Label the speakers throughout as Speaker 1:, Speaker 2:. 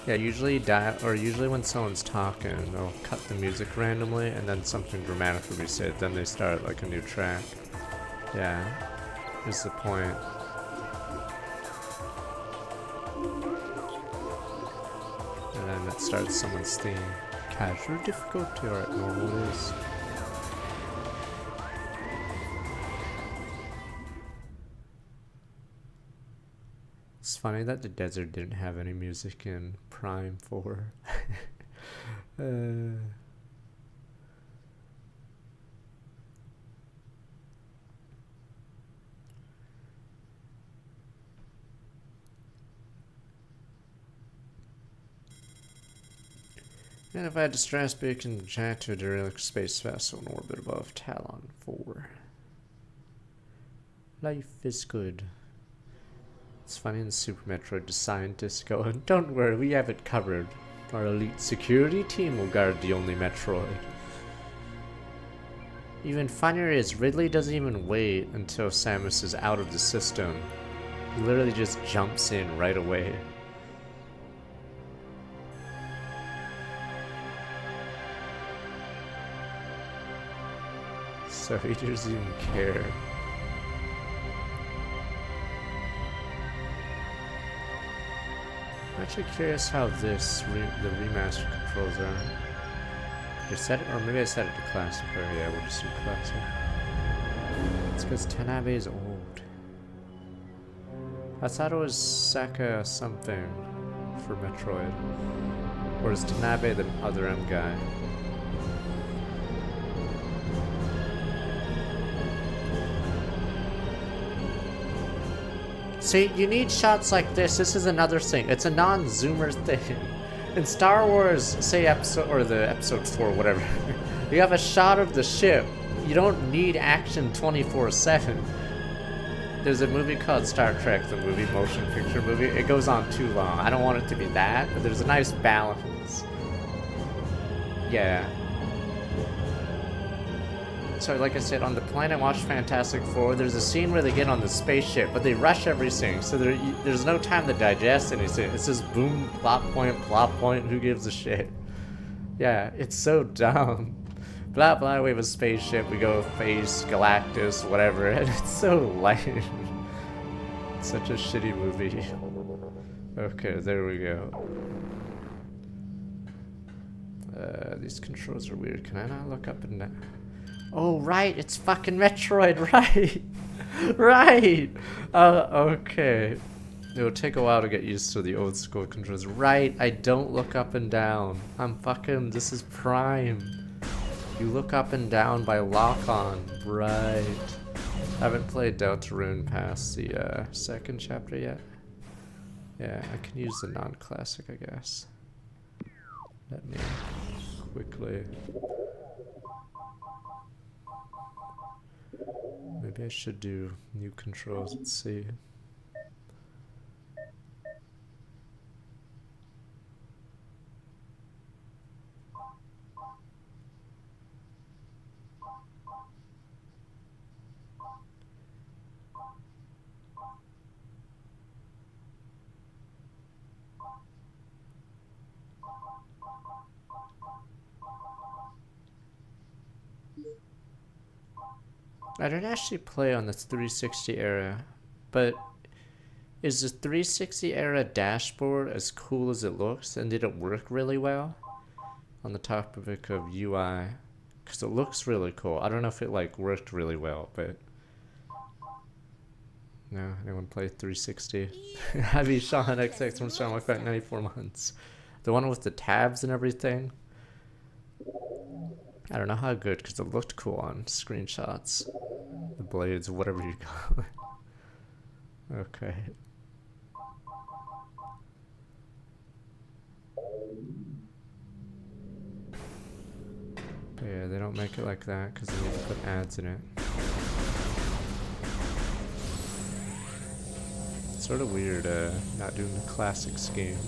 Speaker 1: Yeah, usually usually when someone's talking, they'll cut the music randomly, and then something dramatic will be said. Then they start like a new track. Yeah, is the point. And then it starts someone's theme. Casual difficulty or at normal is. It's funny that the desert didn't have any music in Prime 4. And if I had to stress beacon chat to a derelict space vessel in orbit above Talon 4. Life is good. It's funny in Super Metroid, the scientists go, don't worry, we have it covered. Our elite security team will guard the only Metroid. Even funnier is Ridley doesn't even wait until Samus is out of the system. He literally just jumps in right away. So he doesn't even care. I'm actually curious how the remastered controls are. Did I set it, or maybe I set it to classic, or yeah, we'll just do classic. It's because Tanabe is old. I thought it was Saka something for Metroid. Or is Tanabe the other M guy? See, you need shots like this. This is another thing. It's a non-zoomer thing. In Star Wars, say episode 4, whatever, you have a shot of the ship. You don't need action 24/7. There's a movie called Star Trek, the movie, motion picture movie. It goes on too long. I don't want it to be that, but there's a nice balance. Yeah. So like I said, on the plane I watched Fantastic Four, there's a scene where they get on the spaceship, but they rush everything, so there's no time to digest anything. It's just boom, plot point, who gives a shit? Yeah, it's so dumb. Blah blah, we have a spaceship, we go face Galactus, whatever, and it's so lame. It's such a shitty movie. Okay, there we go. These controls are weird. Can I not look up and down? Oh, right, it's fucking Metroid, right? Right! Okay. It'll take a while to get used to the old school controls. Right, I don't look up and down. This is Prime. You look up and down by lock-on. Right. I haven't played Deltarune past the second chapter yet. Yeah, I can use the non-classic, I guess. Let me quickly... Maybe I should do new controls. Let's see. I don't actually play on the 360 era, but is the 360 era dashboard as cool as it looks, and did it work really well? On the topic of UI, because it looks really cool. I don't know if it like worked really well, but no, anyone play 360? Heavy Sean XX from Sean like 94 months. The one with the tabs and everything. I don't know how good, because it looked cool on screenshots. The blades, whatever you call it. Okay. But yeah, they don't make it like that because they need to put ads in it. It's sort of weird not doing the classics game.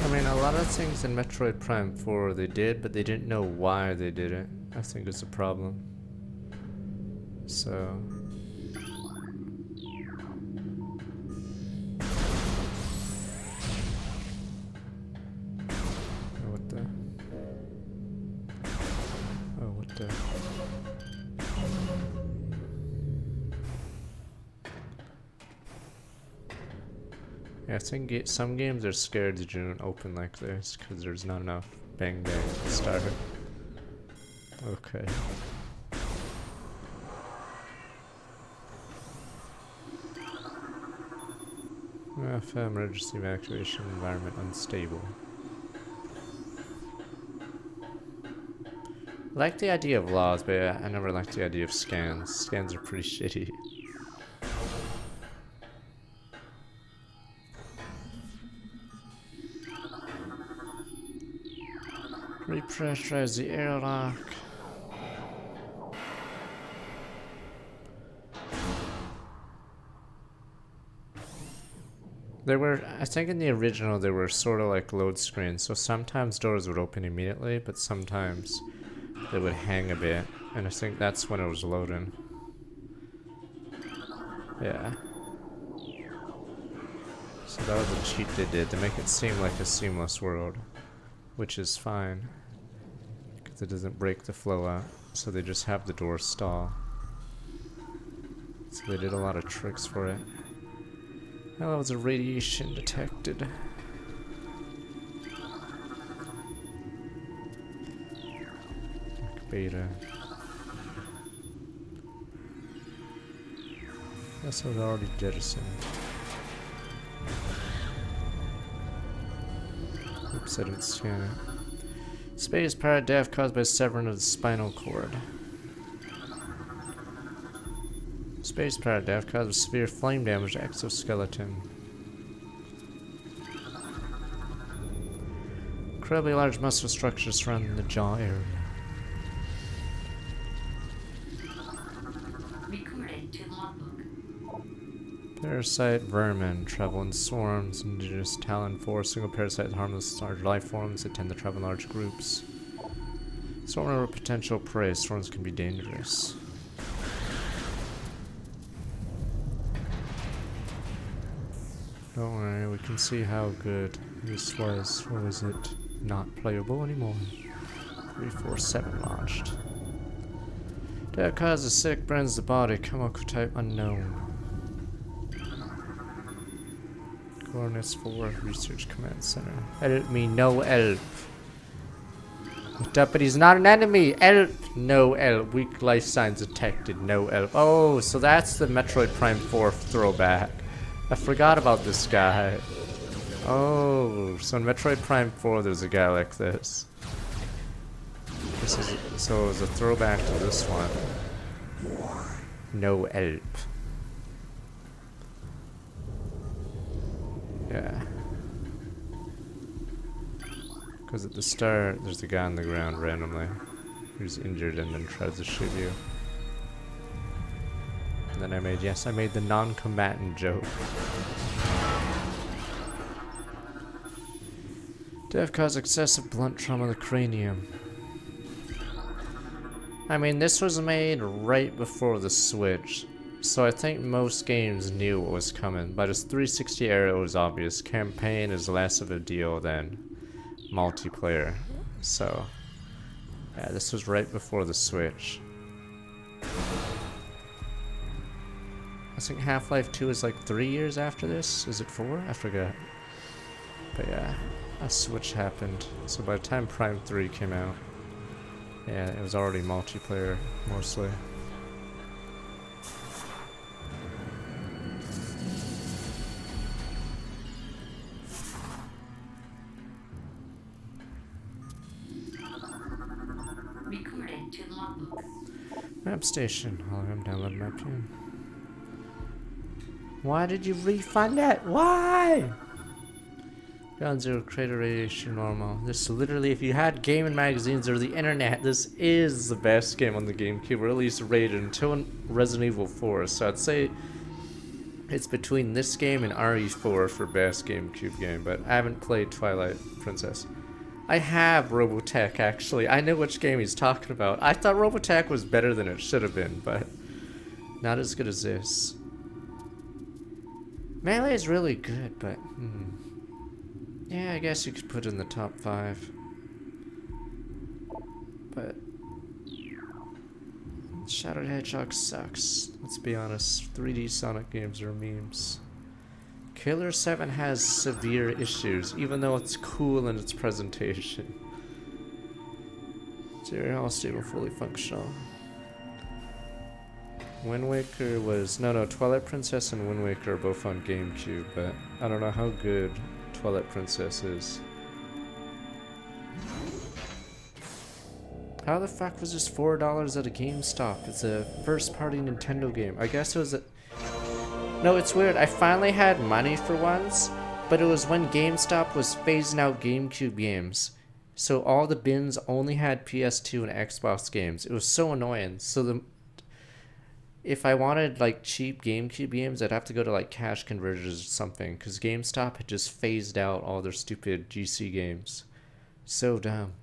Speaker 1: I mean, a lot of things in Metroid Prime 4 they did, but they didn't know why they did it. I think it's a problem. So... what the... oh, what the... yeah, I think some games are scared to do an open like this because there's not enough bang bang to start. Okay. Emergency evacuation environment unstable. I like the idea of laws, but I never liked the idea of scans. Scans are pretty shitty. Repressurize the airlock. There were, I think in the original, there were sort of like load screens, so sometimes doors would open immediately, but sometimes they would hang a bit, and I think that's when it was loading. Yeah. So that was a cheat they did to make it seem like a seamless world, which is fine, because it doesn't break the flow out, so they just have the door stall. So they did a lot of tricks for it. Oh, that was a radiation detected. Beta. This was already jettisoned. Oops, I didn't scan it. Space pirate death caused by severing of the spinal cord. Space pirate death caused severe flame damage to exoskeleton. Incredibly large muscle structures surrounding the jaw area.
Speaker 2: Recorded to logbook.
Speaker 1: Parasite vermin travel in swarms. Indigenous talon 4 single parasite harmless large life forms that tend to travel in large groups. Swarm are potential prey. Swarms can be dangerous. Don't worry, we can see how good this was. Or was it not playable anymore? 347 launched. That causes sick, burns the body. Chemical type unknown. Coordinates for Research Command Center. Help me, no help. But he's not an enemy. Help! No help. Weak life signs detected. No help. Oh, so that's the Metroid Prime 4 throwback. I forgot about this guy. Oh, so in Metroid Prime 4 there's a guy like this. This is so it was a throwback to this one. No help. Yeah. Because at the start there's a guy on the ground randomly who's injured and then tries to shoot you. And then I made the non-combatant joke. Death caused excessive blunt trauma to the cranium. I mean, this was made right before the Switch, so I think most games knew what was coming. By this 360 era, it was obvious. Campaign is less of a deal than multiplayer. So, yeah, this was right before the Switch. I think Half-Life 2 is like 3 years after this. Is it 4? I forgot. But yeah, a Switch happened. So by the time Prime 3 came out, yeah, it was already multiplayer, mostly.
Speaker 2: Recorded to logbook.
Speaker 1: Map station. I'm downloading map here. Why did you refund it? Why? Ground zero crater radiation normal. This literally, if you had gaming magazines or the internet, this is the best game on the GameCube, or at least rated until Resident Evil 4. So I'd say It's between this game and RE4 for best GameCube game, but I haven't played Twilight Princess. I have Robotech, actually. I know which game he's talking about. I thought Robotech was better than it should have been, but not as good as this. Melee is really good, but yeah, I guess you could put it in the top 5. But Shadow the Hedgehog sucks. Let's be honest, 3D Sonic games are memes. Killer 7 has severe issues, even though it's cool in its presentation. Zero all stable, fully functional. Wind Waker was... No, Twilight Princess and Wind Waker are both on GameCube, but I don't know how good Twilight Princess is. How the fuck was this $4 at a GameStop? It's a first-party Nintendo game. I guess it was a... No, it's weird. I finally had money for once, but it was when GameStop was phasing out GameCube games. So all the bins only had PS2 and Xbox games. It was so annoying. So if I wanted like cheap GameCube games, I'd have to go to like Cash Converters or something, because GameStop had just phased out all their stupid GC games. So dumb.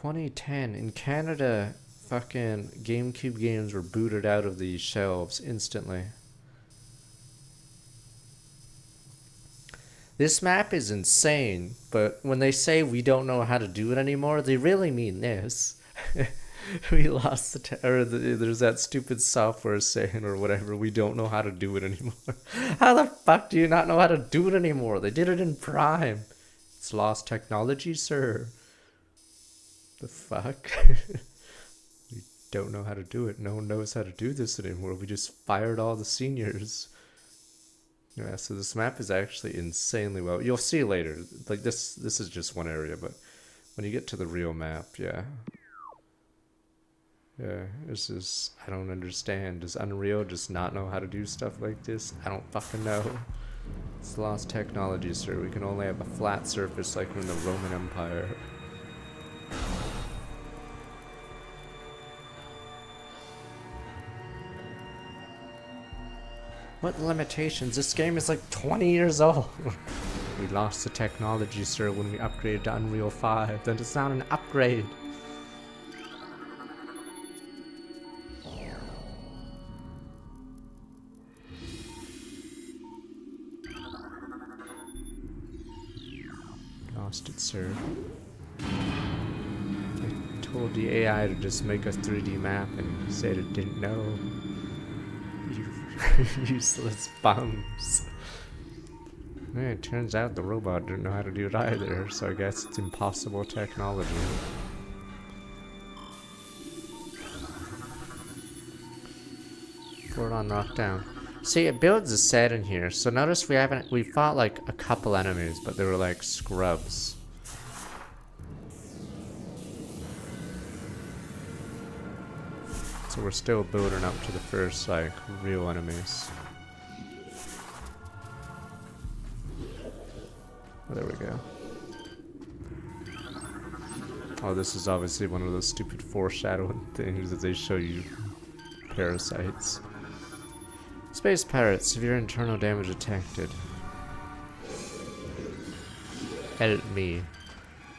Speaker 1: In Canada, fucking GameCube games were booted out of the shelves instantly. This map is insane, but when they say we don't know how to do it anymore, they really mean this. We lost there's that stupid software saying or whatever, we don't know how to do it anymore. How the fuck do you not know how to do it anymore? They did it in Prime. It's lost technology, sir. The fuck? We don't know how to do it. No one knows how to do this anymore. We just fired all the seniors. Yeah, so this map is actually insanely well. You'll see later. Like this is just one area, but when you get to the real map, yeah. Yeah, this is... I don't understand. Does Unreal just not know how to do stuff like this? I don't fucking know. It's lost technology, sir. We can only have a flat surface like in the Roman Empire. What limitations? This game is like 20 years old. We lost the technology, sir, when we upgraded to Unreal 5. Then it's not an upgrade. Lost it, sir. I told the AI to just make a 3D map and he said it didn't know. You useless bums. Yeah, it turns out the robot didn't know how to do it either, so I guess it's impossible technology. Fort on knockdown. See, it builds a set in here, so notice we fought like a couple enemies, but they were like scrubs. So we're still building up to the first, like, real enemies. Oh, there we go. Oh, this is obviously one of those stupid foreshadowing things that they show you parasites. Space pirates, severe internal damage detected. Help me.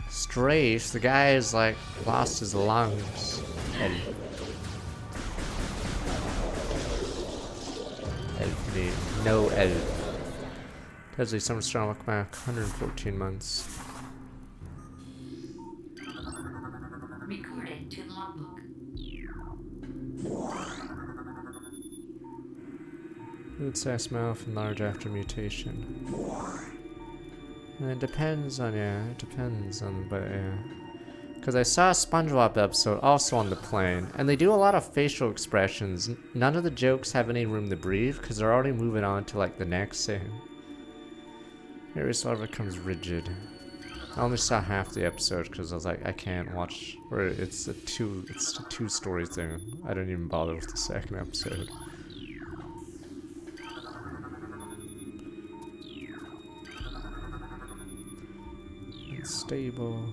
Speaker 1: Strafe, the guy is like lost his lungs. Help. Help me. No help. Deadly Summer Stomach Mac, 114 months.
Speaker 2: Recorded to logbook.
Speaker 1: Food size mouth and large after mutation. And it depends on, but yeah. Because I saw a SpongeBob episode also on the plane, and they do a lot of facial expressions. None of the jokes have any room to breathe, because they're already moving on to like the next thing. Harry's larva becomes rigid. I only saw half the episode because I was like, I can't watch, or it's a two-story thing. I didn't even bother with the second episode. It's stable.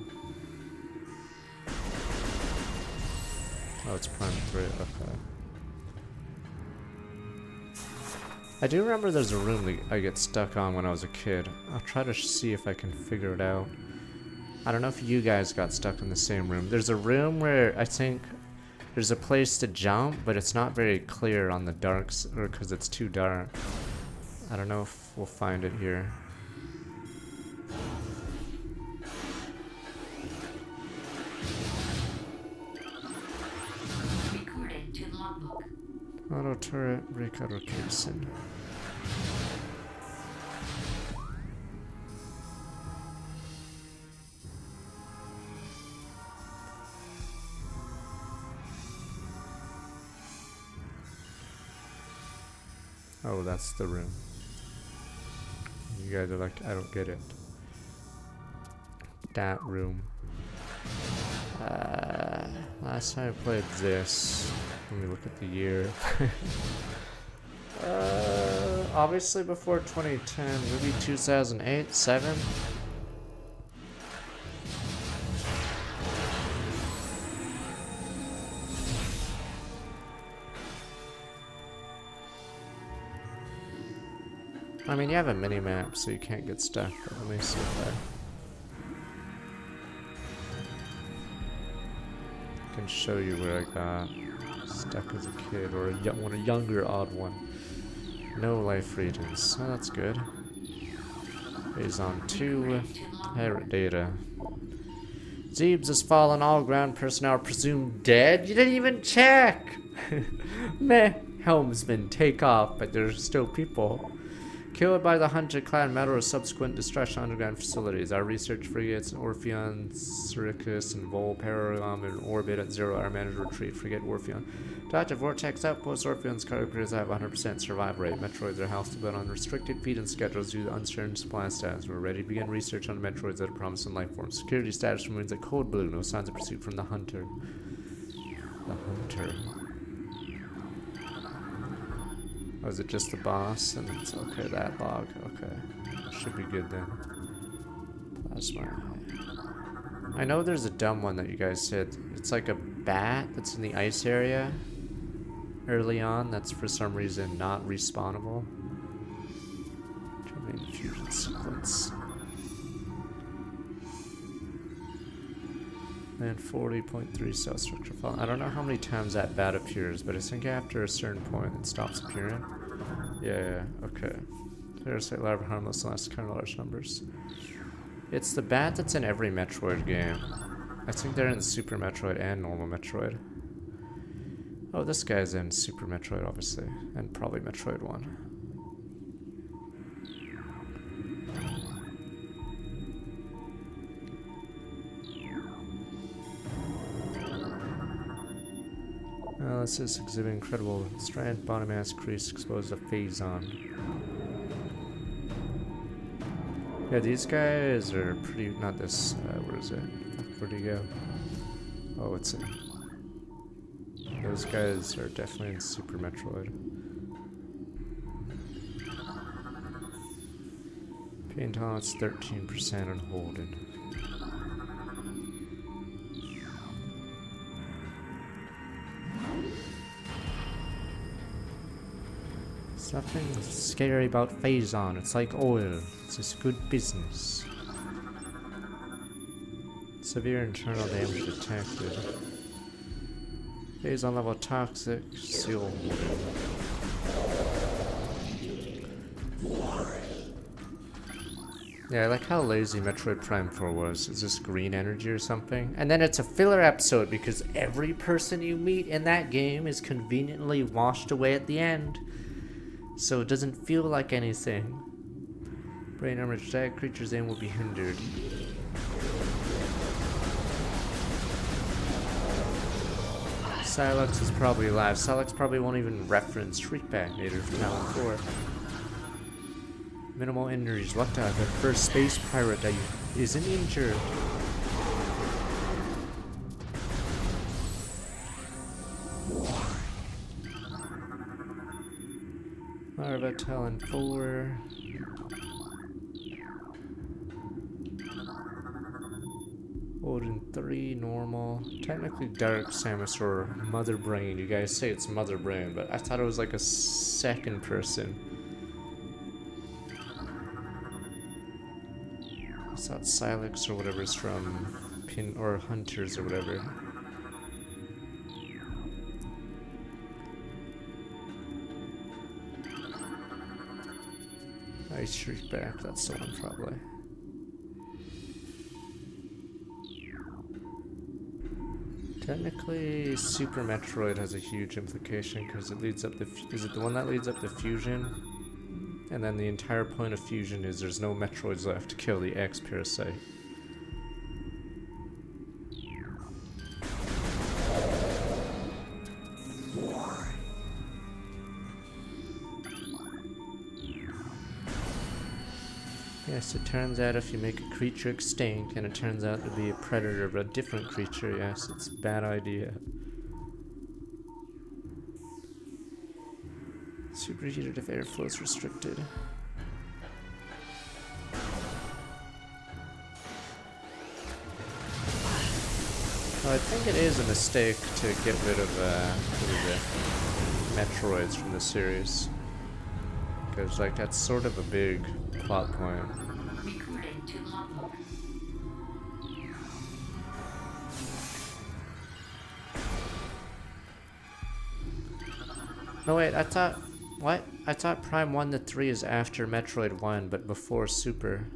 Speaker 1: Oh, it's Prime 3, okay. I do remember there's a room that I get stuck on when I was a kid. I'll try to see if I can figure it out. I don't know if you guys got stuck in the same room. There's a room where I think there's a place to jump, but it's not very clear on the darks, or because it's too dark. I don't know if we'll find it here.
Speaker 2: Recorded to logbook.
Speaker 1: Auto turret, break auto casing. Oh, that's the room. You guys are like, I don't get it. That room. Last time I played this, let me look at the year. Obviously before 2010, maybe 2008, 7. I mean, you have a mini map, so you can't get stuck. But let me see if I can show you where I got stuck as a kid, or a younger odd one. No life regions. Oh, that's good. Phase on 2. Pirate data. Zeebs has fallen. All ground personnel are presumed dead. You didn't even check. Meh. Helmsman, take off, but there's still people. Killed by the Hunter clan metal or subsequent destruction of underground facilities. Our research frigates, Orpheon, Syracuse, and Vol Paragon in orbit at 0 hour managed retreat. Frigate Orpheon. Dodge a vortex outpost. Orpheon's cargo crews have 100% survival rate. Metroids are housed but on restricted feed and schedules due to uncertain supply status. We're ready to begin research on Metroids that are promising life forms. Security status remains at Cold Blue. No signs of pursuit from the Hunter. The Hunter. Oh, is it just the boss? And it's okay, that log. Okay. Should be good then. Plasma. I know there's a dumb one that you guys said. It's like a bat that's in the ice area early on that's for some reason not respawnable. Terminating fusion sequence. And 40.3 cell structure fall. I don't know how many times that bat appears, but I think after a certain point it stops appearing. Yeah, okay. Parasite larva harmless unless kind of large numbers. It's the bat that's in every Metroid game. I think they're in Super Metroid and normal Metroid. Oh, this guy's in Super Metroid, obviously, and probably Metroid 1. This is exhibiting incredible strength, bottom mass crease exposed to Phazon. Yeah, these guys are pretty. Not this. Where is it? Where'd he go? Oh, it's in. Those guys are definitely in Super Metroid. Pain tolerance 13% on Holden. Nothing scary about Phazon. It's like oil. It's just good business. Severe internal damage detected. Phazon level toxic. Seal. Yeah, I like how lazy Metroid Prime 4 was. It's just green energy or something. And then it's a filler episode because every person you meet in that game is conveniently washed away at the end. So it doesn't feel like anything. Brain hemorrhage dead, creature's aim will be hindered. Silex is probably alive. Silex probably won't even reference Shriekback later from now on 4. Minimal injuries. Luckily, the first space pirate that isn't injured. Larvatel in 4. mode in 3, normal. Technically Dark, Samus, or Mother Brain. You guys say it's Mother Brain, but I thought it was like a second person. I thought Silex or whatever is from Pin or Hunters or whatever. I shriek back, that's the one probably. Technically, Super Metroid has a huge implication because it leads up the. Is it the one that leads up to Fusion? And then the entire point of Fusion is there's no Metroids left to kill the X parasite. Yes, it turns out if you make a creature extinct and it turns out to be a predator of a different creature, yes, it's a bad idea. Superheated if airflow is restricted. Well, I think it is a mistake to get rid of what is it? Metroids from the series. Because like that's sort of a big plot point.
Speaker 2: Recording to logbook.
Speaker 1: No wait, I thought... What? I thought Prime 1 to 3 is after Metroid 1, but before Super.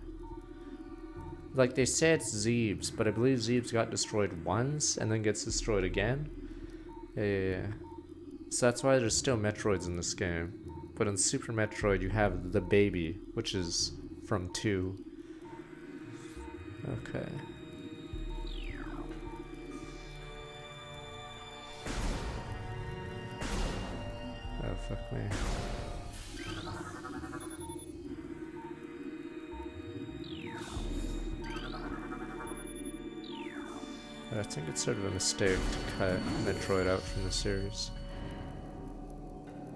Speaker 1: Like, they say it's Zeebs, but I believe Zeebs got destroyed once, and then gets destroyed again. Yeah. So that's why there's still Metroids in this game. But in Super Metroid, you have the baby, which is from 2. Okay. Oh, fuck me. I think it's sort of a mistake to cut Metroid out from the series.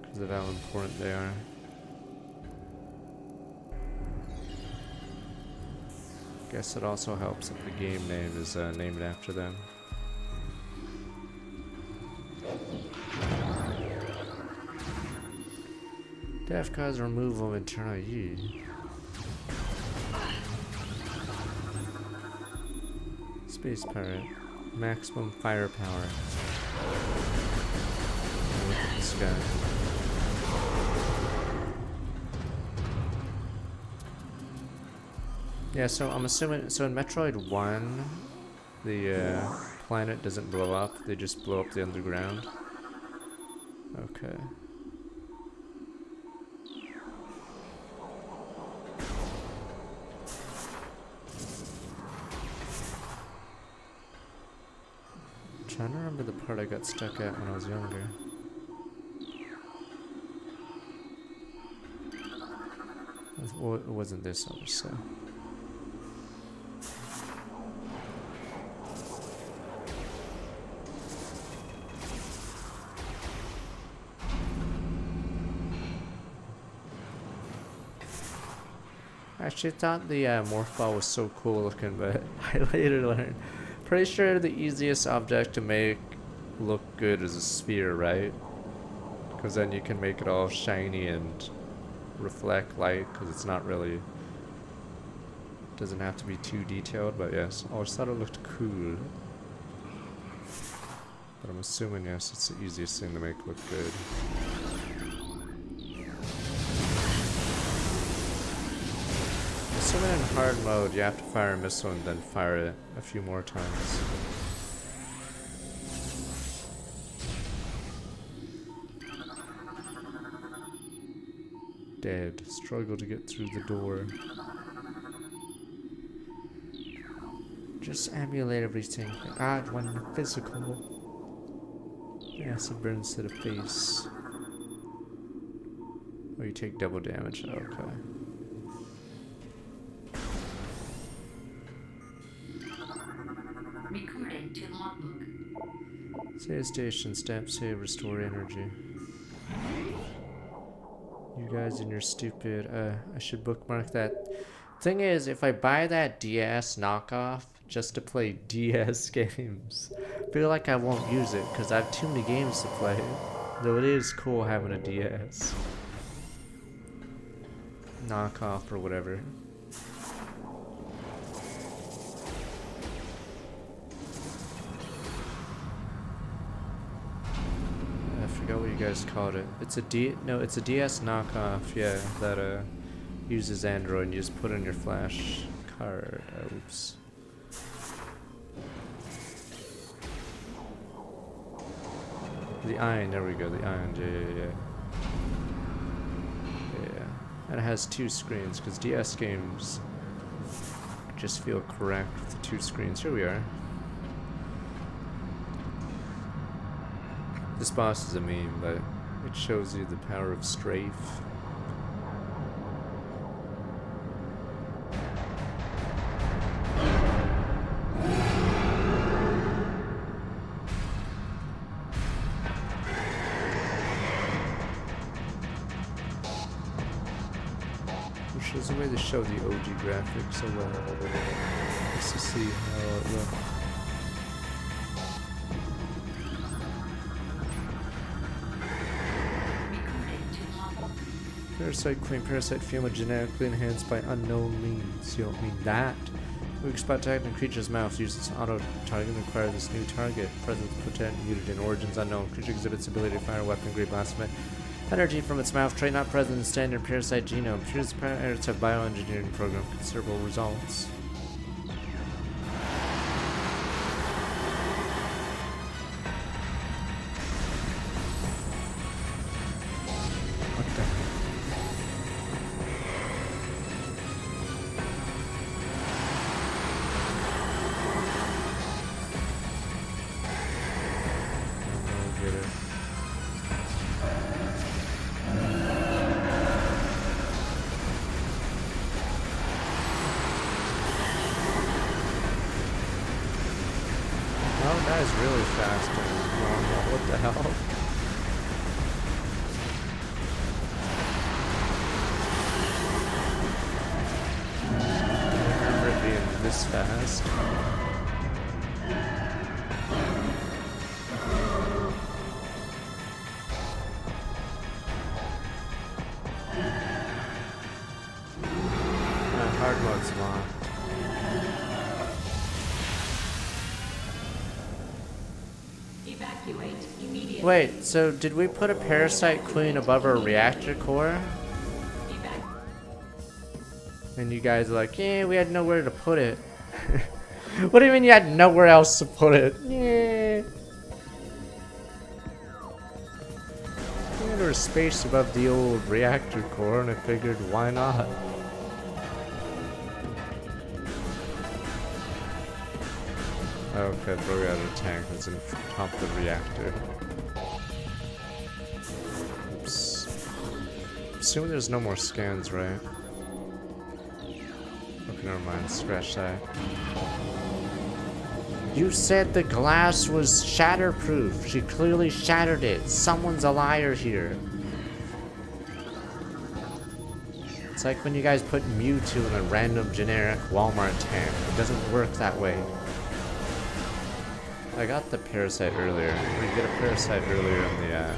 Speaker 1: Because of how important they are. Guess it also helps if the game name is named after them. Death cause removal of internal yi. Space pirate. Maximum firepower. Look at this guy. Yeah, so I'm assuming, so in Metroid 1, the planet doesn't blow up, they just blow up the underground. Okay. I'm trying to remember the part I got stuck at when I was younger. It wasn't this other stuff. I actually thought the morph ball was so cool looking, but I later learned. Pretty sure the easiest object to make look good is a sphere, right? Because then you can make it all shiny and reflect light, because it's not really... doesn't have to be too detailed, but yes. I always thought it looked cool. But I'm assuming, yes, it's the easiest thing to make look good. Assuming in hard mode you have to fire a missile and then fire it a few more times. Dead. Struggle to get through the door. Just emulate everything. Add one physical. Acid burns to the face. Oh, you take double damage. Okay.
Speaker 2: Recording to logbook.
Speaker 1: Save station, step save, restore energy. You guys and your stupid, I should bookmark that. Thing is, if I buy that DS knockoff, just to play DS games. Feel like I won't use it because I have too many games to play. Though it is cool having a DS. Knockoff or whatever. I forgot what you guys called it. It's a it's a DS knockoff, yeah, that uses Android and you just put in your flash card. Oops. The Iron, there we go, the Iron, yeah. And it has 2 screens, because DS games just feel correct with the 2 screens. Here we are. This boss is a meme, but it shows you the power of strafe. Which is a way to show the OG graphics so well. Just to see how it looks. Parasite Queen, Parasite Fuma genetically enhanced by unknown means. You don't mean that? Weak spot target in creature's mouth uses auto target and acquire this new target. Presence potent muted in origins unknown. Creature exhibits ability to fire weapon grade blasphemy. Energy from its mouth, trait not present in standard parasite genome. Choose parasite bioengineering program. Considerable results. What the heck? I'll get it. Oh, that is really fast and normal. What the hell? I remember it being this fast. Hard mode's locked.
Speaker 2: Evacuate immediately.
Speaker 1: Wait, so did we put a parasite queen above our reactor core? And you guys are like, yeah, we had nowhere to put it. What do you mean you had nowhere else to put it? Yeah. Yeah, there was space above the old reactor core, and I figured, why not? Okay, throw out a tank that's in top of the reactor. Oops. Assuming there's no more scans, right? Okay, never mind. Scratch that. You said the glass was shatterproof. She clearly shattered it. Someone's a liar here. It's like when you guys put Mewtwo in a random generic Walmart tank. It doesn't work that way. I got the parasite earlier. We get a parasite earlier in the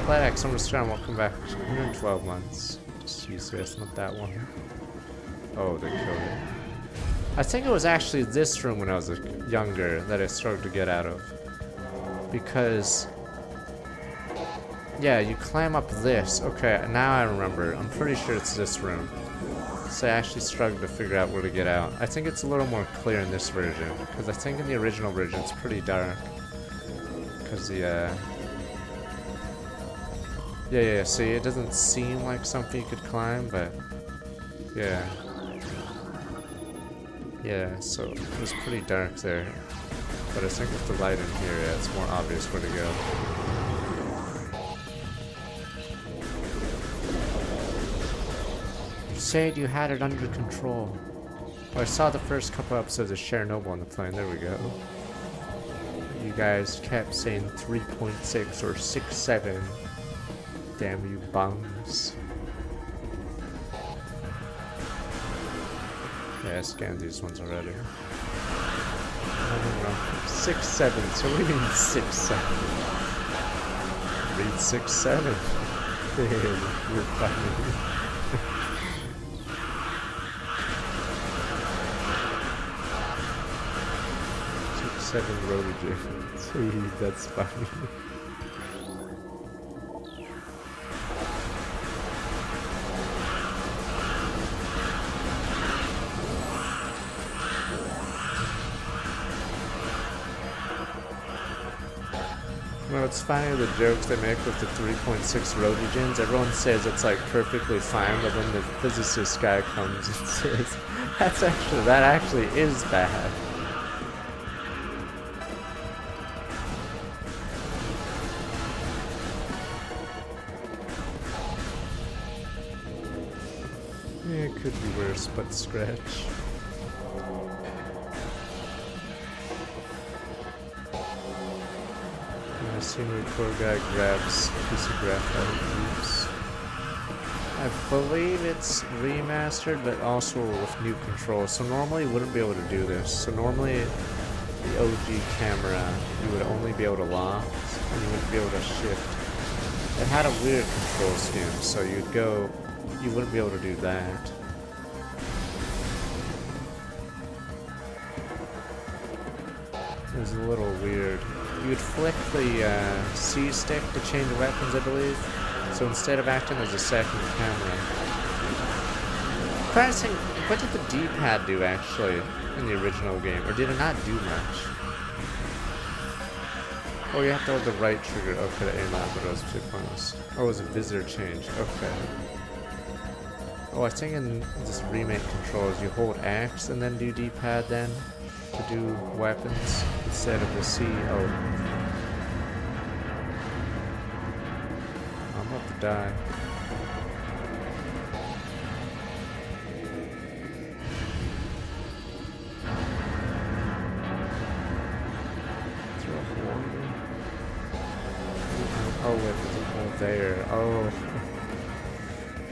Speaker 1: Flat Summer Storm. Welcome back. 112 months. Just use this, not that one. Oh, they killed it. I think it was actually this room when I was younger that I struggled to get out of. Because, yeah, you climb up this. Okay, now I remember. I'm pretty sure it's this room. So I actually struggled to figure out where to get out. I think it's a little more clear in this version, because I think in the original version it's pretty dark. Because the, yeah, see, it doesn't seem like something you could climb, but, yeah. Yeah, so it was pretty dark there. But I think with the light in here, yeah, it's more obvious where to go. You said you had it under control. Oh, I saw the first couple episodes of Chernobyl on the plane. There we go. You guys kept saying 3.6 or 6.7. Damn you bums. Yeah, I scanned these ones already. 6, 7. So what do you mean 6, 7? Read 6, 7. You're funny. 7 rotogen. That's funny. Well, it's funny the jokes they make with the 3.6 rotogens. Everyone says it's like perfectly fine, but then the physicist guy comes and says that actually is bad. Yeah, it could be worse, but scratch. I assume the poor guy grabs a piece of graphite. Oops. I believe it's remastered, but also with new controls. So normally you wouldn't be able to do this. So normally the OG camera, you would only be able to lock, and you wouldn't be able to shift. It had a weird control scheme, so you wouldn't be able to do that. It was a little weird. You would flick the C stick to change weapons, I believe. So instead of acting as a second camera. Pressing, what did the D-pad do actually in the original game? Or did it not do much? Oh, you have to hold the right trigger. Okay, to aim out, but it was too pointless. Oh, it was a visitor change. Okay. Oh, I think in this remake controls, you hold X and then do D-pad then to do weapons instead of the C. Oh. I'm about to die. Oh, wait, there's a hole there. Oh.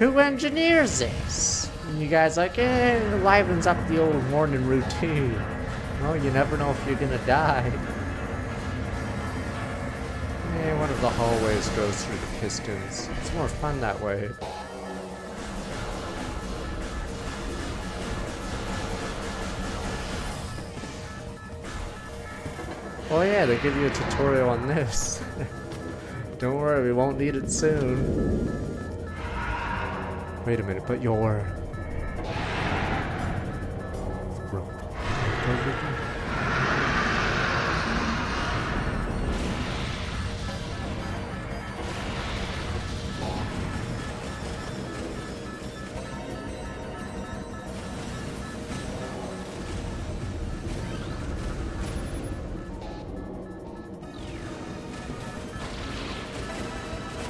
Speaker 1: Who engineers this? And you guys like, it livens up the old morning routine. Well, you never know if you're gonna die. Yeah, one of the hallways goes through the pistons. It's more fun that way. Oh yeah, they give you a tutorial on this. Don't worry, we won't need it soon. Wait a minute, but you're... rope.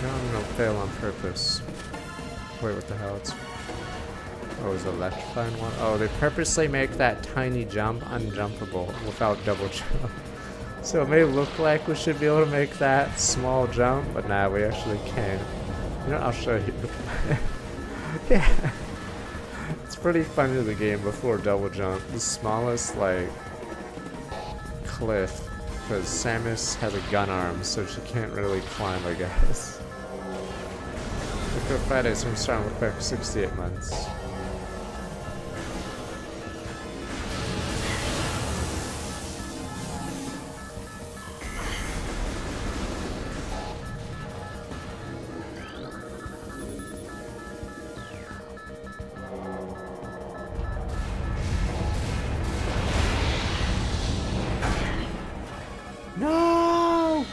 Speaker 1: No, fail on purpose. Wait, what the hell? Oh, is the electrifying one? Oh, they purposely make that tiny jump unjumpable without double jump. So it may look like we should be able to make that small jump, but nah, we actually can't. You know, I'll show you. Yeah. It's pretty funny the game before double jump. The smallest, like, cliff. Because Samus has a gun arm, so she can't really climb, I guess. Good Friday, so I'm starting to look back 68 months. No!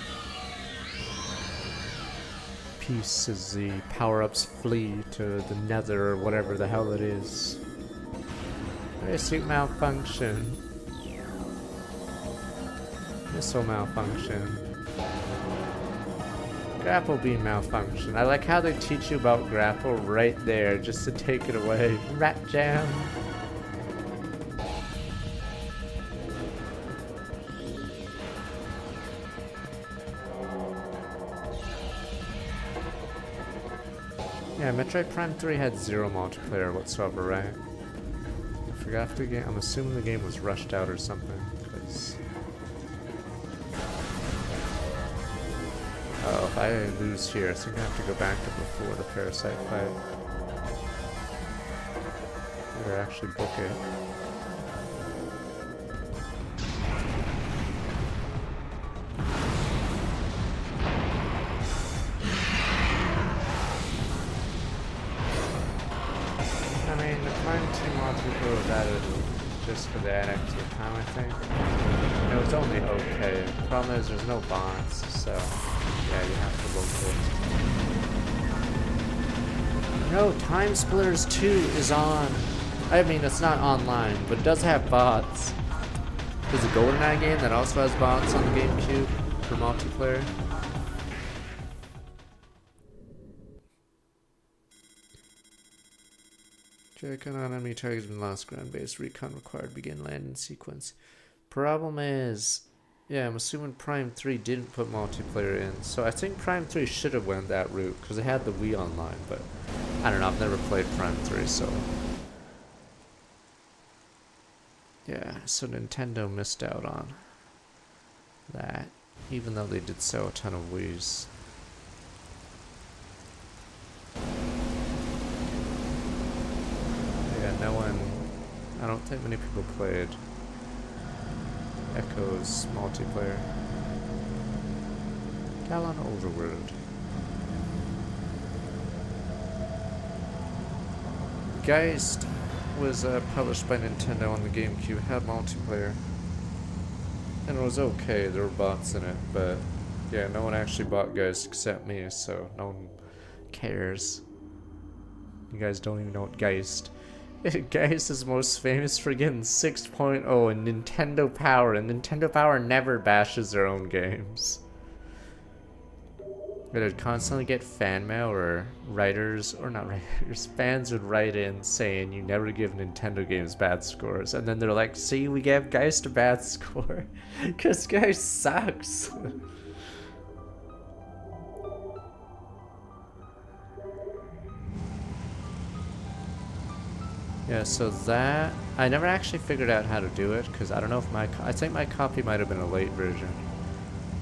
Speaker 1: Pieces, the power-ups flee to the nether or whatever the hell it is. Suit malfunction. Missile malfunction. Grapple beam malfunction. I like how they teach you about grapple right there just to take it away. Rat jam. Yeah, Metroid Prime 3 had zero multiplayer whatsoever, right? I Like after the game, I'm assuming the game was rushed out or something. Cause oh, if I lose here, I think I have to go back to before the parasite fight. Or actually book it. I mean, the Prime 2 module was added just for the add extra time, I think. And it was only okay. The problem is there's no bots, so yeah, you have to book it. No, Time Splitters 2 is on. I mean, it's not online, but it does have bots. There's a GoldenEye game that also has bots on the GameCube for multiplayer. Check on enemy targets been lost. Ground-based recon required. Begin landing sequence. Problem is, yeah, I'm assuming Prime 3 didn't put multiplayer in, so I think Prime 3 should have went that route because it had the Wii Online, but I don't know. I've never played Prime 3, so yeah. So Nintendo missed out on that, even though they did sell a ton of Wii's. Yeah, no one. I don't think many people played Echo's multiplayer. Galan Overworld. Geist was published by Nintendo on the GameCube, had multiplayer. And it was okay, there were bots in it, but yeah, no one actually bought Geist except me, so no one cares. You guys don't even know what Geist. Geist is most famous for getting 6.0 and Nintendo Power, and Nintendo Power never bashes their own games. It'd constantly get fan mail or writers, or not writers, fans would write in saying you never give Nintendo games bad scores, and then they're like, see, we gave Geist a bad score, because Geist sucks. Yeah, so that, I never actually figured out how to do it, because I don't know if I think my copy might have been a late version.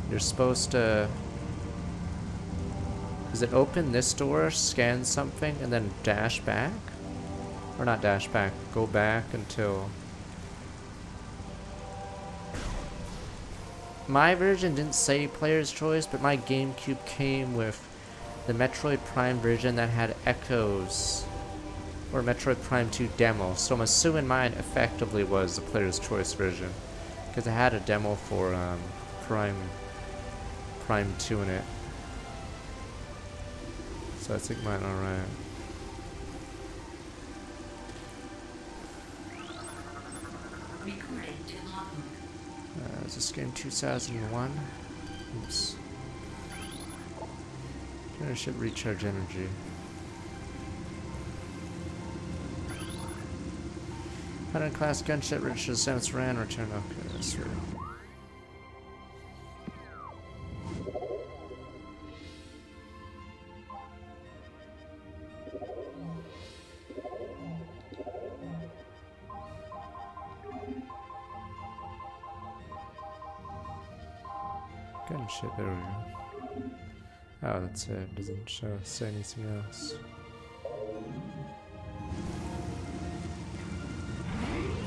Speaker 1: You're supposed to, is it open this door, scan something, and then dash back? Or not dash back, go back until... My version didn't say player's choice, but my GameCube came with the Metroid Prime version that had echoes. Or Metroid Prime 2 demo, so I'm assuming mine effectively was the player's choice version, because it had a demo for Prime 2 in it. So I think mine alright.
Speaker 2: Recording to logbook.
Speaker 1: Is this game 2001? Oops. I should recharge energy. 100 class gunship registered since ran return. Okay, that's right. Gunship, there we go. Oh, that's it. Doesn't say anything else.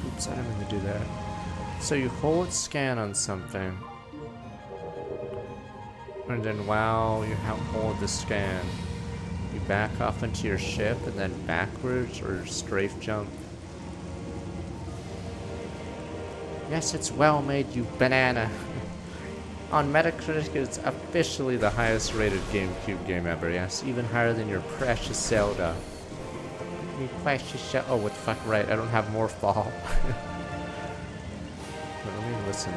Speaker 1: Oops, I didn't mean to do that. So you hold scan on something, and then while you hold the scan, you back off into your ship and then backwards or strafe jump. Yes, it's well made, you banana. On Metacritic, it's officially the highest rated GameCube game ever. Yes, even higher than your precious Zelda. Oh, what the fuck, right, I don't have more fall. But let me listen.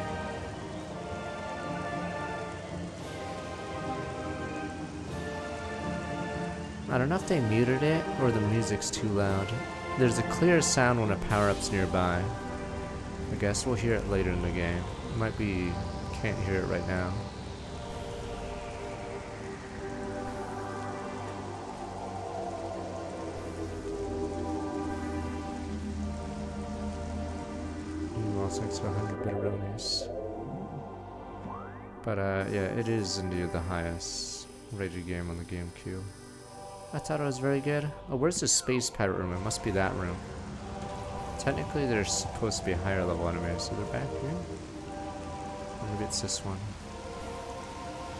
Speaker 1: I don't know if they muted it or the music's too loud. There's a clear sound when a power-up's nearby. I guess we'll hear it later in the game. It might be, can't hear it right now. almost like 100 bitteronis. But yeah, it is indeed the highest rated game on the GameCube. I thought it was very good. Oh, where's the space pirate room? It must be that room. Technically, there's supposed to be higher level enemies, so they're back here. Or maybe it's this one.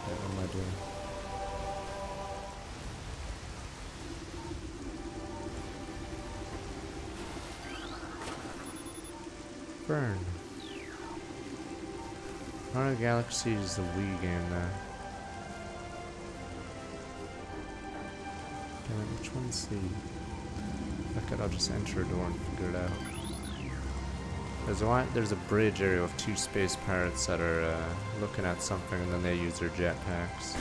Speaker 1: Yeah, what am I doing? Burn. Mario Galaxy is the Wii game now. Damn it, which one's the... Fuck it, I'll just enter a door and figure it out. There's a bridge area with two space pirates that are looking at something and then they use their jetpacks.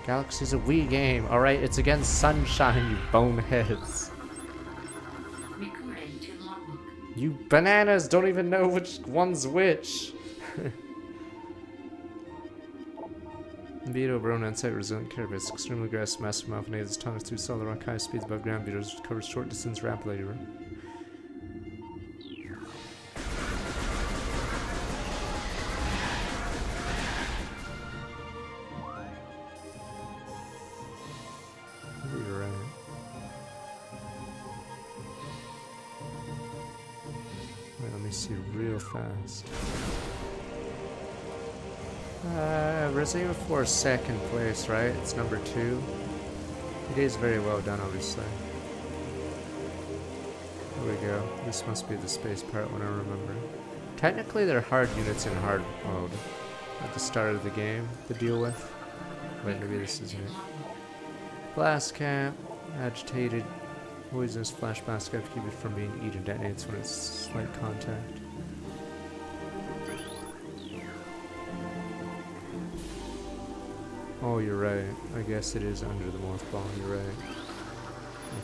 Speaker 1: Galaxy's a Wii game, alright? It's against Sunshine, you boneheads.
Speaker 2: Recording to logbook.
Speaker 1: You bananas don't even know which one's which. Beetle, Brona, and Sight Resilient Carapace, extremely aggressive, massive mouth, and its tongue through solid rock, high speeds above ground beetles, covers short distance rapidly. You're right. Wait, let me see real fast. Resident Evil 4 is second place, right? It's number 2. It is very well done, obviously. Here we go. This must be the space part when I remember. Technically, they're hard units in hard mode at the start of the game to deal with. Wait, maybe this isn't it. Blast cap, agitated, poisonous flash blast cap to keep it from being eaten. Detonates when it's slight contact. Oh, you're right. I guess it is under the mothball. You're right.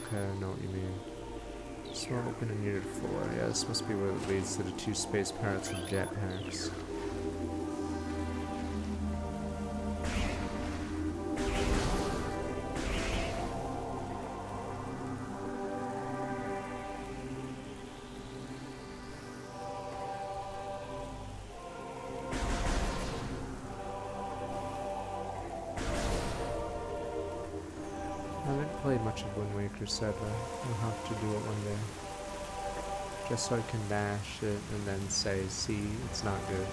Speaker 1: Okay, I know what you mean. Small open and near the floor. Yeah, this must be where it leads to the two space pirates with jetpacks. I haven't played much of Wind Waker, sadly. I'll have to do it one day. Just so I can bash it and then say, see, it's not good.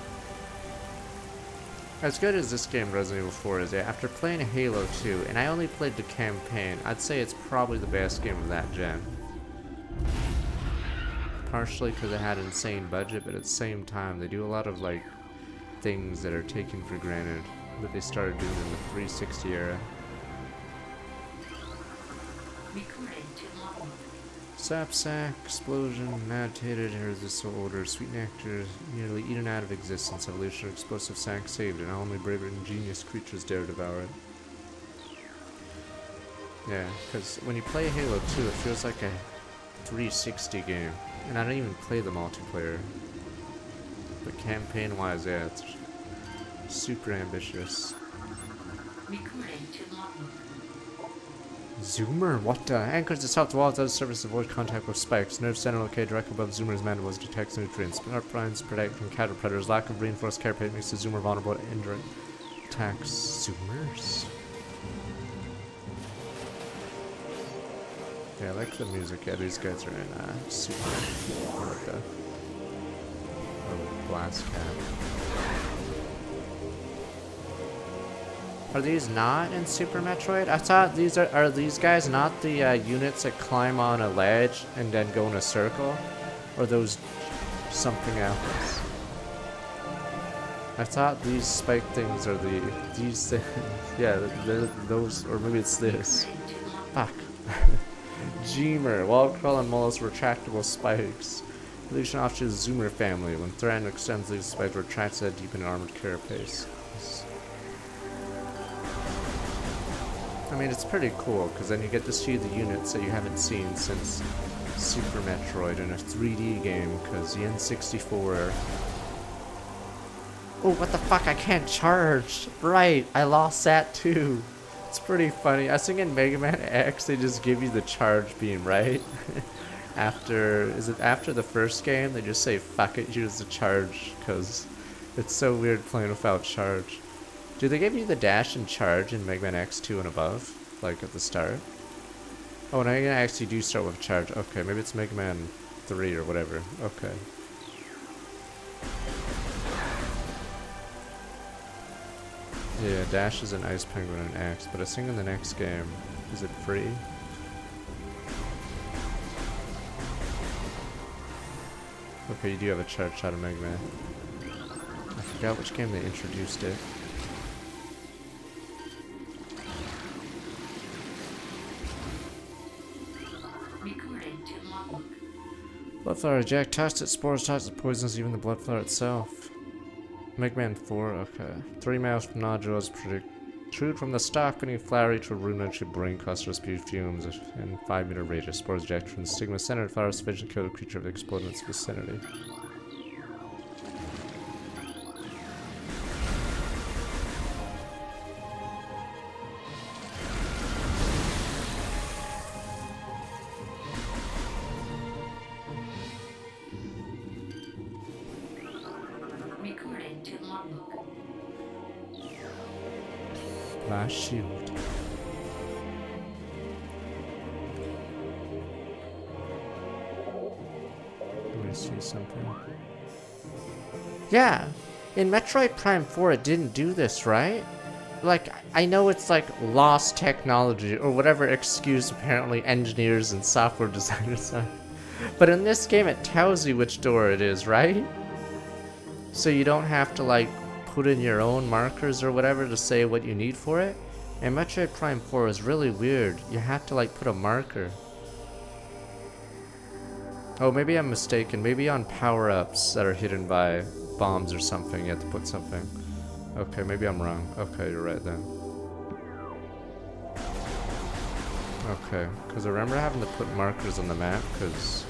Speaker 1: As good as this game Resident Evil 4 is, after playing Halo 2, and I only played the campaign, I'd say it's probably the best game of that gen. Partially because it had an insane budget, but at the same time, they do a lot of, like, things that are taken for granted that they started doing in the 360 era.
Speaker 2: Recording to logbook.
Speaker 1: Sapsack, explosion, agitated, irresistible odor, sweet nectar, nearly eaten out of existence, evolution of explosive sack saved, and only brave and ingenious creatures dare devour it. Yeah, because when you play Halo 2, it feels like a 360 game, and I don't even play the multiplayer. But campaign-wise, yeah, it's super ambitious.
Speaker 2: Recording to logbook.
Speaker 1: Zoomer? What the? Anchors the south wall, does service avoid contact with spikes. Nerve center located directly above Zoomer's mandibles detects nutrients. Sharp lines protect from counter predators. Lack of reinforced carapace makes the Zoomer vulnerable to indirect attacks. Zoomers? Yeah, I like the music. Yeah, these guys are in super. What the? Oh, blast cap. Are these not in Super Metroid? I thought these are these guys not the units that climb on a ledge and then go in a circle? Or are those something else? I thought these spike things are these things. Yeah, those, or maybe it's this. Fuck. Jeemer, wall crawling mollusks, retractable spikes. Evolution offshoot Zoomer family. When threatened, extends these spikes, retracts that deep in an armored carapace. I mean, it's pretty cool, because then you get to see the units that you haven't seen since Super Metroid in a 3D game, because the N64... Oh, what the fuck, I can't charge! Right, I lost that too. It's pretty funny. I think in Mega Man X, they just give you the charge beam, right? after, is it after the first game? They just say, fuck it, here's the charge, because it's so weird playing without charge. Do they give you the dash and charge in Mega Man X2 and above? Like at the start? Oh, and I actually do start with charge. Okay, maybe it's Mega Man 3 or whatever. Okay. Yeah, dash is an Ice Penguin and X, but I think in the next game, is it free? Okay, you do have a charge shot of Mega Man. I forgot which game they introduced it.
Speaker 2: Recording to logbook.
Speaker 1: Bloodflower eject, toxic spores, toxic poisons, even the bloodflower itself. Mega Man 4, okay. 3 mouth nodules protrude from the stalk beneath flowery to rudimentary brain cluster spew fumes in 5-meter radius. Spores eject from the stigma center. Flower sufficient to kill the creature if it explodes in its vicinity.
Speaker 2: Recording to logbook.
Speaker 1: Blast shield. Let me see something. Yeah, in Metroid Prime 4 it didn't do this, right? Like, I know it's like lost technology or whatever excuse apparently engineers and software designers have. But in this game it tells you which door it is, right? So you don't have to like put in your own markers or whatever to say what you need for it. And Metroid Prime 4 is really weird. You have to like put a marker. Oh, maybe I'm mistaken. Maybe on power-ups that are hidden by bombs or something, you have to put something. Okay, maybe I'm wrong. Okay, you're right then. Okay, because I remember having to put markers on the map, because...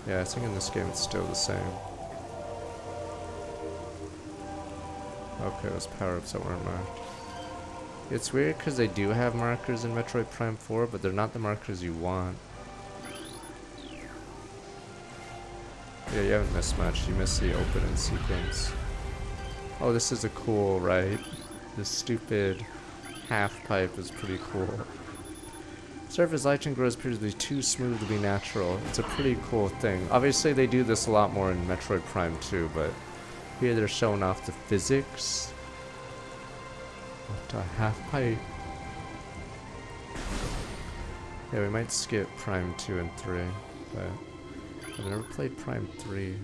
Speaker 1: Yeah, I think in this game it's still the same. Okay, those power-ups that weren't marked. It's weird because they do have markers in Metroid Prime 4, but they're not the markers you want. Yeah, you haven't missed much. You missed the opening sequence. Oh, this is a cool, right? This stupid half pipe is pretty cool. Surface lighting grows appears to be too smooth to be natural. It's a pretty cool thing. Obviously, they do this a lot more in Metroid Prime 2, but here they're showing off the physics. What a half pipe. Yeah, we might skip Prime 2 and 3, but I've never played Prime 3.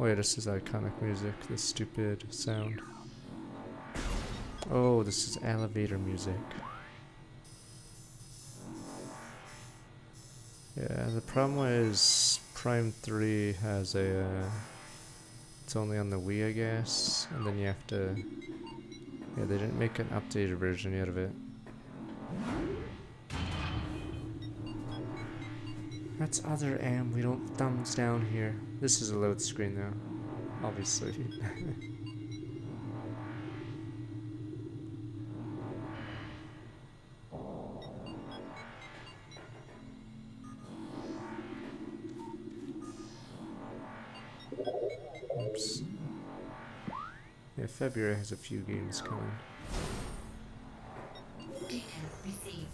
Speaker 1: Oh yeah, this is iconic music, this stupid sound. Oh, this is elevator music. Yeah, the problem is Prime 3 has a, it's only on the Wii, I guess, and then you have to, yeah, they didn't make an updated version yet of it. That's other M, we don't thumbs down here. This is a load screen though, obviously. Oops. Yeah, February has a few games coming.
Speaker 2: Data received.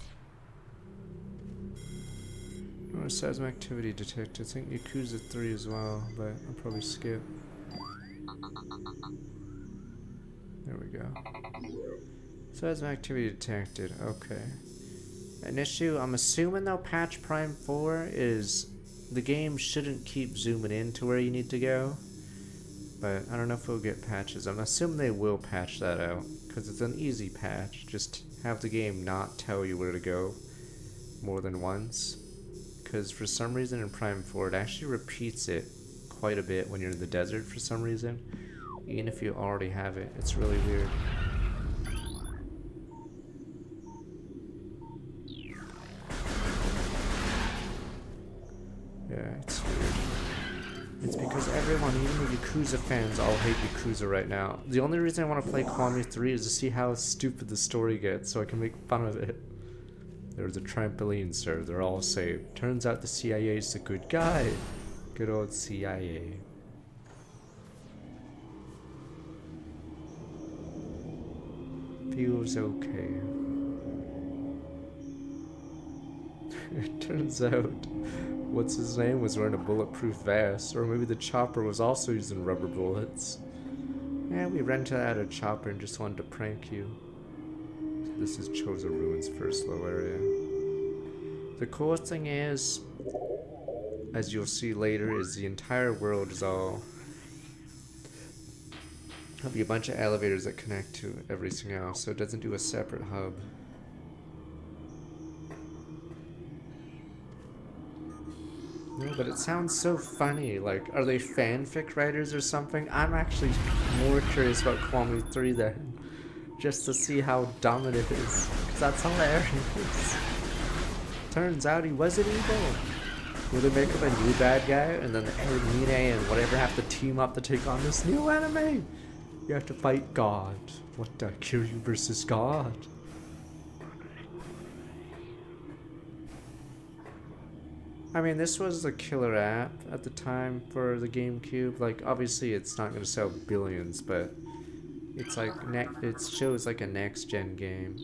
Speaker 1: Oh, seismic activity detected. I think Yakuza 3 as well, but I'll probably skip. There we go. Seismic activity detected. Okay. An issue, I'm assuming though patch Prime 4 is the game shouldn't keep zooming in to where you need to go. But I don't know if we'll get patches. I'm assuming they will patch that out, because it's an easy patch. Just have the game not tell you where to go more than once. Because for some reason in Prime 4 it actually repeats it quite a bit when you're in the desert for some reason. Even if you already have it. It's really weird. everyone, even the Yakuza fans, all hate Yakuza right now. The only reason I want to play Kiwami 3 is to see how stupid the story gets, so I can make fun of it. There's a trampoline, sir. They're all safe. Turns out the CIA's a good guy. Good old CIA. Feels okay. It turns out, what's his name was wearing a bulletproof vest, or maybe the chopper was also using rubber bullets. Yeah, we rented out a chopper and just wanted to prank you. This is Chozo Ruins' first low area. The cool thing is, as you'll see later, is the entire world is all... There'll be a bunch of elevators that connect to everything else, so it doesn't do a separate hub. No, but it sounds so funny. Like, are they fanfic writers or something? I'm actually more curious about Kiwami 3 then. Just to see how dumb it is. Because that's hilarious. Turns out he wasn't evil. Will they make him a new bad guy? And then Mine and whatever have to team up to take on this new enemy? You have to fight God. What the? Kiryu versus God? I mean, this was the killer app at the time for the GameCube. Like, obviously it's not going to sell billions, but it's like, it shows like a next-gen game.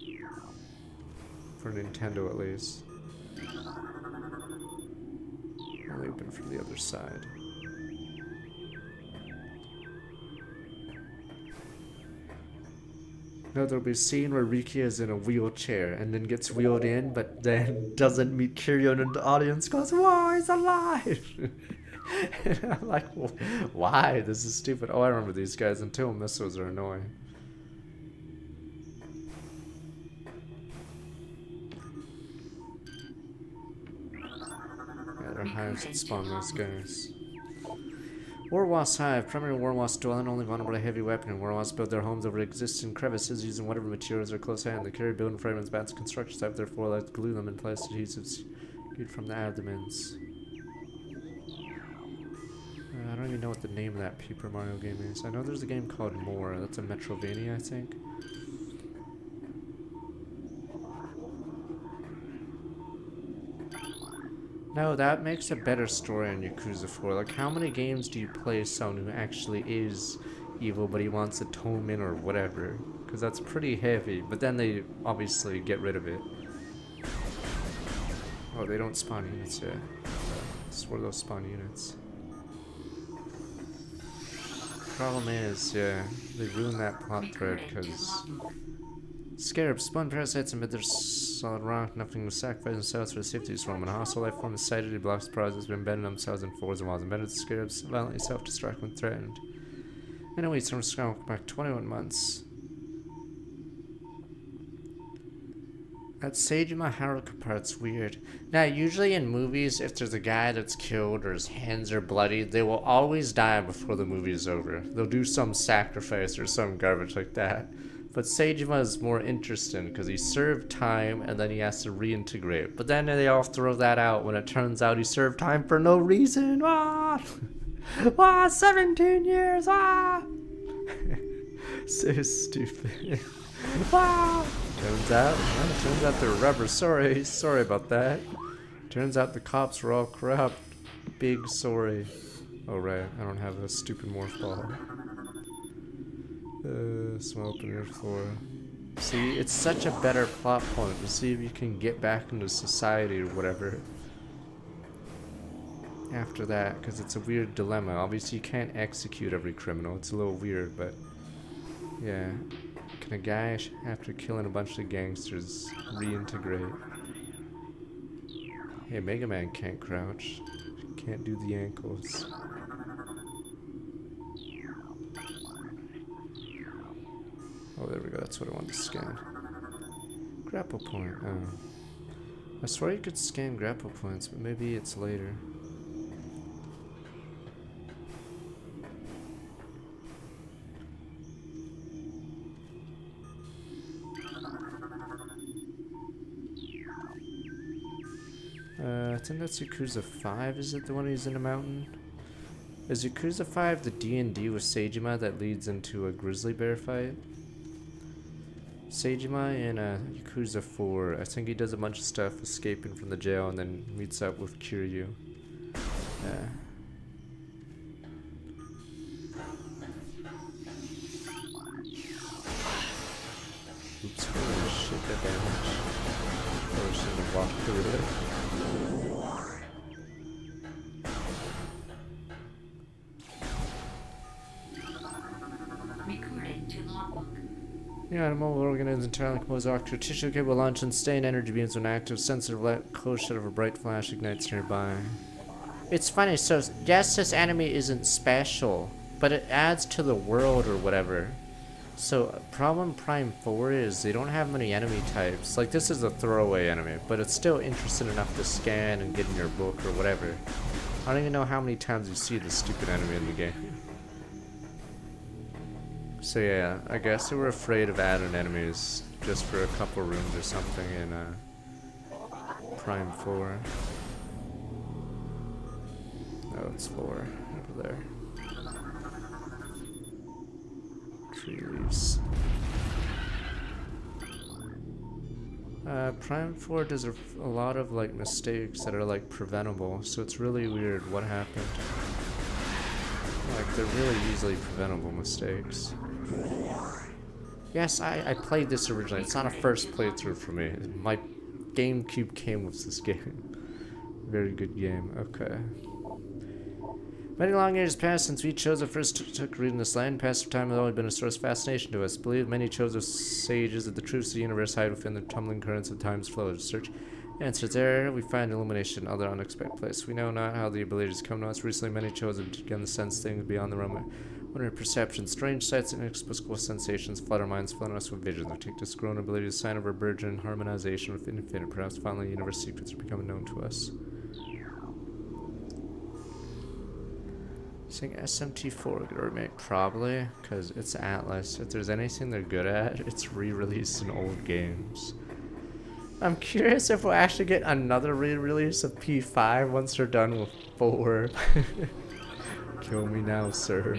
Speaker 1: For Nintendo, at least. Only open from the other side. No, there'll be a scene where Riki is in a wheelchair and then gets wheeled in, but then doesn't meet Kiryu, and the audience goes, "Whoa, he's alive!" And I'm like, why? This is stupid. Oh, I remember these guys. Until missiles are annoying. Yeah, they're hives that spawn those guys. Warwasp Hive, primary Warwasp dwelling only vulnerable to heavy weapon, and Warwasps build their homes over existing crevices using whatever materials are close at hand. They carry building fragments back to construction site, therefore like to glue them in place adhesives get from the abdomens. I don't even know what the name of that Paper Mario game is. I know there's a game called More. That's a Metrovania, I think. No, that makes a better story on Yakuza 4. Like, how many games do you play someone who actually is evil, but he wants atonement or whatever? Because that's pretty heavy, but then they obviously get rid of it. Oh, they don't spawn units yet. I swore those spawn units. Problem is, yeah, they ruined that plot thread because... Scarabs spawn parasites amid their solid rock. Nothing will sacrifice themselves for the safety of this realm. When a hostile life form is sighted, it blocks prizes, but embedded themselves in floors and walls. Embedded scarabs violently self-destruct when threatened. Anyway, it's from Skywalker back 21 months. That Seijima Haruka part's weird. Now, usually in movies, if there's a guy that's killed or his hands are bloody, they will always die before the movie is over. They'll do some sacrifice or some garbage like that. But Seijima is more interesting because he served time and then he has to reintegrate. But then they all throw that out when it turns out he served time for no reason. Ah! Ah, 17 years! Ah! So stupid. Ah! Turns out they're rubber. Sorry about that. Turns out the cops were all corrupt. Big sorry. Oh right, I don't have a stupid morph ball. Small opener floor. See, it's such a better plot point to see if you can get back into society or whatever. After that, because it's a weird dilemma. Obviously, you can't execute every criminal. It's a little weird, but yeah. Can a guy, after killing a bunch of gangsters, reintegrate? Hey, Mega Man can't crouch. Can't do the ankles. Oh, there we go. That's what I wanted to scan. Grapple point. Oh. I swear you could scan grapple points, but maybe it's later. I think that's Yakuza 5. Is it the one he's in a mountain? Is Yakuza 5 the D&D with Seijima that leads into a grizzly bear fight? Seijima in Yakuza 4, I think he does a bunch of stuff escaping from the jail and then meets up with Kiryu. Yeah. Oops, holy shit, that damage. Probably should have walked through it.
Speaker 2: Recording to logbook.
Speaker 1: The animal organism entirely composed of ocular tissue capable of launching sustained energy beams when active. Sensitive light close shut of a bright flash ignites nearby. It's funny, so yes, this enemy isn't special, but it adds to the world or whatever. So problem Prime 4 is they don't have many enemy types. Like this is a throwaway enemy, but it's still interesting enough to scan and get in your book or whatever. I don't even know how many times you see this stupid enemy in the game. So yeah, I guess they were afraid of adding enemies just for a couple rooms or something in Prime 4. Oh, it's 4 over there. Tree leaves. Prime 4 does a lot of like mistakes that are like preventable, so it's really weird what happened. Like they're really easily preventable mistakes. Yes, I played this originally. It's not a first playthrough for me. My GameCube came with this game. Very good game. Okay. Many long years passed since we Chozo first took root in this land. Past time has always been a source of fascination to us. Believe many Chozo sages that the truths of the universe hide within the tumbling currents of time's flow. To search answers there, we find illumination in other unexpected places. We know not how the abilities come to us. Recently, many Chozo have begun to sense things beyond the realm of wondering perception. Strange sights and inexplicable sensations flood our minds, filling us with visions. We take this grown ability as a sign of our burgeoning harmonization with infinite. Perhaps finally, universe secrets are becoming known to us. Saying SMT4 good remake, probably, because it's Atlas. If there's anything they're good at, it's re-releasing old games. I'm curious if we'll actually get another re-release of P5 once they're done with 4. Kill me now, sir.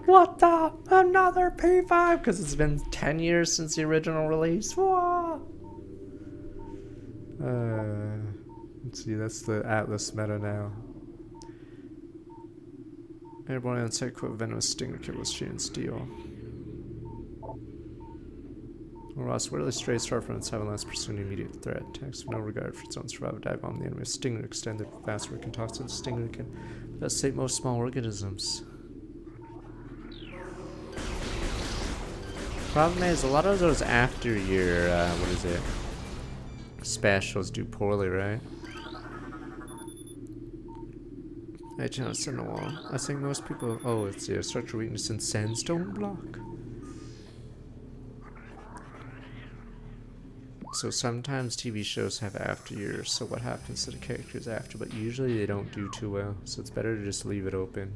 Speaker 1: What the? Another P5? Because it's been 10 years since the original release. What? Let's see, that's the Atlas meta now. Airborne on site quote venomous stinger kills she and steel. Ross really strays far from its heaven last pursuing immediate threat. Attacks with no regard for its own survival dive bomb the enemy. A stinger extended fast where it can toss it. Stinger can devastate most small organisms. Problem is a lot of those after year specials do poorly, right? I just on the wall. I think most people. Oh, it's a structural weakness in sandstone block. So sometimes TV shows have after years. So what happens to the characters after? But usually they don't do too well. So it's better to just leave it open.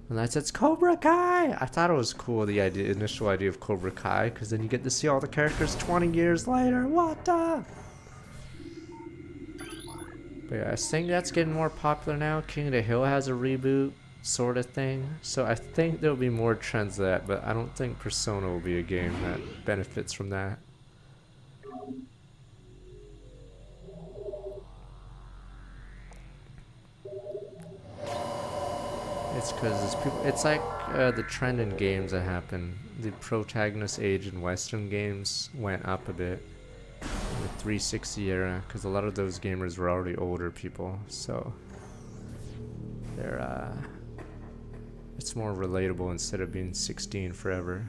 Speaker 1: Unless it's Cobra Kai. I thought it was cool the initial idea of Cobra Kai, because then you get to see all the characters 20 years later. What the? But yeah, I think that's getting more popular now. King of the Hill has a reboot sort of thing. So I think there'll be more trends of that, but I don't think Persona will be a game that benefits from that. It's because it's like the trend in games that happened. The protagonist age in Western games went up a bit. The 360 era, because a lot of those gamers were already older people, so they're it's more relatable instead of being 16 forever.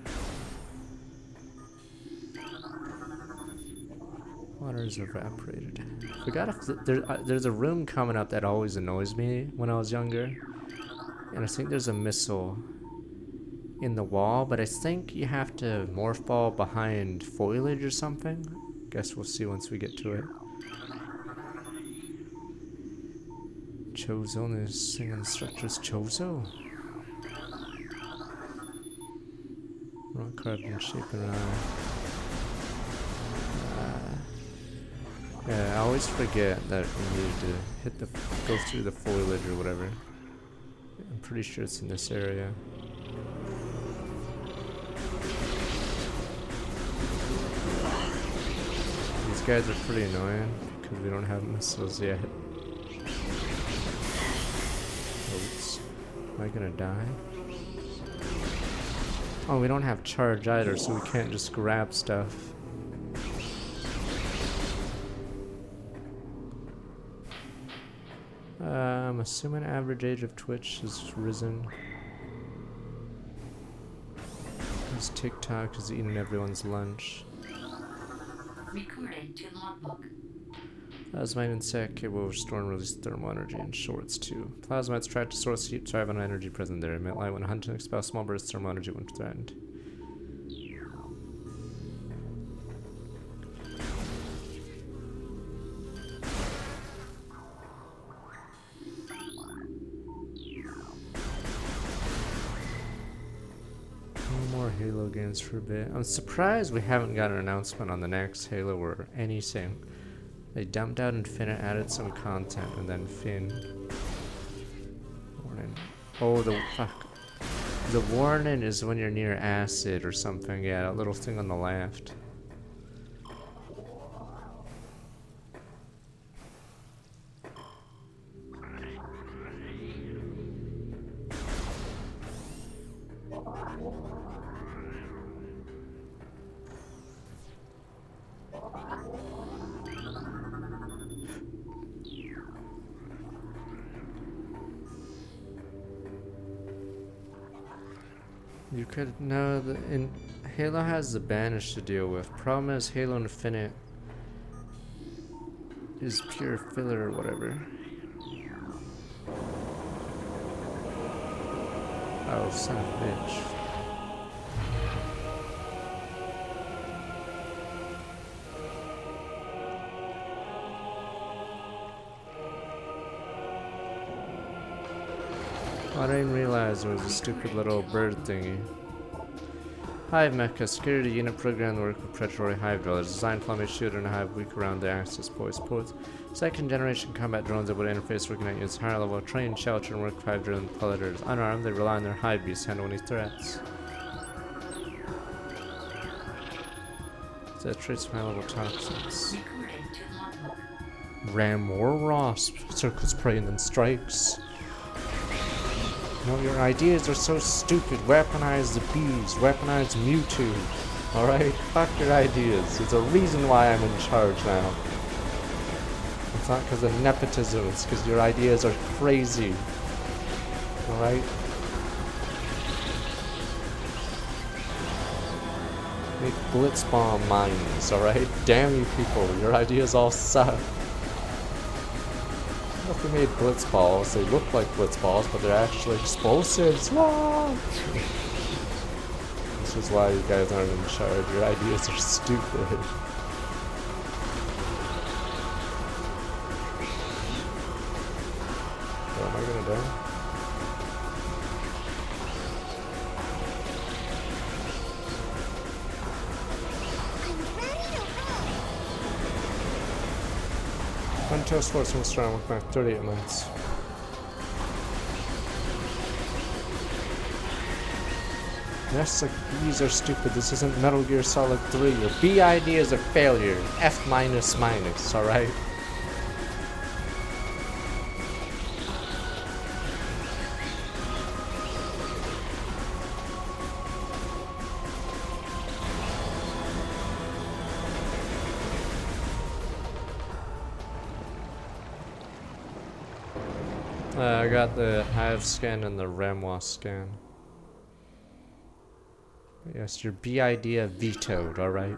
Speaker 1: Water's evaporated. Forgot if there's a room coming up that always annoys me when I was younger, and I think there's a missile in the wall, but I think you have to morph ball behind foliage or something. Guess we'll see once we get to it. Chozo is singing instructors. Chozo? Rock carbon shaping around. Yeah, I always forget that we need to go through the foliage or whatever. I'm pretty sure it's in this area. These guys are pretty annoying because we don't have missiles yet. Oops. Am I gonna die? Oh, we don't have charge either, so we can't just grab stuff. I'm assuming average age of Twitch has risen. This TikTok is eating everyone's lunch.
Speaker 2: Recorded to logbook.
Speaker 1: Plasmite insect capable of store and release thermal energy in shorts too. Plasmites track to source heat, thrive on energy present there. Emit light when hunting, expel small bursts of thermal energy when threatened. No more Halo games for a bit. I'm surprised we haven't got an announcement on the next Halo or anything. They dumped out Infinite, added some content, and then Finn. Warning. Oh, the fuck. The warning is when you're near acid or something. Yeah, that little thing on the left. You could know that in Halo has the banish to deal with. Problem is Halo Infinite is pure filler or whatever. Oh, son of a bitch. I didn't realize there was a stupid little bird thingy. Hive Mecha, security unit programmed to work with predatory hive dwellers. Designed to plummet shooter and a hive weak around the access points. Second generation combat drones able to interface working at units higher level, trained, shelter, and work with hive driven predators. Unarmed, they rely on their hive beasts to handle any threats. That traits from high level toxins.
Speaker 2: Recorded to logbook.
Speaker 1: Ram or Wasp circles prey and then strikes. No, your ideas are so stupid. Weaponize the bees. Weaponize Mewtwo. Alright? Fuck your ideas. There's a reason why I'm in charge now. It's not because of nepotism. It's because your ideas are crazy. Alright? Make blitzbomb mines. Alright? Damn you people. Your ideas all suck. If we made blitz balls, they look like blitz balls, but they're actually explosives. Ah! This is why you guys aren't in charge. Your ideas are stupid. Oh, am I gonna die? Until sports from strong with my 38 months. Yes, like these are stupid. This isn't Metal Gear Solid 3. Your B idea is a failure. F minus minus, alright? I got the Hive scan and the Ramwas scan. Yes, your B idea vetoed, alright?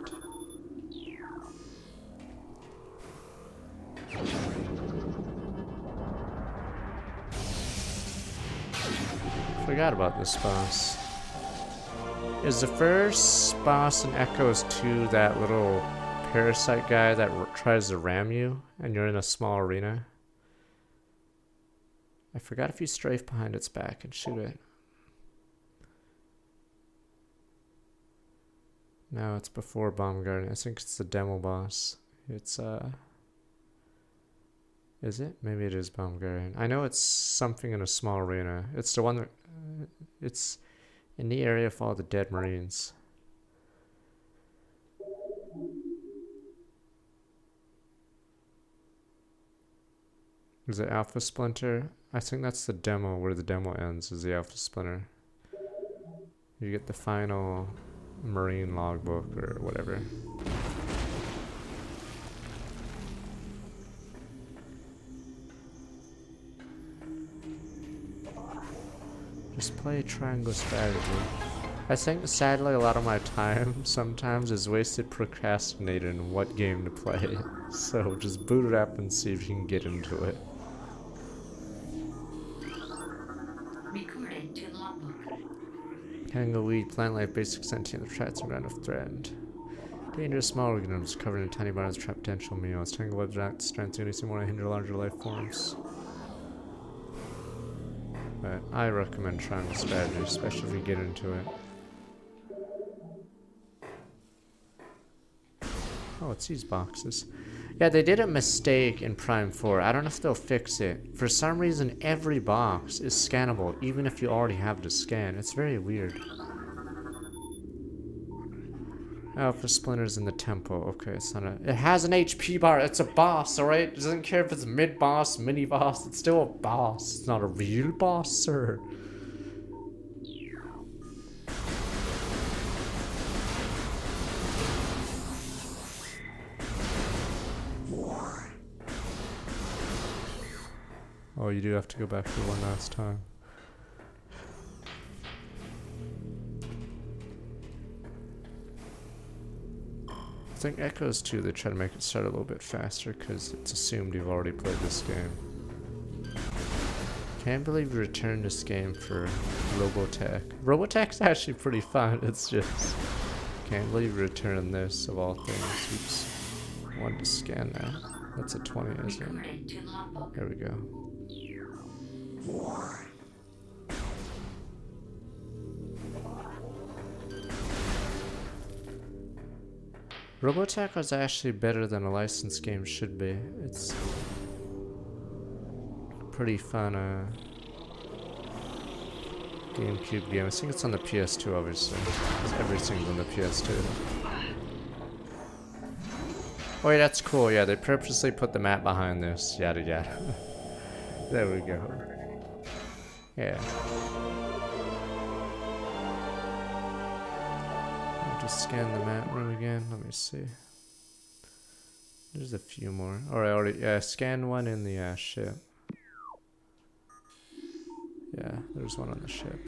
Speaker 1: Forgot about this boss. Is the first boss in Echoes 2 that little parasite guy that tries to ram you and you're in a small arena? I forgot if you strafe behind its back and shoot it. No, it's before Bomb Garden. I think it's the demo boss. It's Is it? Maybe it is Baumgarian. I know it's something in a small arena. It's the one that... it's in the area of all the dead Marines. Is it Alpha Splinter? I think that's the demo, where the demo ends, is the Alpha Splinter. You get the final Marine logbook or whatever. Just play triangle strategy. I think sadly a lot of my time sometimes is wasted procrastinating what game to play. So just boot it up and see if you can get into it.
Speaker 2: Recorded to logbook.
Speaker 1: Tango weed, plant life, basic sentient, threats, and ground of threat. Dangerous small organisms covered in tiny bodies, trap potential meals. Tango webs act strength, unity more to hinder larger life forms. But I recommend triangle strategy, especially if you get into it. Oh, it's these boxes. Yeah, they did a mistake in Prime 4. I don't know if they'll fix it. For some reason, every box is scannable, even if you already have to scan. It's very weird. Alpha Splinter's in the temple. Okay, it's not a... It has an HP bar. It's a boss, alright? It doesn't care if it's mid-boss, mini-boss. It's still a boss. It's not a real boss, sir. Oh, you do have to go back for one last time. I think Echoes too, they try to make it start a little bit faster because it's assumed you've already played this game. Can't believe you returned this game for Robotech. Robotech's actually pretty fun, it's just... Can't believe you returned this of all things. Oops. I wanted to scan that. That's a 20, isn't it? There we go. Robotech was actually better than a licensed game should be. It's pretty fun GameCube game. I think it's on the PS2 obviously. Everything's on the PS2. Oh yeah, that's cool. Yeah, they purposely put the map behind this. Yada yada. There we go. Yeah. Just scan the map room again. Let me see. There's a few more. Alright, already. Scan one in the ship. Yeah, there's one on the ship.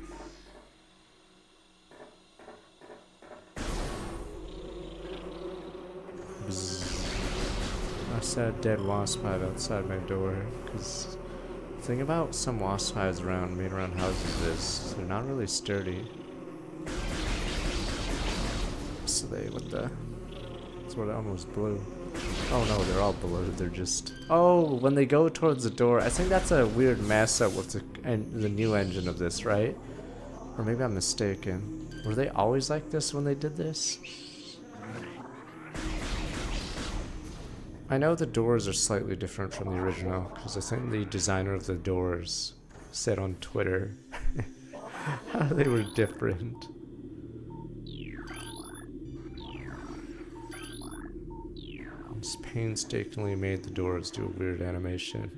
Speaker 1: Bzzz. I saw a dead wasp hive outside my door. Because the thing about some wasp hives around, made around houses, is they're not really sturdy. So they, what the? That's what it almost blew. Oh no, they're all blue. They're just... Oh, when they go towards the door. I think that's a weird mess up with the new engine of this, right? Or maybe I'm mistaken. Were they always like this when they did this? I know the doors are slightly different from the original, because I think the designer of the doors said on Twitter how they were different. Just painstakingly made the doors do a weird animation.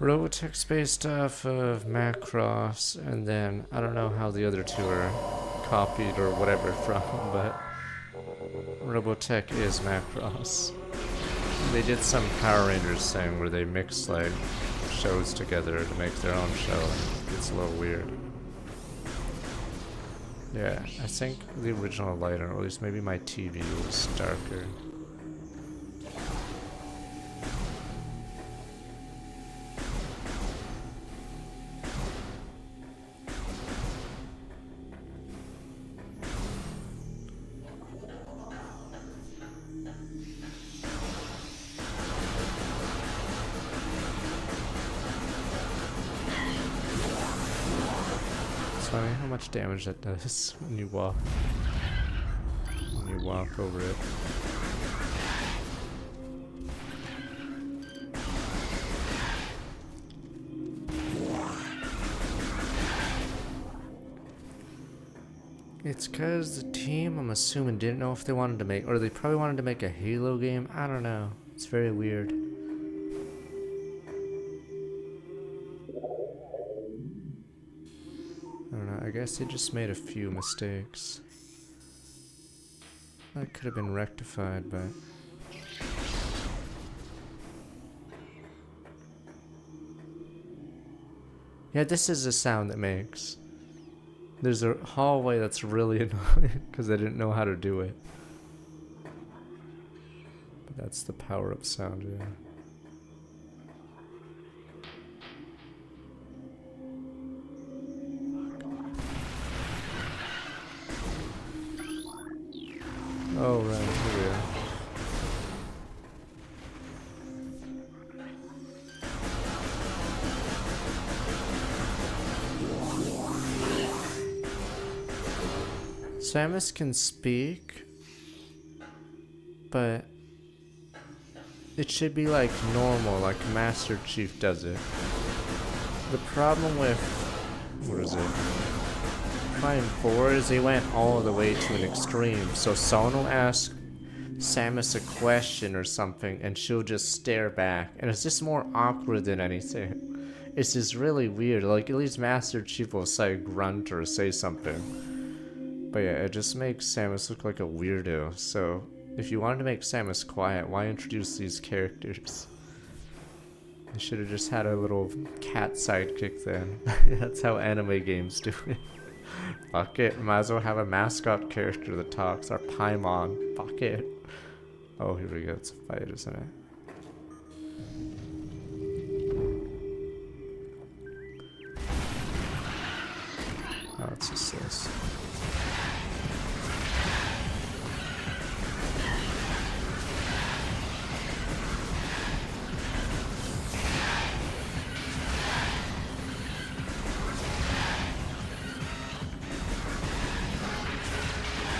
Speaker 1: Robotech's based off of Macross, and then I don't know how the other two are copied or whatever from, but Robotech is Macross. They did some Power Rangers thing where they mix like shows together to make their own show. It's a little weird. Yeah, I think the original lighter, or at least maybe my TV was darker. funny how much damage that does when you walk over it. It's cause the team, I'm assuming, didn't know if they wanted to make, or they probably wanted to make a Halo game. I don't know. It's very weird. I don't know, I guess they just made a few mistakes. That could have been rectified, but... Yeah, this is the sound it makes. There's a hallway that's really annoying because I didn't know how to do it. But that's the power-up sound, yeah. Oh, right, here we are. Samus can speak, but it should be like normal, like Master Chief does it. The problem with, what is it? Prime 4 is they went all the way to an extreme, so someone will ask Samus a question or something and she'll just stare back, and it's just more awkward than anything. It's just really weird, like at least Master Chief will say grunt or say something. But yeah, it just makes Samus look like a weirdo, so if you wanted to make Samus quiet, why introduce these characters? I should have just had a little cat sidekick then. That's how anime games do it. Fuck it, might as well have a mascot character that talks, our Paimon. Fuck it. Oh, here we go, it's a fight, isn't it? Oh, it's just this.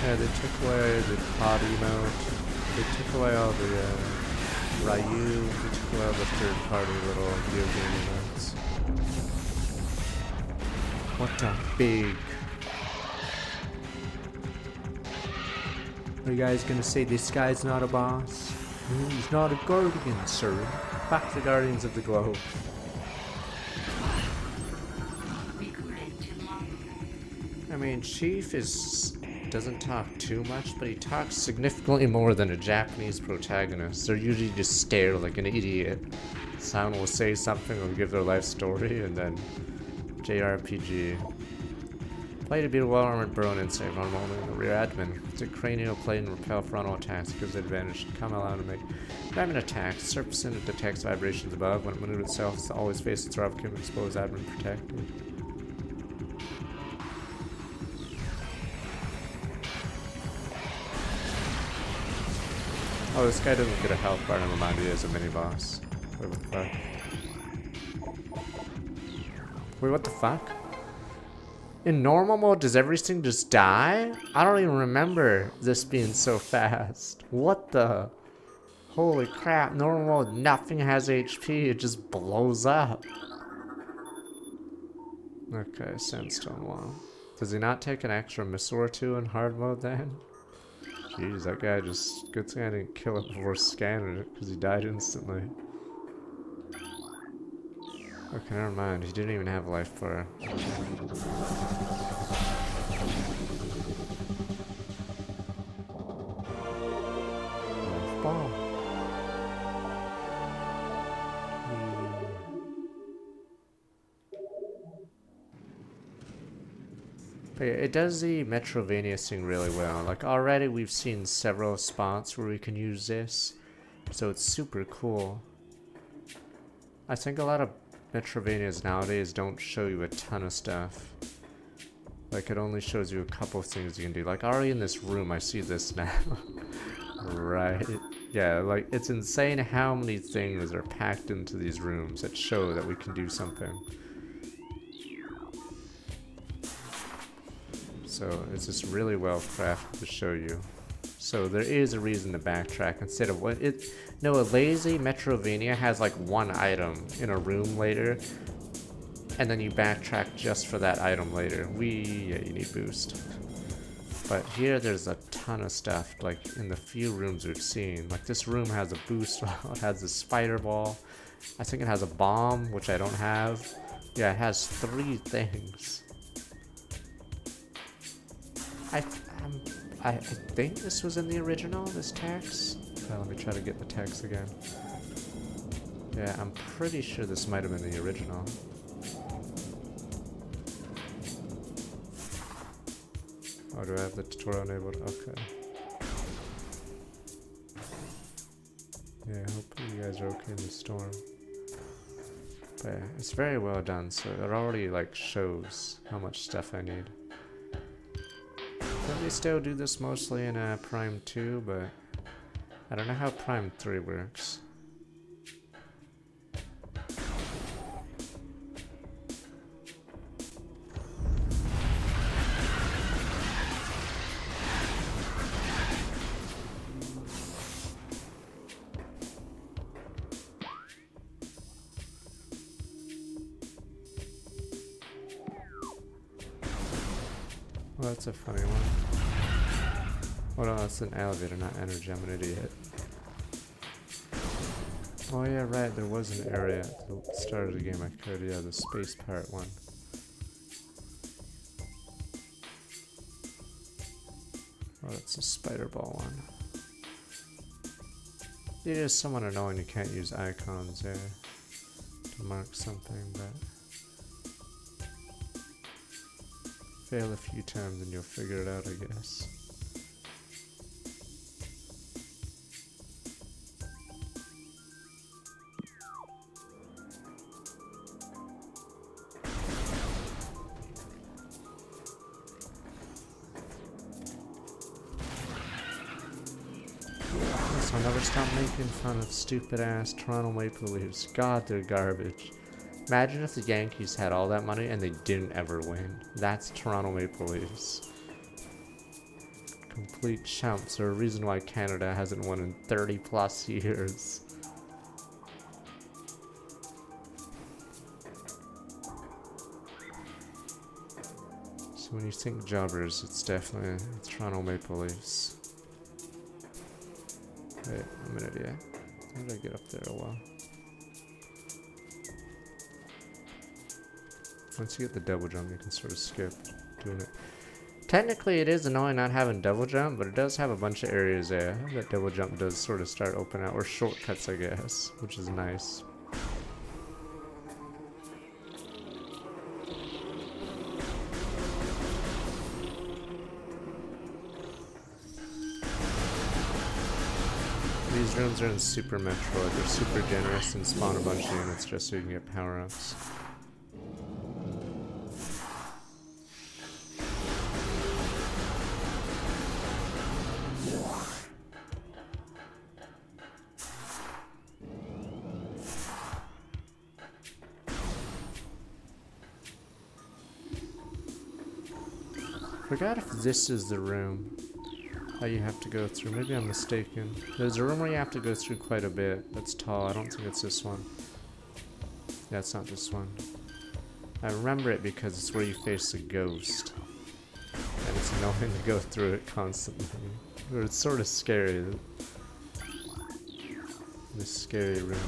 Speaker 1: Yeah, they took away the potty mode. They took away all the Ryu. They took away all the third-party little video game events. What a big... Are you guys gonna say this guy's not a boss? He's not a guardian, sir. Back to Guardians of the Globe. I mean, Chief doesn't talk too much, but he talks significantly more than a Japanese protagonist. They're usually just stare like an idiot. Someone will say something or give their life story, and then JRPG. Play to be a well-armored Baron save on moment in the rear admin. It's a cranial plate and repel frontal attacks. Gives advantage to come allowed to make admin attacks. Surface and it detects vibrations above. When it maneuvers itself, it's always face its rough, can expose admin protected. Oh, this guy doesn't get a health bar, never mind, he is a mini-boss. Wait, what the fuck? Wait, what the fuck? In normal mode, does everything just die? I don't even remember this being so fast. What the? Holy crap, normal mode, nothing has HP, it just blows up. Okay, sandstone wall. Does he not take an extra missile or two in hard mode then? Jeez, that guy just... Good thing I didn't kill it before scanning it, because he died instantly. Okay, never mind. He didn't even have a life bar. Life ball. But yeah, it does the Metrovania thing really well. Like already we've seen several spots where we can use this, so it's super cool. I think a lot of Metrovanias nowadays don't show you a ton of stuff. Like it only shows you a couple of things you can do. Like already in this room I see this now. Right. Yeah, like it's insane how many things are packed into these rooms that show that we can do something. So it's just really well crafted to show you. So there is a reason to backtrack instead of what it. No, a lazy Metrovania has like one item in a room later, and then you backtrack just for that item later. Yeah, you need boost. But here there's a ton of stuff, like in the few rooms we've seen. Like this room has a boost, it has a spider ball. I think it has a bomb, which I don't have. Yeah, it has 3 things. I think this was in the original, this text. Let me try to get the text again. Yeah, I'm pretty sure this might have been the original. Oh, do I have the tutorial enabled? Okay. Yeah, hopefully you guys are okay in the storm. But yeah, it's very well done, so it already like shows how much stuff I need. They still do this mostly in Prime 2, but I don't know how Prime 3 works. Well, that's a funny one. Oh no, that's an elevator, not energy. I'm an idiot. Oh yeah, right, there was an area at the start of the game I could, yeah, the space part one. Oh, that's a spider ball one. It is somewhat annoying you can't use icons there to mark something, but fail a few times and you'll figure it out, I guess. I'll never stop making fun of stupid ass Toronto Maple Leafs. God, they're garbage. Imagine if the Yankees had all that money and they didn't ever win. That's Toronto Maple Leafs. Complete chumps. There's a reason why Canada hasn't won in 30 plus years. So when you think jobbers, it's definitely Toronto Maple Leafs. Wait, I'm an idiot. How did I get up there? Oh well. Once you get the double jump, you can sort of skip doing it. Technically, it is annoying not having double jump, but it does have a bunch of areas there that double jump does sort of start opening out, or shortcuts, I guess, which is nice. These rooms are in Super Metroid. They're super generous and spawn a bunch of units just so you can get power-ups. Forgot if this is the room that you have to go through. Maybe I'm mistaken. There's a room where you have to go through quite a bit. That's tall. I don't think it's this one. Yeah, it's not this one. I remember it because it's where you face a ghost. And it's annoying to go through it constantly. Or it's sort of scary. This scary room.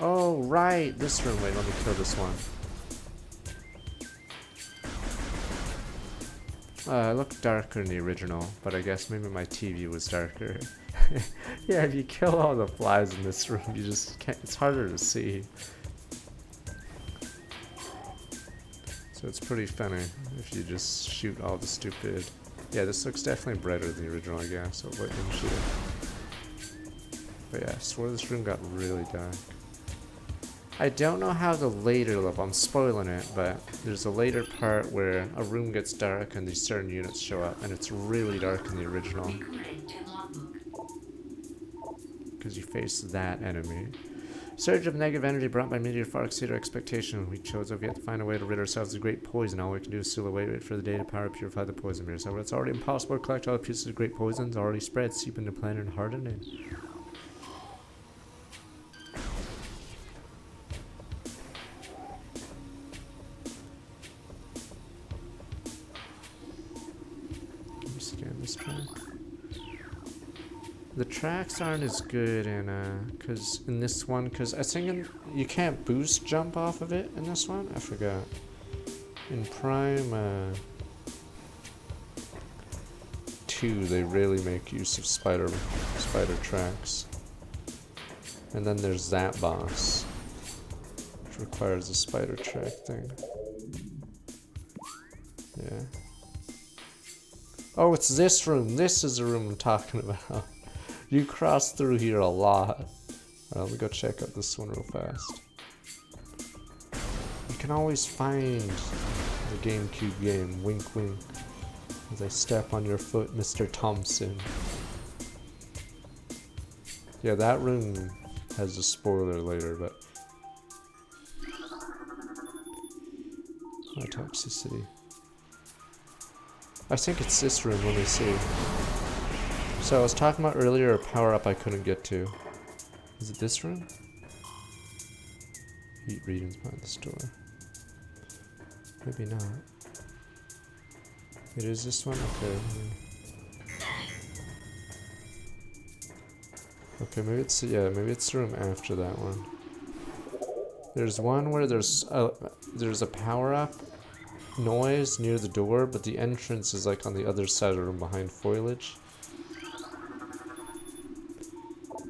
Speaker 1: Oh, right! This room. Wait, let me kill this one. It looked darker in the original, but I guess maybe my TV was darker. Yeah, if you kill all the flies in this room, you just can't, it's harder to see. So it's pretty funny if you just shoot all the stupid... Yeah, this looks definitely brighter than the original, I guess, so let me shoot it. But yeah, I swear this room got really dark. I don't know how the later level, I'm spoiling it, but there's a later part where a room gets dark and these certain units show up, and it's really dark in the original. Because you face that enemy. Surge of negative energy brought by meteor far exceeded our expectation. We chose if we have to find a way to rid ourselves of great poison. All we can do is still wait for the day to power purify the poison mirrors. However, it's already impossible to collect all the pieces of great poisons already spread, seep into the planet and harden it. Let me scan this track. The tracks aren't as good in this one, cause I think you can't boost jump off of it in this one. I forgot. In Prime 2, they really make use of spider tracks, and then there's that boss, which requires a spider track thing. Yeah. Oh, it's this room. This is the room I'm talking about. You cross through here a lot. Alright, let me go check out this one real fast. You can always find the GameCube game, wink wink, as I step on your foot, Mr. Thompson. Yeah, that room has a spoiler later, but... My toxicity. I think it's this room, let me see. So I was talking about earlier a power-up I couldn't get to. Is it this room? Heat readings behind the store. Maybe not. It is this one? Okay. Okay, maybe it's the room after that one. There's one where there's a power-up noise near the door, but the entrance is like on the other side of the room behind foliage.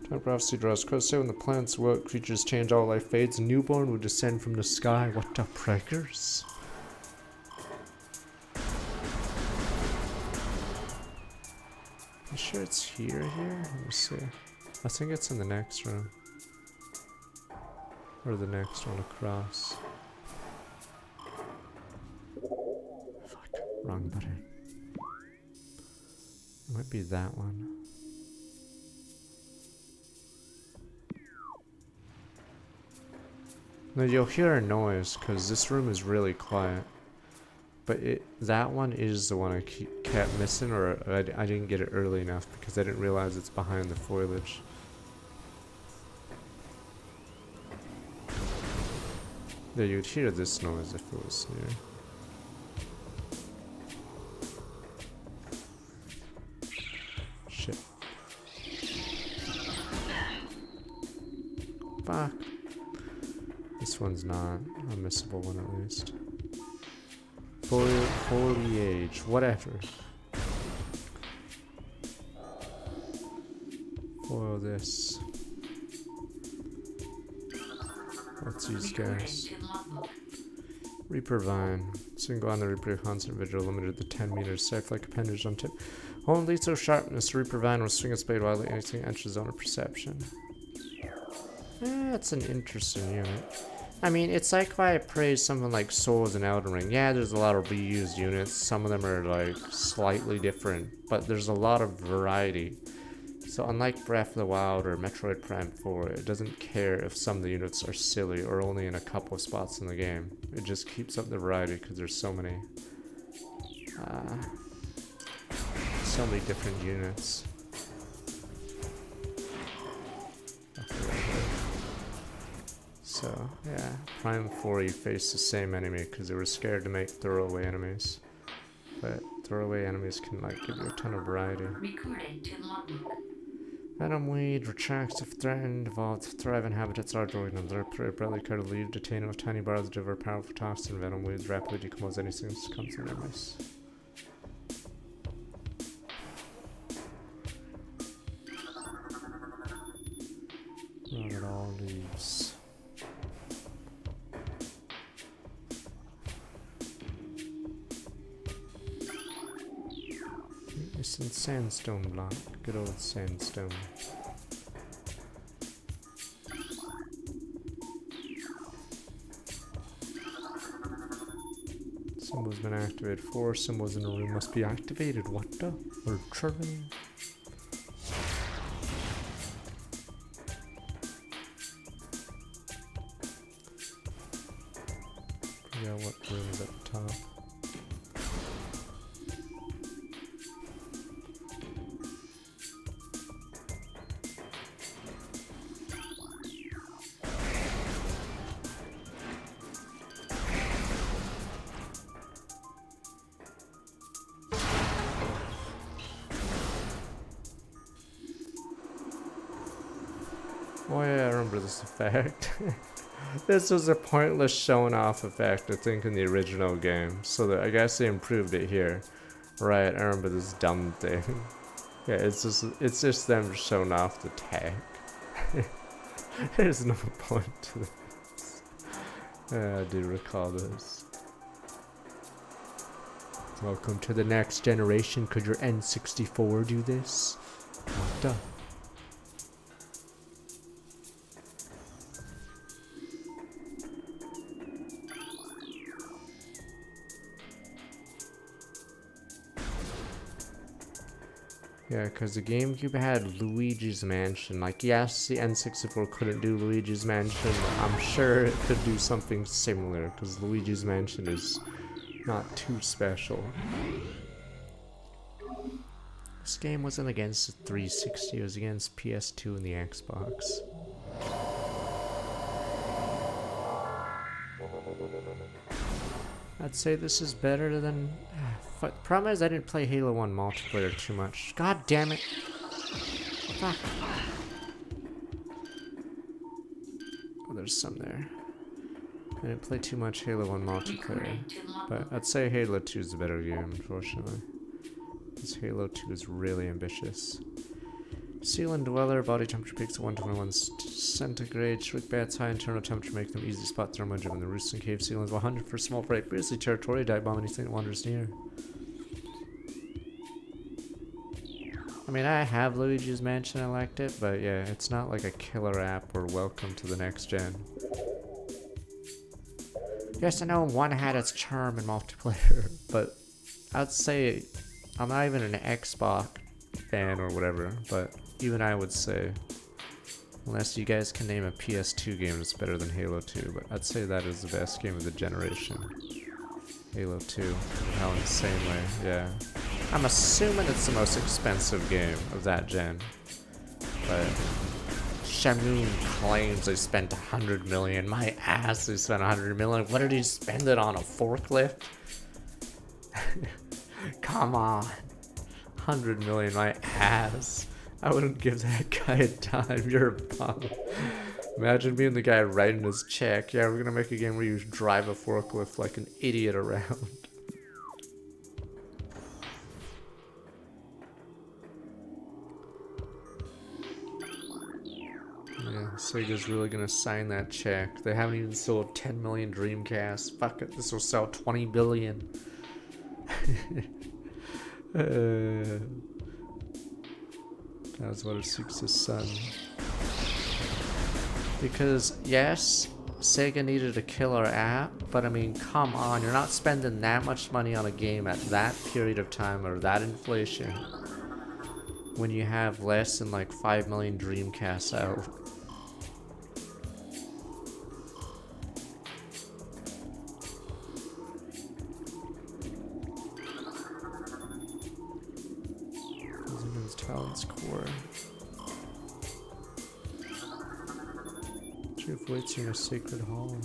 Speaker 1: Time prophecy draws closer. When the planets work, creatures change, all life fades. A newborn will descend from the sky. What the preggers? You sure it's here? Let me see. I think it's in the next room. Or the next one across. Fuck. Wrong button. It might be that one. No, you'll hear a noise because this room is really quiet. But that one is the one I kept missing, or I didn't get it early enough because I didn't realize it's behind the foliage. Yeah, you'd hear this noise if it was near. Shit. Fuck. This one's not a missable one, at least. Foliage, whatever. Foil this. Let's use gas. Reaper Vine. Single on the Reaper constant vigil limited to 10 meters. Safe like appendage on tip. Hold lethal sharpness. Reaper Vine will swing its blade wildly. Anything enters zone of perception. That's an interesting unit. I mean, it's like why I praise something like Souls and Elden Ring. Yeah, there's a lot of reused units. Some of them are like slightly different, but there's a lot of variety. So unlike Breath of the Wild or Metroid Prime 4, it doesn't care if some of the units are silly or only in a couple of spots in the game. It just keeps up the variety because there's so many different units. So, yeah, Prime 4 you face the same enemy because they were scared to make throwaway enemies. But throwaway enemies can like give you a ton of variety.
Speaker 2: Recorded to logbook.
Speaker 1: Venom weed retracts if threatened, evolved to thrive in habitats large organisms. They're brightly colored leaf, detained with tiny bars that deliver powerful toxin. Venom weeds rapidly decompose anything that comes in their mess. Rotted all leaves. It's in sandstone block. Good old sandstone. Symbol's been activated. 4 symbols in a room must be activated. What the? Archery. Yeah, what room is at the top? Oh yeah, I remember this effect. This was a pointless showing off effect, I think, in the original game. So that I guess they improved it here. Right, I remember this dumb thing. Yeah, it's just them showing off the tag. There's no point to this. Yeah, I do recall this. Welcome to the next generation. Could your N64 do this? Not done. Yeah, because the GameCube had Luigi's Mansion. Like, yes, the N64 couldn't do Luigi's Mansion. I'm sure it could do something similar, because Luigi's Mansion is not too special. This game wasn't against the 360, it was against PS2 and the Xbox. I'd say this is better than... The problem is I didn't play Halo 1 multiplayer too much. God damn it. Fuck. Oh, there's some there. I didn't play too much Halo 1 multiplayer. But I'd say Halo 2 is the better game, unfortunately. Because Halo 2 is really ambitious. Ceiling Dweller, body temperature peaks at 121 centigrade. Shriek bats, high internal temperature make them easy to spot thermal when the roosting cave ceilings 100 for small prey. Previously territory, dive bomb anything that wanders near. I mean, I have Luigi's Mansion, I liked it, but yeah, it's not like a killer app or welcome to the next gen. Yes, I know one had its charm in multiplayer, but I'd say I'm not even an Xbox fan or whatever, but even I would say, unless you guys can name a PS2 game that's better than Halo 2, but I'd say that is the best game of the generation. Halo 2, how insanely, yeah. I'm assuming it's the most expensive game of that gen, but Shamoon claims they spent 100 million. My ass, they spent 100 million. What did he spend it on, a forklift? Come on. 100 million, my ass. I wouldn't give that guy a dime. You're a bum. Imagine being the guy writing his check. Yeah, we're gonna make a game where you drive a forklift like an idiot around. Yeah, Sega's really gonna sign that check. They haven't even sold 10 million Dreamcasts. Fuck it, this will sell 20 billion. That's what it seeks his son. Because, yes, Sega needed a killer app, but I mean, come on, you're not spending that much money on a game at that period of time or that inflation when you have less than like 5 million Dreamcasts out. Talent's core. Truth waits in a sacred hall.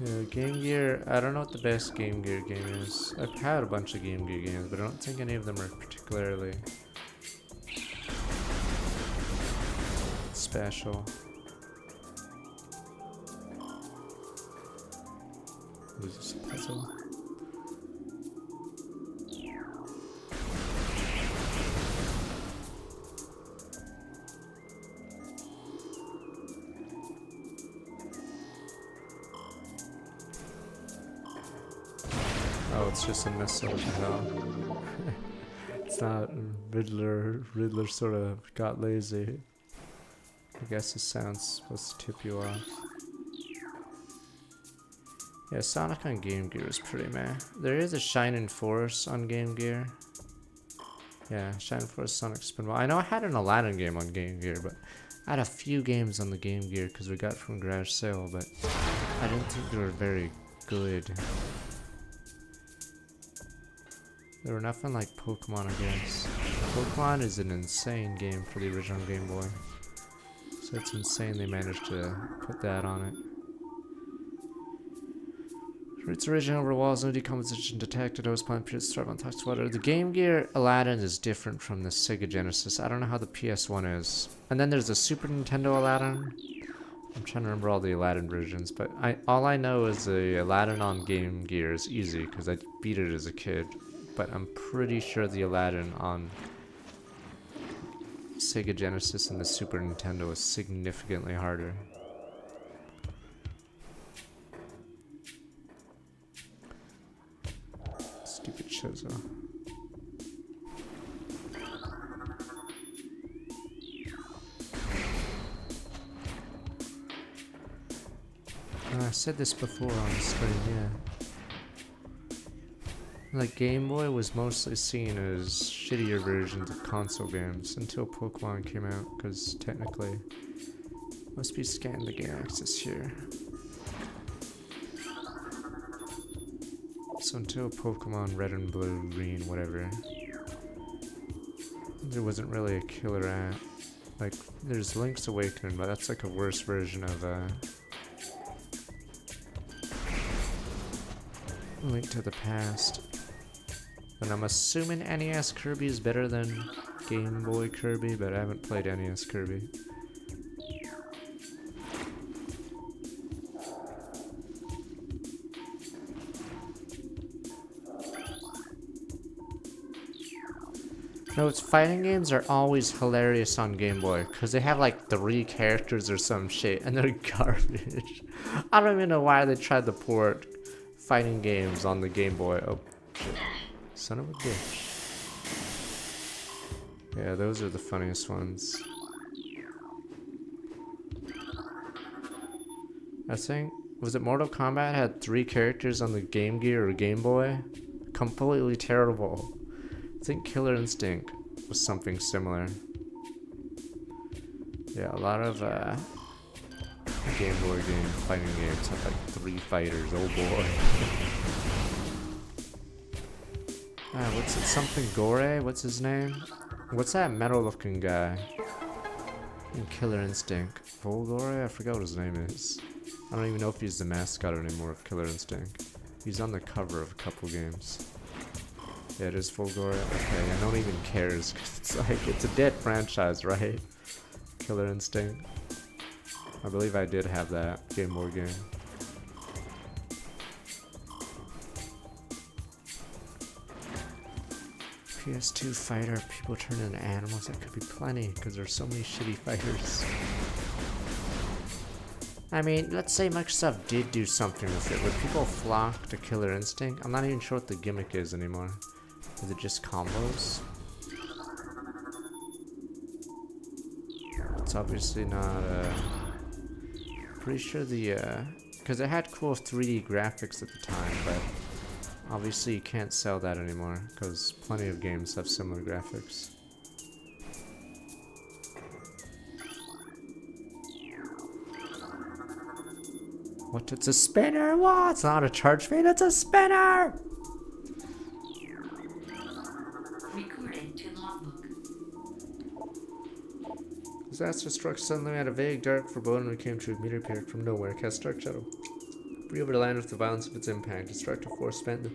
Speaker 1: Yeah, Game Gear, I don't know what the best Game Gear game is. I've had a bunch of Game Gear games, but I don't think any of them are particularly special. Was this a puzzle? Oh, it's just a missile. No. It's not Riddler. Riddler sort of got lazy. I guess the sound's supposed to tip you off. Yeah, Sonic on Game Gear is pretty meh. There is a Shining Force on Game Gear. Yeah, Shining Force Sonic Spinball. I know I had an Aladdin game on Game Gear, but I had a few games on the Game Gear because we got from garage sale, but I didn't think they were very good. They were nothing like Pokemon, I guess. Pokemon is an insane game for the original Game Boy. So it's insane they managed to put that on it. For its origin over walls, no decomposition detected. I was playing PS3 on toxic water. The Game Gear Aladdin is different from the Sega Genesis. I don't know how the PS1 is. And then there's the Super Nintendo Aladdin. I'm trying to remember all the Aladdin versions, but all I know is the Aladdin on Game Gear is easy because I beat it as a kid. But I'm pretty sure the Aladdin on Sega Genesis and the Super Nintendo is significantly harder. Stupid Chozo. I said this before on the stream, yeah. Like, Game Boy was mostly seen as shittier versions of console games until Pokemon came out, because technically, must be scanning the game access here. So until Pokemon Red and Blue, Green, whatever, there wasn't really a killer app. Like, there's Link's Awakening, but that's like a worse version of Link to the Past. And I'm assuming NES Kirby is better than Game Boy Kirby, but I haven't played NES Kirby. No, it's fighting games are always hilarious on Game Boy, because they have like 3 characters or some shit, and they're garbage. I don't even know why they tried to port fighting games on the Game Boy. Oh, shit. Son of a bitch. Yeah, those are the funniest ones. I think, was it Mortal Kombat had 3 characters on the Game Gear or Game Boy? Completely terrible. I think Killer Instinct was something similar. Yeah, a lot of Game Boy fighting games have like 3 fighters, oh boy. What's it, something Gore? What's his name? What's that metal looking guy? In Killer Instinct. Volgore? I forgot what his name is. I don't even know if he's the mascot anymore of Killer Instinct. He's on the cover of a couple games. Yeah, it is Volgore. Okay, yeah, no one even cares, because it's like, it's a dead franchise, right? Killer Instinct. I believe I did have that Game Boy game. PS2 fighter, people turn into animals. That could be plenty, because there's so many shitty fighters. I mean, let's say Microsoft did do something with it. Would people flock to Killer Instinct? I'm not even sure what the gimmick is anymore. Is it just combos? It's obviously not, pretty sure the, because it had cool 3D graphics at the time, but obviously you can't sell that anymore, because plenty of games have similar graphics. What? It's a spinner? What? It's not a charge feed, it's a spinner!
Speaker 2: Recording to logbook.
Speaker 1: Disaster struck suddenly at a vague, dark foreboding when it came to a meteor appeared from nowhere, cast dark shadow. Free over the land with the violence of its impact. Destructive force spent the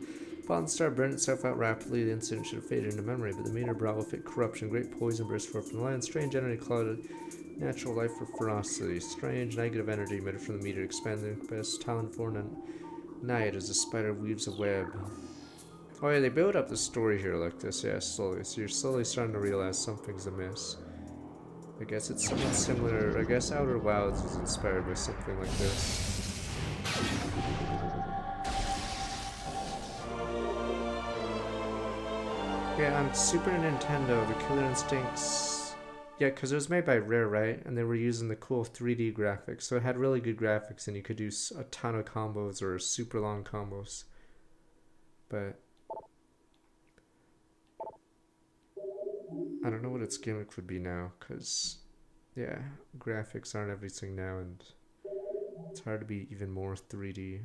Speaker 1: fallen star burned itself out rapidly. The incident should have faded into memory, but the meteor brought with it corruption. Great poison burst forth from the land. Strange energy clouded natural life for ferocity. Strange negative energy emitted from the meteor expanding best talent for night as the spider weaves a web. Oh yeah, they build up the story here like this, yeah, slowly. So you're slowly starting to realize something's amiss. I guess it's something similar. I guess Outer Wilds was inspired by something like this. Yeah, on Super Nintendo, the Killer Instincts... Yeah, because it was made by Rare, right? And they were using the cool 3D graphics. So it had really good graphics, and you could do a ton of combos or super long combos. But... I don't know what its gimmick would be now, because Yeah, graphics aren't everything now, and it's hard to be even more 3D.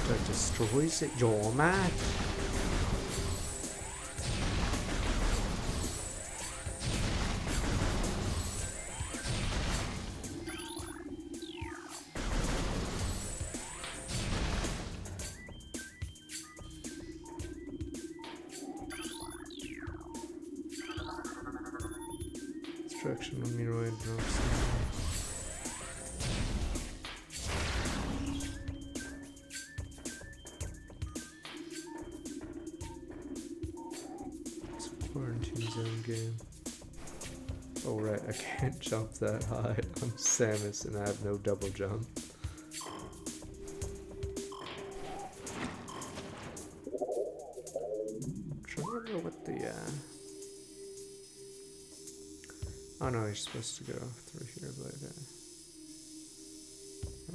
Speaker 1: That destroys it. You're mad. Destruction on Metroid drops. It's a quarantine zone game. Oh right, I can't jump that high. I'm Samus and I have no double jump. I'm trying to remember what the oh no, you're supposed to go through here, but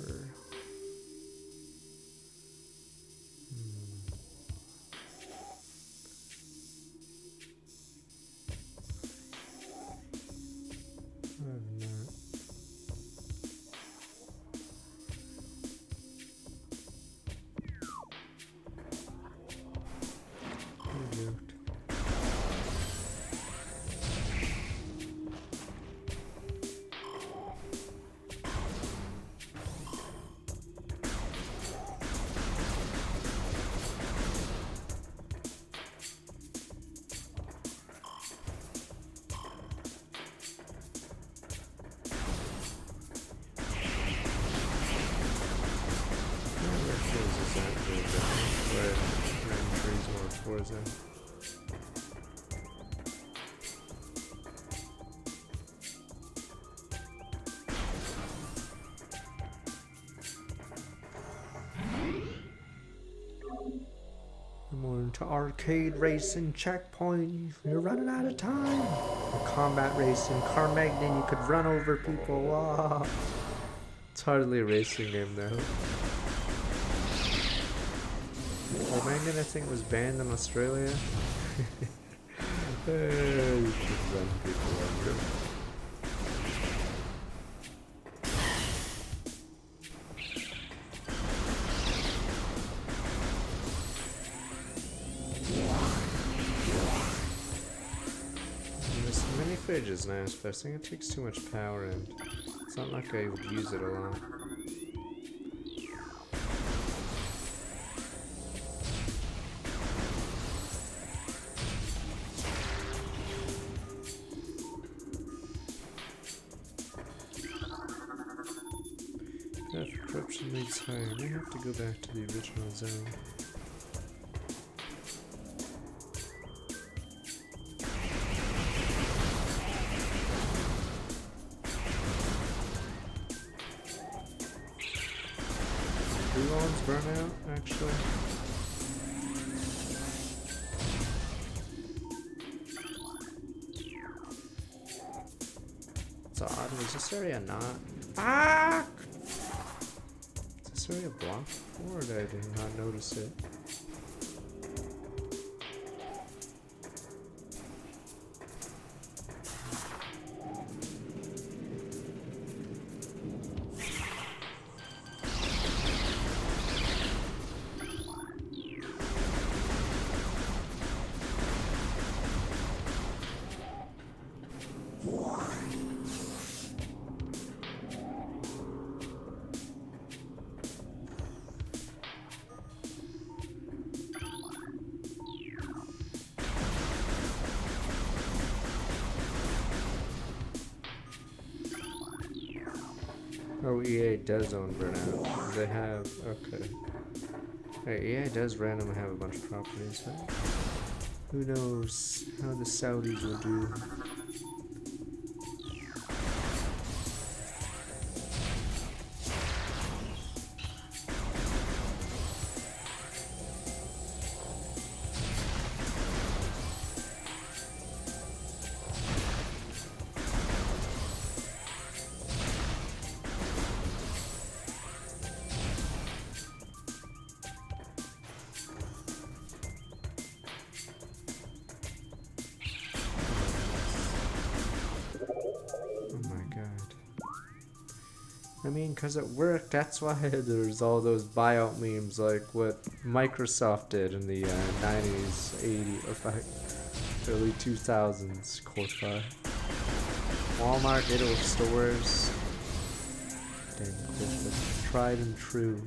Speaker 1: or I have not. Moved. Forza. More into arcade racing checkpoint. You're running out of time. Or combat racing, Carmageddon. You could run over people. Wow. It's hardly a racing game though. Oh, Magnet, I think, was banned in Australia. You could run people over. There's so many fridges now, but I think it takes too much power and it's not like I would use it a lot. If corruption leads higher, I may have to go back to the original zone. Blue ones burn out, actually. It's odd. Was this area not? Fuck! Is this area blocked before, or did I not notice it? Oh, EA does own Burnout. They have, okay. Hey, EA does randomly have a bunch of properties. Huh? Who knows how the Saudis will do. I mean, because it worked. That's why there's all those buyout memes like what Microsoft did in the 90s, 80s, or early 2000s. Core 5. Walmart did it with stores. Dang, Christmas. Tried and true.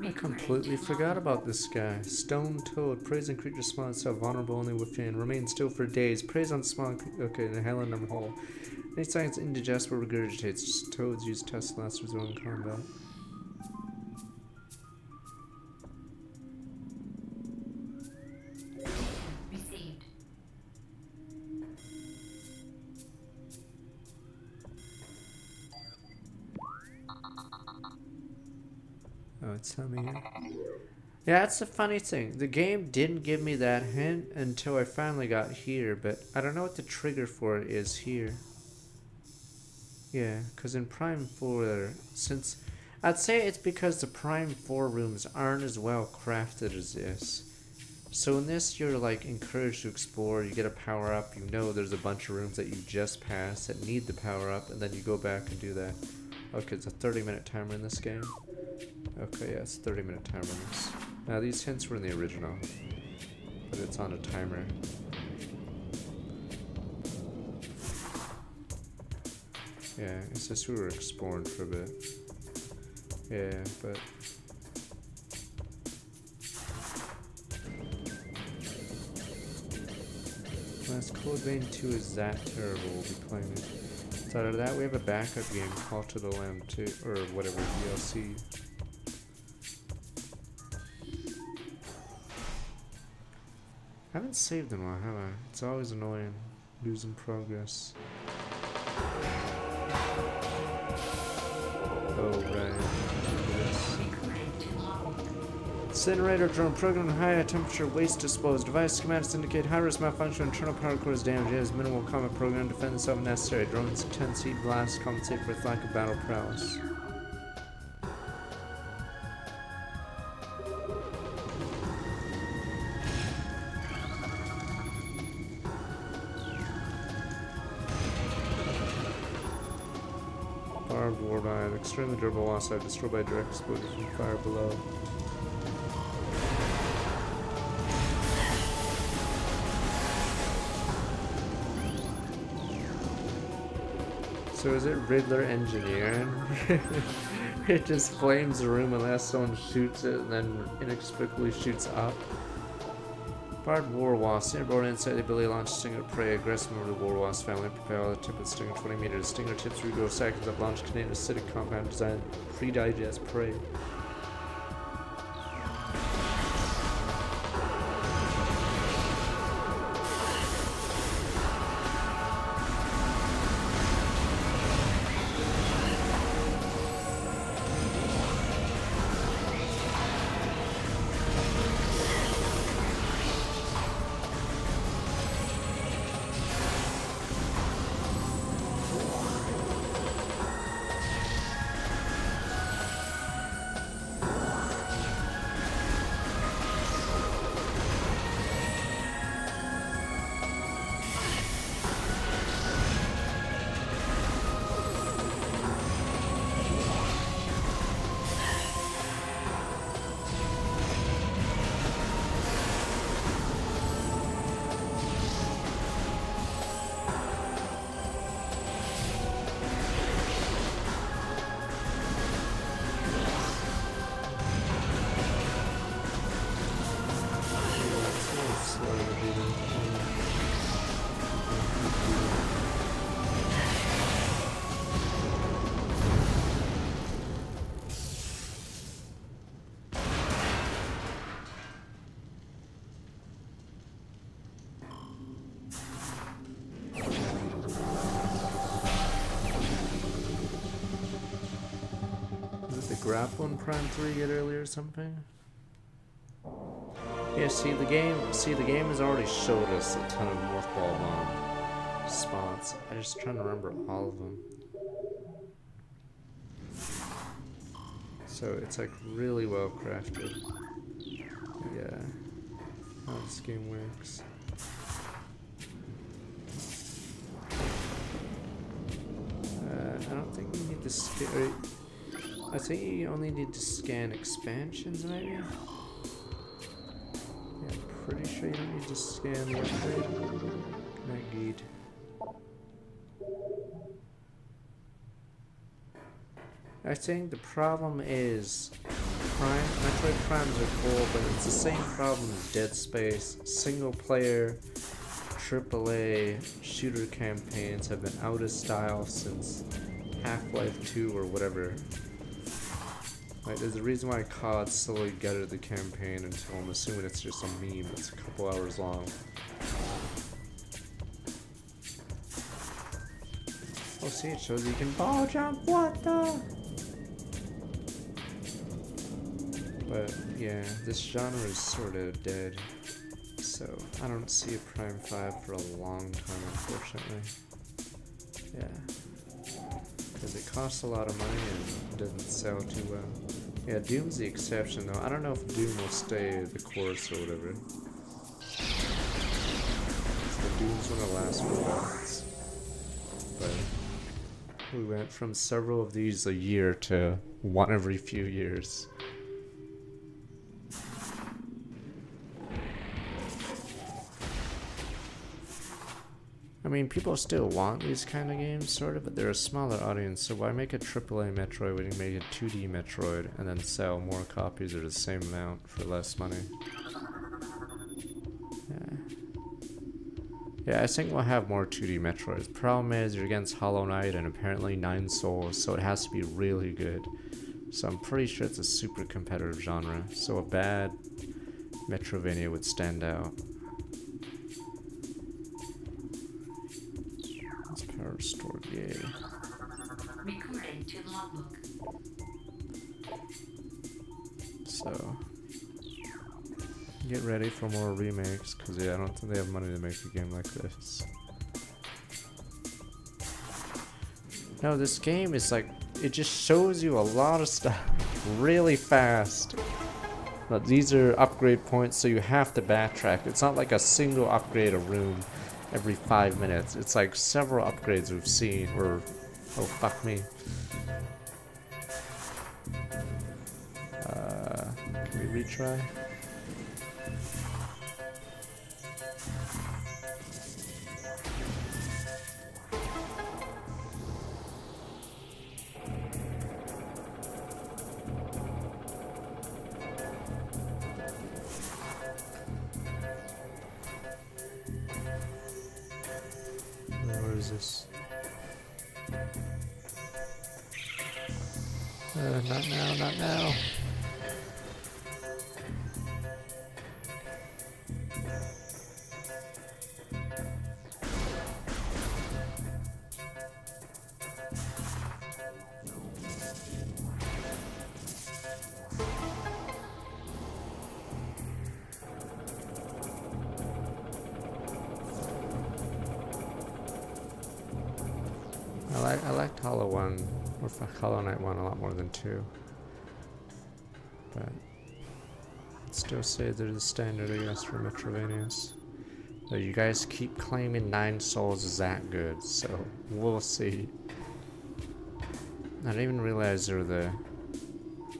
Speaker 1: I completely forgot about this guy. Stone Toad. Preys on creatures small and so vulnerable only within. Remain still for days. Preys on small. Okay, inhale in them whole. Any signs indigestible regurgitates. Toads use test last resort in combat.
Speaker 2: Received.
Speaker 1: Oh, it's humming here. Yeah, that's the funny thing. The game didn't give me that hint until I finally got here, but I don't know what the trigger for it is here. Yeah, because in Prime 4, since... I'd say it's because the Prime 4 rooms aren't as well crafted as this. So in this, you're like encouraged to explore, you get a power up, you know there's a bunch of rooms that you just passed that need the power up, and then you go back and do that. Okay, it's a 30-minute timer in this game. Okay, yeah, it's 30-minute timers. Now these hints were in the original, but it's on a timer. Yeah, it's just we were exploring for a bit. Yeah, but... Last Code Vein 2 is that terrible, we'll be playing it. So out of that, we have a backup game, Call to the Lamb 2, or whatever, DLC. I haven't saved in a while, have I? It's always annoying, losing progress. Oh, right. Incinerator drone programmed high temperature waste disposal. Device schematics indicate high risk malfunction. Internal power core is damaged. It has minimal combat program. Defend itself if necessary. Drone's 10 seat blast compensate for its lack of battle prowess. Barbed warbite. Extremely durable loss side destroyed by direct exposure from fire below. So is it Riddler engineering? It just flames the room unless someone shoots it and then inexplicably shoots up. Barbed war wasp. Airborne inside the ability to launch stinger prey. Aggressive member of the war wasp family. Propel the tip of the stinger 20 meters. Stinger tips regrow seconds of launch contain acidic compound designed to pre-digest prey. Grappling Prime 3 get earlier or something? Yeah, see the game has already showed us a ton of Morphball Bomb spots. I'm just trying to remember all of them. So it's like really well crafted. Yeah. How this game works. I don't think you need to scan. I think you only need to scan expansions, maybe? Yeah, I'm pretty sure you don't need to scan the upgrade. Guide. I think the problem is Metroid Primes are cool, but it's the same problem as Dead Space. Single player AAA shooter campaigns have been out of style since Half-Life 2 or whatever. Like, there's a reason why COD slowly gutted the campaign until I'm assuming it's just a meme that's a couple hours long. Oh, see, it shows you can ball jump. What the? But yeah, this genre is sort of dead. So I don't see a Prime 5 for a long time, unfortunately. Yeah. Because it costs a lot of money and doesn't sell too well. Yeah, Doom's the exception though. I don't know if Doom will stay the course or whatever. So Doom's one of the last ones. But we went from several of these a year to one every few years. I mean, people still want these kind of games, sort of, but they're a smaller audience, so why make a AAA Metroid when you make a 2D Metroid and then sell more copies or the same amount for less money? Yeah, I think we'll have more 2D Metroids. Problem is, you're against Hollow Knight and apparently 9 Souls, so it has to be really good. So I'm pretty sure it's a super competitive genre, so a bad Metrovania would stand out. Stored, yay.
Speaker 2: Recording to logbook.
Speaker 1: So, get ready for more remakes, because yeah, I don't think they have money to make a game like this. No, this game is like, it just shows you a lot of stuff really fast. But these are upgrade points, so you have to backtrack. It's not like a single upgrade a room every 5 minutes. It's like several upgrades we've seen, or oh fuck me. Can we retry? Where is this? Not now, not now. I liked Hollow 1, or Hollow Knight 1 a lot more than 2. But I'd still say they're the standard, I guess, for Metrovanias. So you guys keep claiming 9 Souls is that good, so we'll see. I didn't even realize they're the...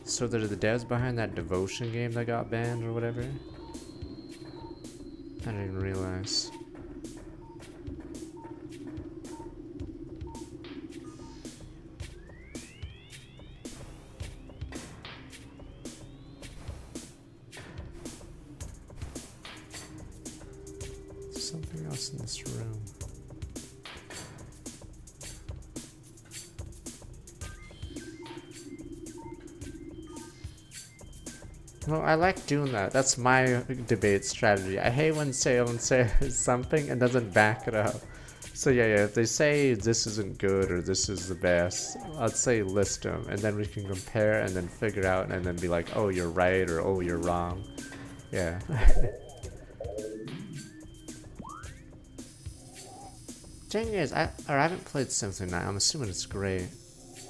Speaker 1: So they're the devs behind that Devotion game that got banned or whatever? I didn't even realize. Something else in this room. Well, I like doing that. That's my debate strategy. I hate when someone says something and doesn't back it up. So yeah, if they say this isn't good or this is the best, I'd say list them, and then we can compare and then figure out and then be like, oh, you're right or oh, you're wrong. Yeah. Thing is, I haven't played Symphony 9. I'm assuming it's great.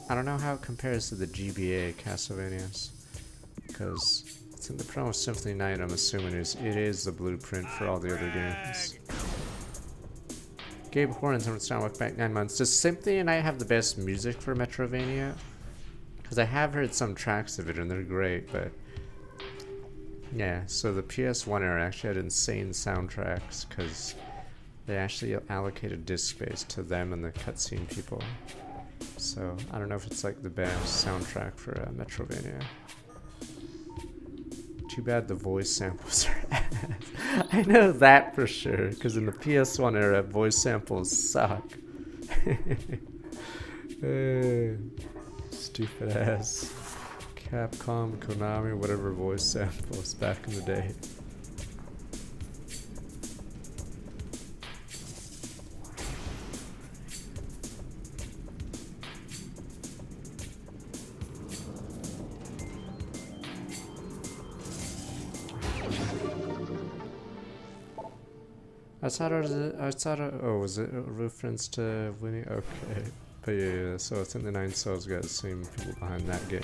Speaker 1: I don't know how it compares to the GBA Castlevanias, because I think the problem with Symphony 9, I'm assuming, is it is the blueprint for all the other games. Gabe Horns on Soundwalk back 9 months. Does Symphony Night have the best music for Metrovania? Because I have heard some tracks of it and they're great, but yeah. So the PS1 era actually had insane soundtracks because they actually allocated disc space to them and the cutscene people. So I don't know if it's like the best soundtrack for Metrovania. Too bad the voice samples are ass. I know that for sure, because in the PS1 era, voice samples suck. Stupid ass. Capcom, Konami, whatever voice samples back in the day. I thought oh, was it a reference to winning? Okay. But yeah, so I think the Nine Souls got the same people behind that game.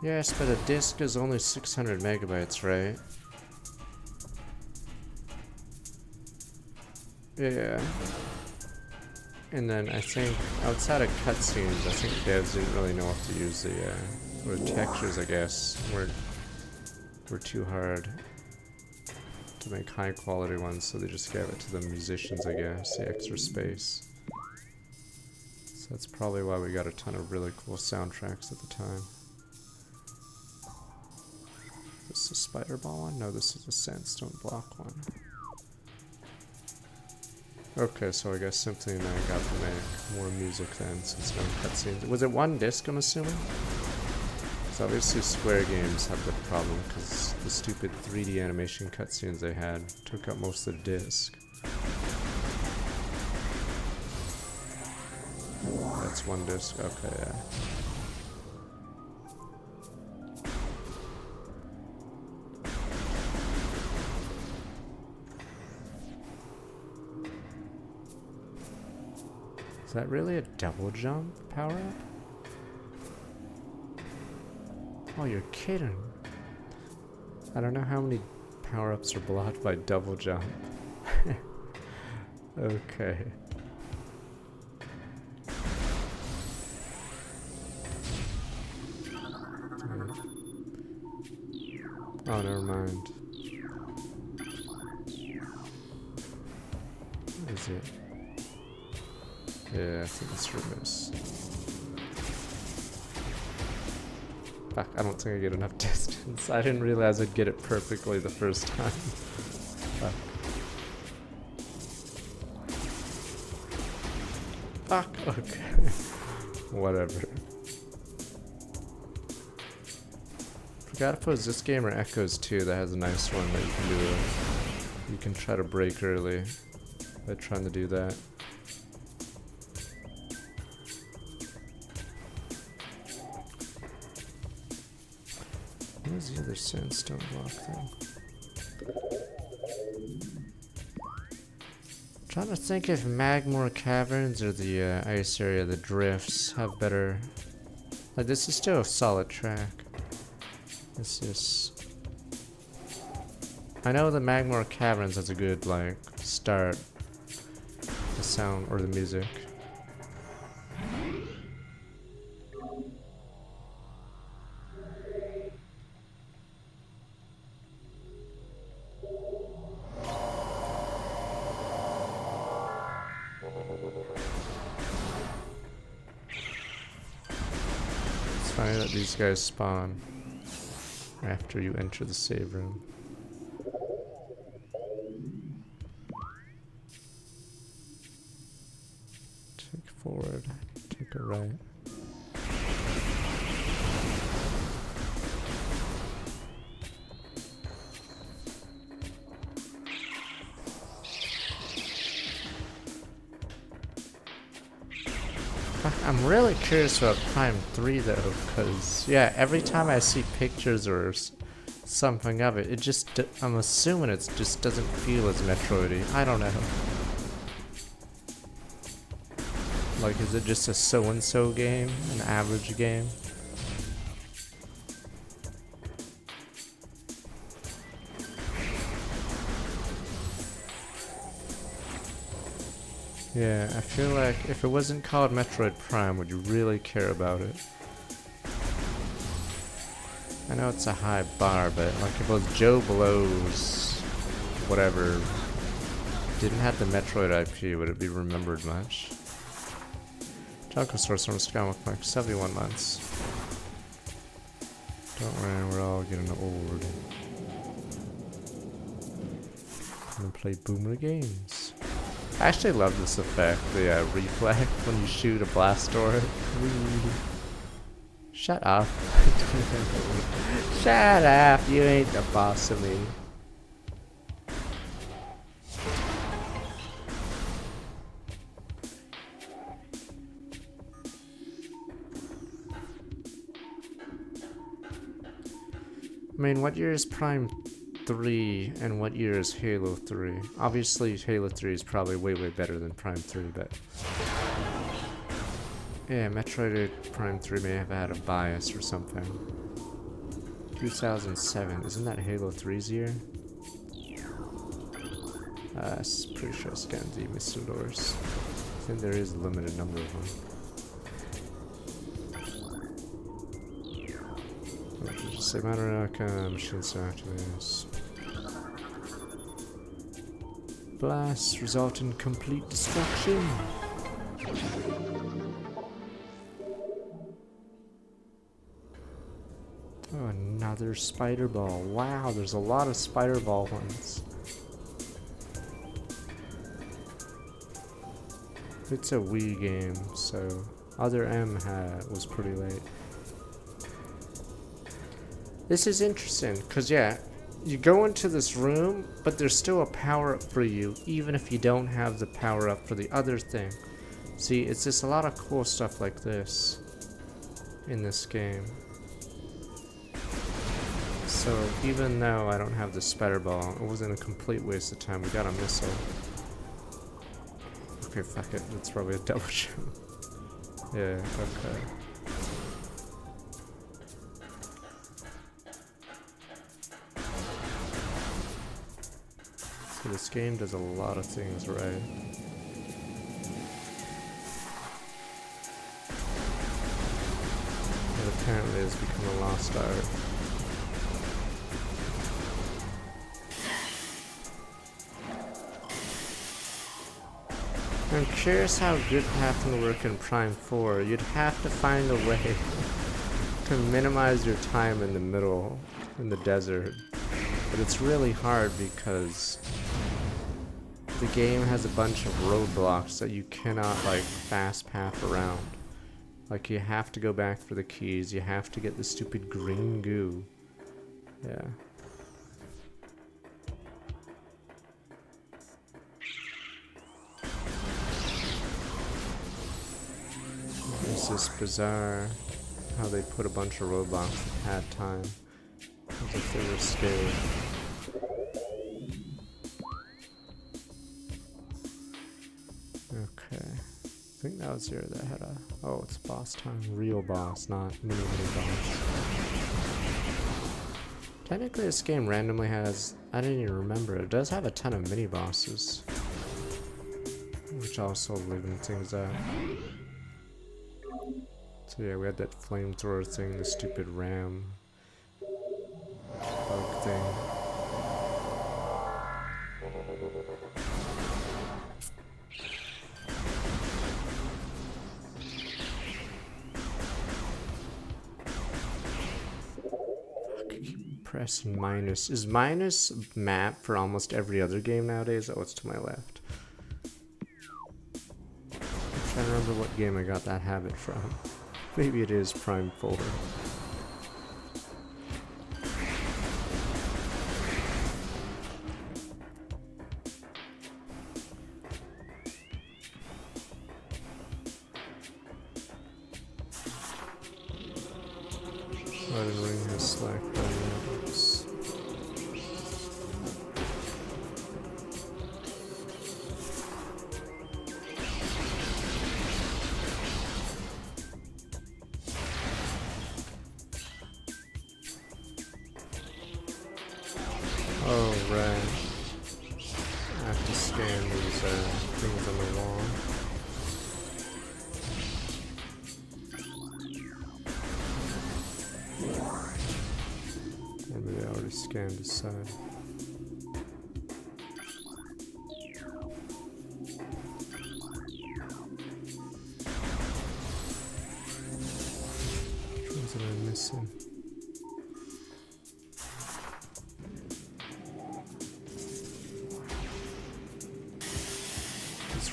Speaker 1: Yes, but a disc is only 600 megabytes, right? Yeah. And then I think outside of cutscenes, I think devs didn't really know what to use the textures. I guess were too hard to make high quality ones, so they just gave it to the musicians. I guess the extra space. So that's probably why we got a ton of really cool soundtracks at the time. This is a spider ball one? No, this is a sandstone block one. Okay, so I guess Symphony and I got to make more music then, since no cutscenes. Was it one disc, I'm assuming? So obviously Square Games have the problem, because the stupid 3D animation cutscenes they had took up most of the disc. That's one disc, okay, yeah. Is that really a double jump power-up? Oh, you're kidding. I don't know how many power-ups are blocked by double jump. Okay. Oh, never mind. What is it? Yeah, I think it's reverse. Fuck, I don't think I get enough distance. I didn't realize I'd get it perfectly the first time. Fuck. Fuck, okay. Whatever. Forgot if it was this game or Echoes 2 that has a nice one that you can do. You can try to break early by trying to do that. Where's the other sandstone block thing? I'm trying to think if Magmore Caverns or the ice area, the drifts, have better. Like, this is still a solid track. This is. I know the Magmore Caverns has a good, like, start. The sound or the music. It's funny that these guys spawn after you enter the save room. Take forward, take a right. I'm really curious about Prime 3 though, because, yeah, every time I see pictures or something of it, I'm assuming it just doesn't feel as Metroid-y. I don't know. Like, is it just a so-and-so game? An average game? Yeah, I feel like if it wasn't called Metroid Prime, would you really care about it? I know it's a high bar, but like if it was Joe Blow's whatever didn't have the Metroid IP, would it be remembered much? Junko Source from Skywalk Park, 71 months. Don't worry, we're all getting old. I'm gonna play Boomer games. I actually love this effect, the reflect when you shoot a blast door. Shut up. Shut up, you ain't the boss of me. I mean, what year is Prime 3 and what year is Halo 3? Obviously, Halo 3 is probably way better than Prime 3, but... yeah, Metroid Prime 3 may have had a bias or something. 2007, isn't that Halo 3's year? Pretty sure I scanned the missing doors. I think there is a limited number of them. Just say matter machine activities. Blasts result in complete destruction. Oh, another spider ball. Wow, there's a lot of spider ball ones. It's a Wii game, so other M was pretty late. This is interesting, because yeah, you go into this room, but there's still a power-up for you, even if you don't have the power-up for the other thing. See, it's just a lot of cool stuff like this in this game. So even though I don't have the spider ball, it wasn't a complete waste of time. We got a missile. Okay, fuck it. It's probably a double shoot. Yeah, okay. So this game does a lot of things right. It apparently has become a lost art. I'm curious how good path will work in Prime 4. You'd have to find a way to minimize your time in the middle, in the desert. But it's really hard because the game has a bunch of roadblocks that you cannot, like, fast path around. Like, you have to go back for the keys, you have to get the stupid green goo. Yeah. It's just bizarre how they put a bunch of roadblocks that had time, as if they were scared. Okay, I think that was here that had a... oh, it's boss time. Real boss, not mini boss. Technically this game randomly has... I didn't even remember. It does have a ton of mini bosses, which also liven things out. So yeah, we had that flamethrower thing, the stupid ram bug thing. Press minus. Is minus map for almost every other game nowadays? Oh, it's to my left. I'm trying to remember what game I got that habit from. Maybe it is Prime 4. Elden Ring has slack dynamics. Oh, right. I have to scan these things on the wall. Or maybe I already scanned this side. Which ones am I missing?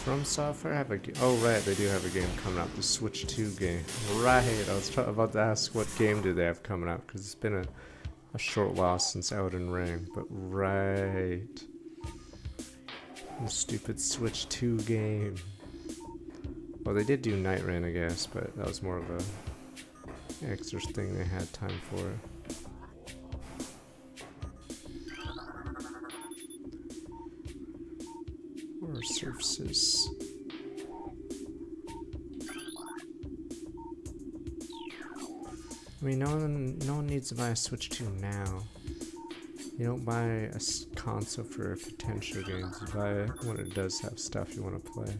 Speaker 1: From Software have a oh right, they do have a game coming out, the Switch 2 game. Right, I was about to ask what game do they have coming out, because it's been a short while since Elden Ring, but right. The stupid Switch 2 game. Well, they did do Night Rain, I guess, but that was more of a extra thing they had time for. Or surfaces. I mean, no one needs to buy a Switch 2 now. You don't buy a console for potential games. You buy it when it does have stuff you want to play.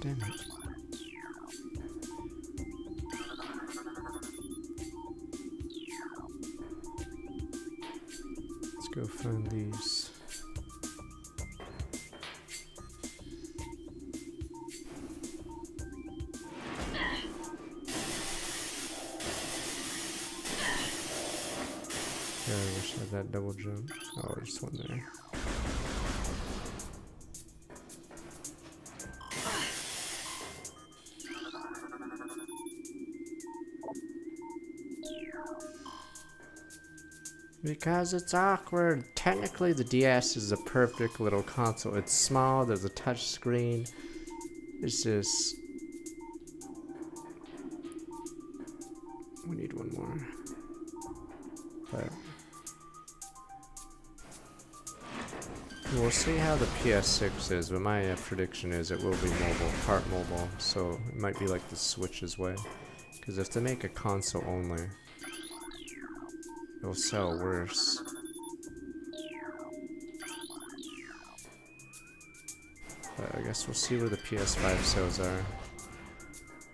Speaker 1: Damn it. Let's go find these. Yeah, I wish I had that double jump. Oh, just one there. Because it's awkward. Technically, the DS is a perfect little console. It's small, there's a touch screen. It's just... we need one more. But... we'll see how the PS6 is, but my prediction is it will be mobile, part mobile. So it might be like the Switch's way. Because if they make a console only, it'll sell worse. But I guess we'll see where the PS5 sales are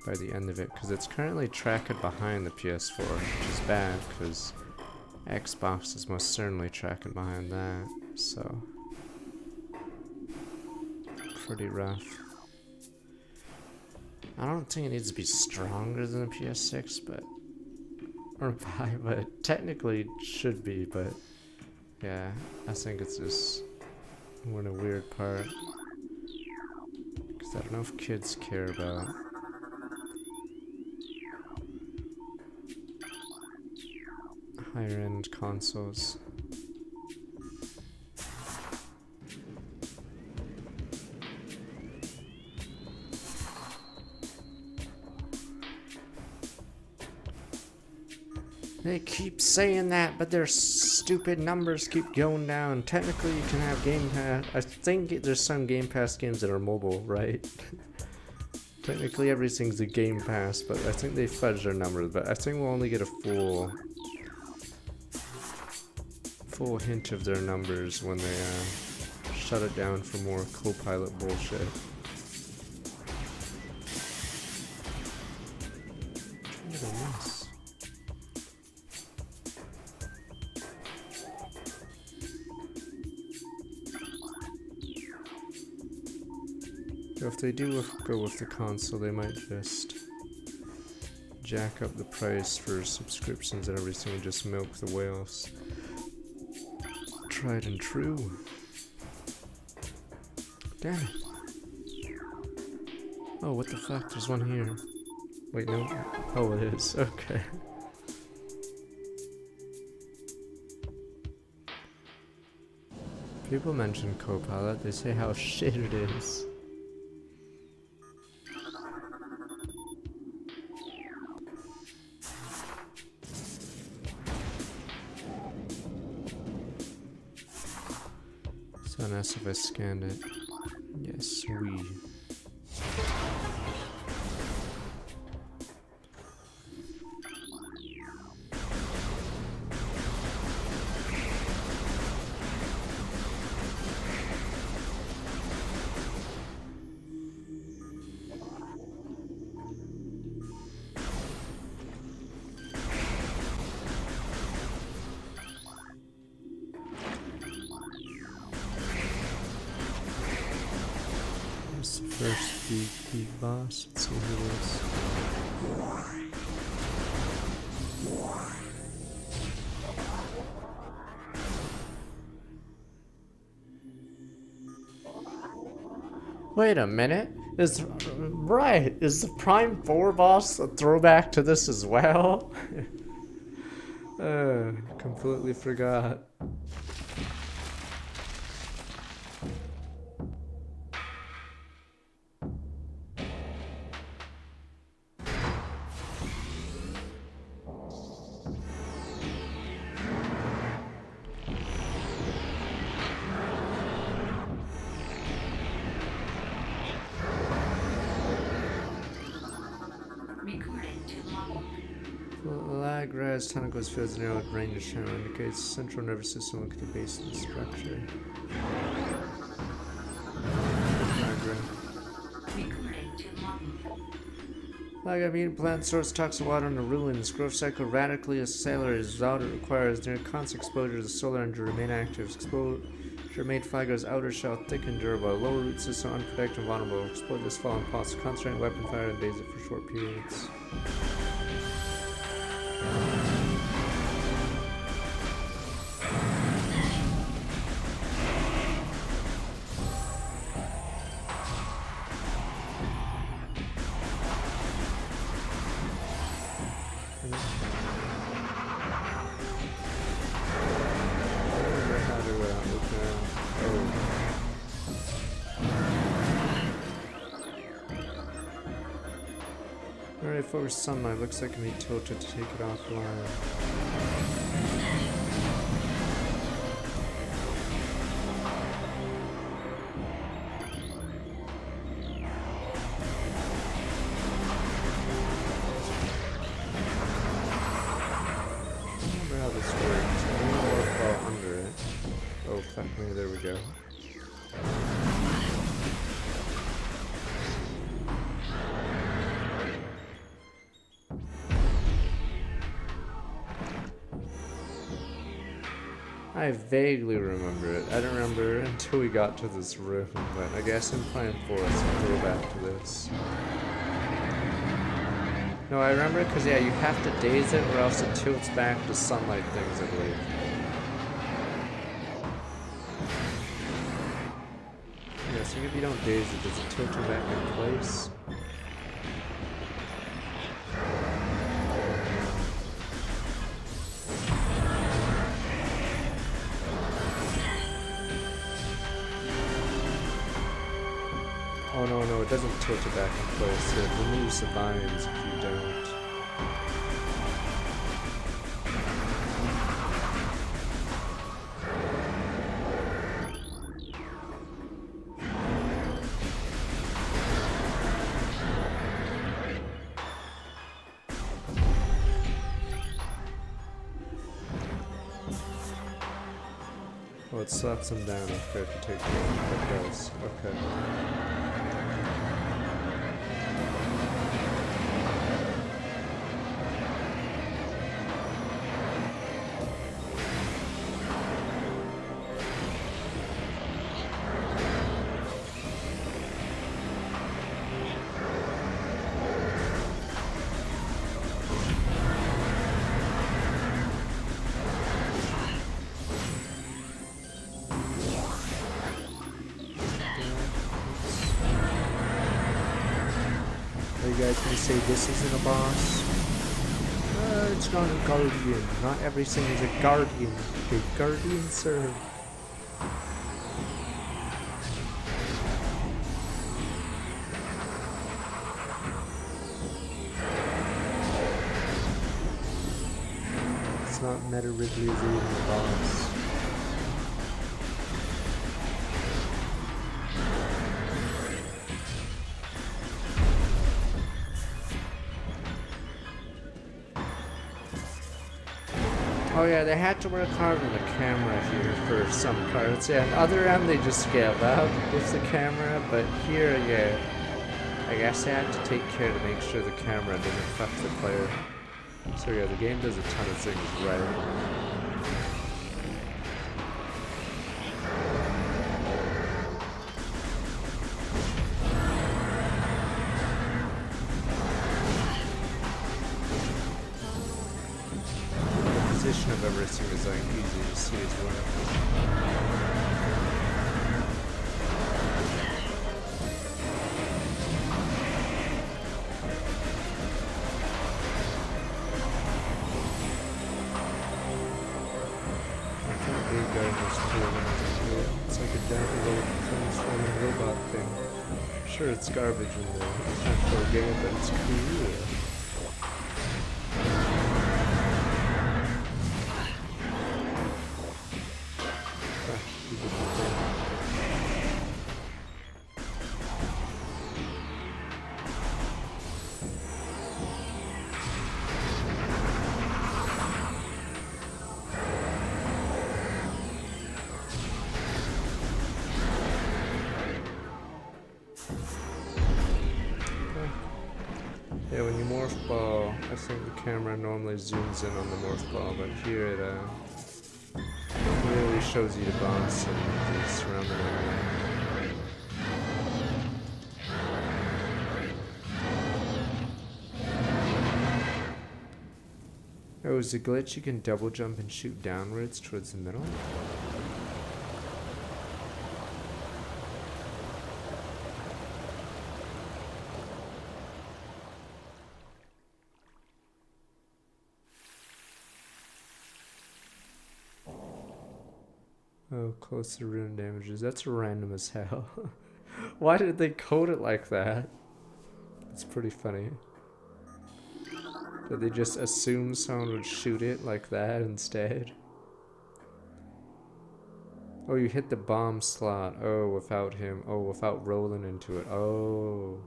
Speaker 1: by the end of it, because it's currently tracking behind the PS4, which is bad, because Xbox is most certainly tracking behind that, so pretty rough. I don't think it needs to be stronger than the PS6, but or 5, but technically it should be, but yeah, I think it's just we're in a weird part, because I don't know if kids care about higher end consoles. They keep saying that, but their stupid numbers keep going down. Technically, you can have Game Pass. I think there's some Game Pass games that are mobile, right? Technically, everything's a Game Pass, but I think they fudged their numbers. But I think we'll only get a full hint of their numbers when they shut it down for more co-pilot bullshit. What did I miss? If they do go with the console, they might just jack up the price for subscriptions and everything and just milk the whales. Tried and true. Damn it. Oh, what the fuck? There's one here. Wait, no. Oh, it is. Okay. People mention Copilot, they say how shit it is. So nice if I scanned it. Yes, we. Here's the first big boss. Let's see who it is. Wait a minute. Is the Prime 4 boss a throwback to this as well? Completely forgot.
Speaker 2: Recording to logbook.
Speaker 1: Lag rise tentacles fields narrowed range channel indicates central nervous system look at the base of the structure.
Speaker 2: Recording to logbook.
Speaker 1: Like a mutant plant stores toxic water in the ruins. Growth cycle radically accelerates. Result it requires near constant exposure to the solar energy to remain active. Exposure made Flygo's outer shell thick and durable. Lower root system unprotected and vulnerable. Explode this fallen pulse. Concentrate weapon fire and daze it for short periods. Alright, focus sunlight. Looks like I need tilted to take it offline. How this works. I don't know what fell under it. Oh, fuck me, there we go. I vaguely remember it. I don't remember until we got to this room, but I guess in Plan 4 it's a throwback to this. No, I remember it because, yeah, you have to daze it or else it tilts back to sunlight things, I believe. Yeah, so if you don't daze it, does it tilt you back in place? Oh no, it doesn't tilt it back in place. It removes the vines if you don't. Oh, it slaps them down after if you take it. It does. Okay. Are you guys gonna say this isn't a boss? It's not a guardian. Not everything is a guardian. A guardian, sir. thought Meta Ridley is even the boss. Oh yeah, they had to work hard on the camera here for some parts. Yeah, on the other end they just gave up with the camera, but here, yeah, I guess they had to take care to make sure the camera didn't fuck the player. So yeah, the game does a ton of things right. The position of everything is like easy to see as well. It's like a download transforming robot thing. Sure, it's garbage in the actual game, but it's cool. Yeah, when you morph ball, I think the camera normally zooms in on the morph ball, but here it really shows you the boss and the surrounding area. Oh, is the glitch you can double jump and shoot downwards towards the middle? Oh, close to rune damages. That's random as hell. Why did they code it like that? It's pretty funny. Did they just assume someone would shoot it like that instead? Oh, you hit the bomb slot. Oh, without him. Oh, without rolling into it. Oh.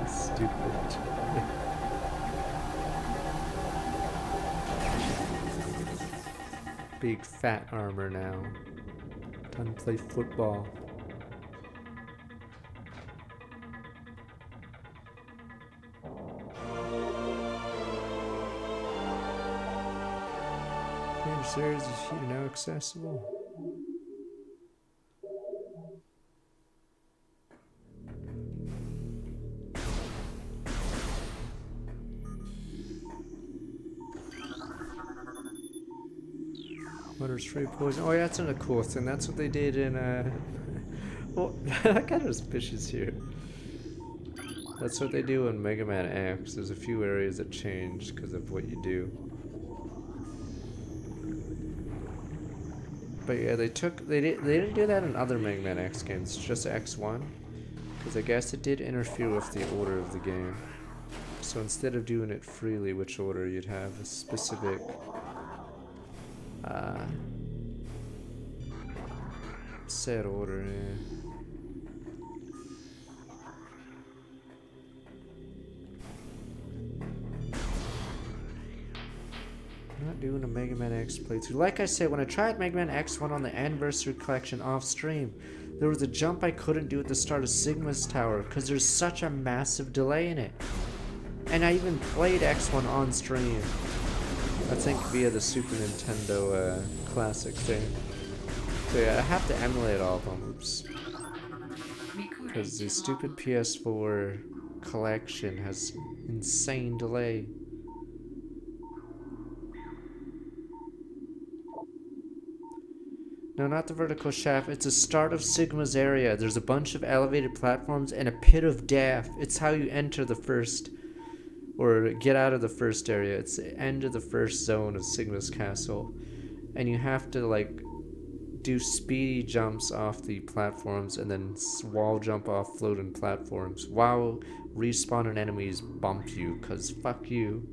Speaker 1: Stupid. Big fat armor now. Time to play football. Game series is here now accessible. Water's free poison. Oh yeah, that's another cool thing. That's what they did in well, I got suspicious here. That's what they do in Mega Man X. There's a few areas that change because of what you do. But yeah, they didn't do that in other Mega Man X games, just X1. Because I guess it did interfere with the order of the game. So instead of doing it freely, which order, you'd have a specific set order, yeah. I'm not doing a Mega Man X playthrough. Like I said, when I tried Mega Man X1 on the Anniversary Collection off stream, there was a jump I couldn't do at the start of Sigma's Tower because there's such a massive delay in it. And I even played X1 on stream. I think via the Super Nintendo Classic thing. So yeah, I have to emulate all of them. Oops. Because the stupid PS4 collection has insane delay. No, not the vertical shaft. It's the start of Sigma's area. There's a bunch of elevated platforms and a pit of death. It's how you enter the first, or get out of the first area. It's the end of the first zone of Sigma's castle. And you have to, like, do speedy jumps off the platforms and then wall jump off floating platforms while respawning enemies bump you, because fuck you.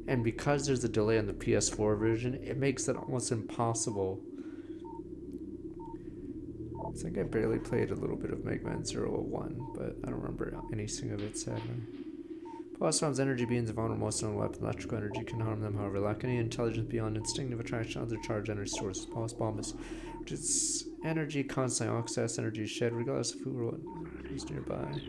Speaker 1: And because there's a delay on the PS4 version, it makes it almost impossible. I think I barely played a little bit of Mega Man 001, but I don't remember anything of it, sadly. Plus, Bossbomb's energy beings are vulnerable most on weapon. Electrical energy can harm them, however. Lack any intelligence beyond instinctive attraction to other charged energy sources. Pulse bomb is its energy constantly. All excess energy is shed regardless of who or what is nearby.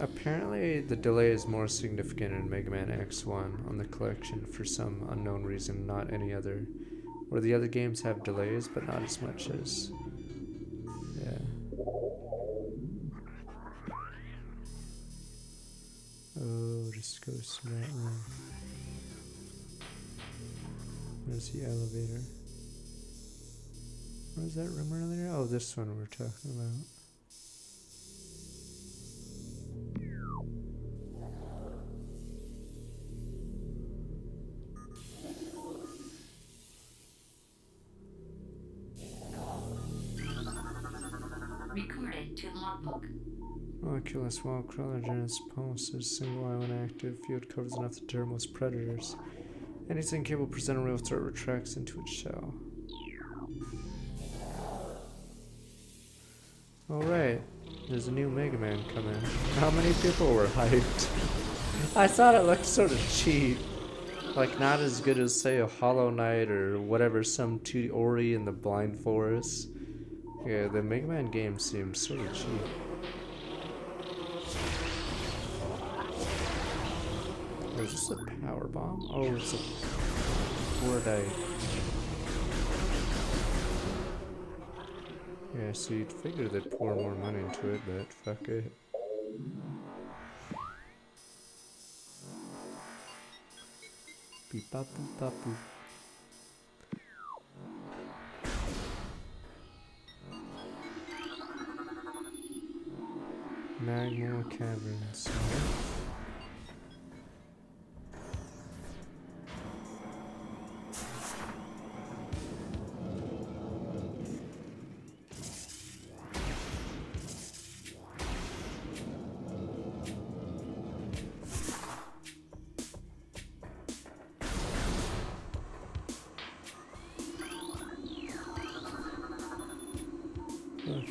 Speaker 1: Apparently, the delay is more significant in Mega Man X1 on the collection for some unknown reason, not any other. Where the other games have delays, but not as much as. Yeah. Oh, just go to that room. There's the elevator. What was that room earlier? Oh, this one we're talking about.
Speaker 2: Recorded to logbook.
Speaker 1: Moleculous wall crawler generates pulses, single island active, field covers enough to deter most predators. Anything capable of presenting a real threat retracts into its shell. Alright, there's a new Mega Man coming. How many people were hyped? I thought it looked sort of cheap. Like, not as good as, say, a Hollow Knight or whatever, some 2D Ori in the Blind Forest. Yeah, the Mega Man game seems sort of cheap. Oh, is this a power bomb? Oh, it's a Fordite. Yeah, so you'd figure they'd pour more money into it, but fuck it. Beep bop boop bop boop. Magma Caverns.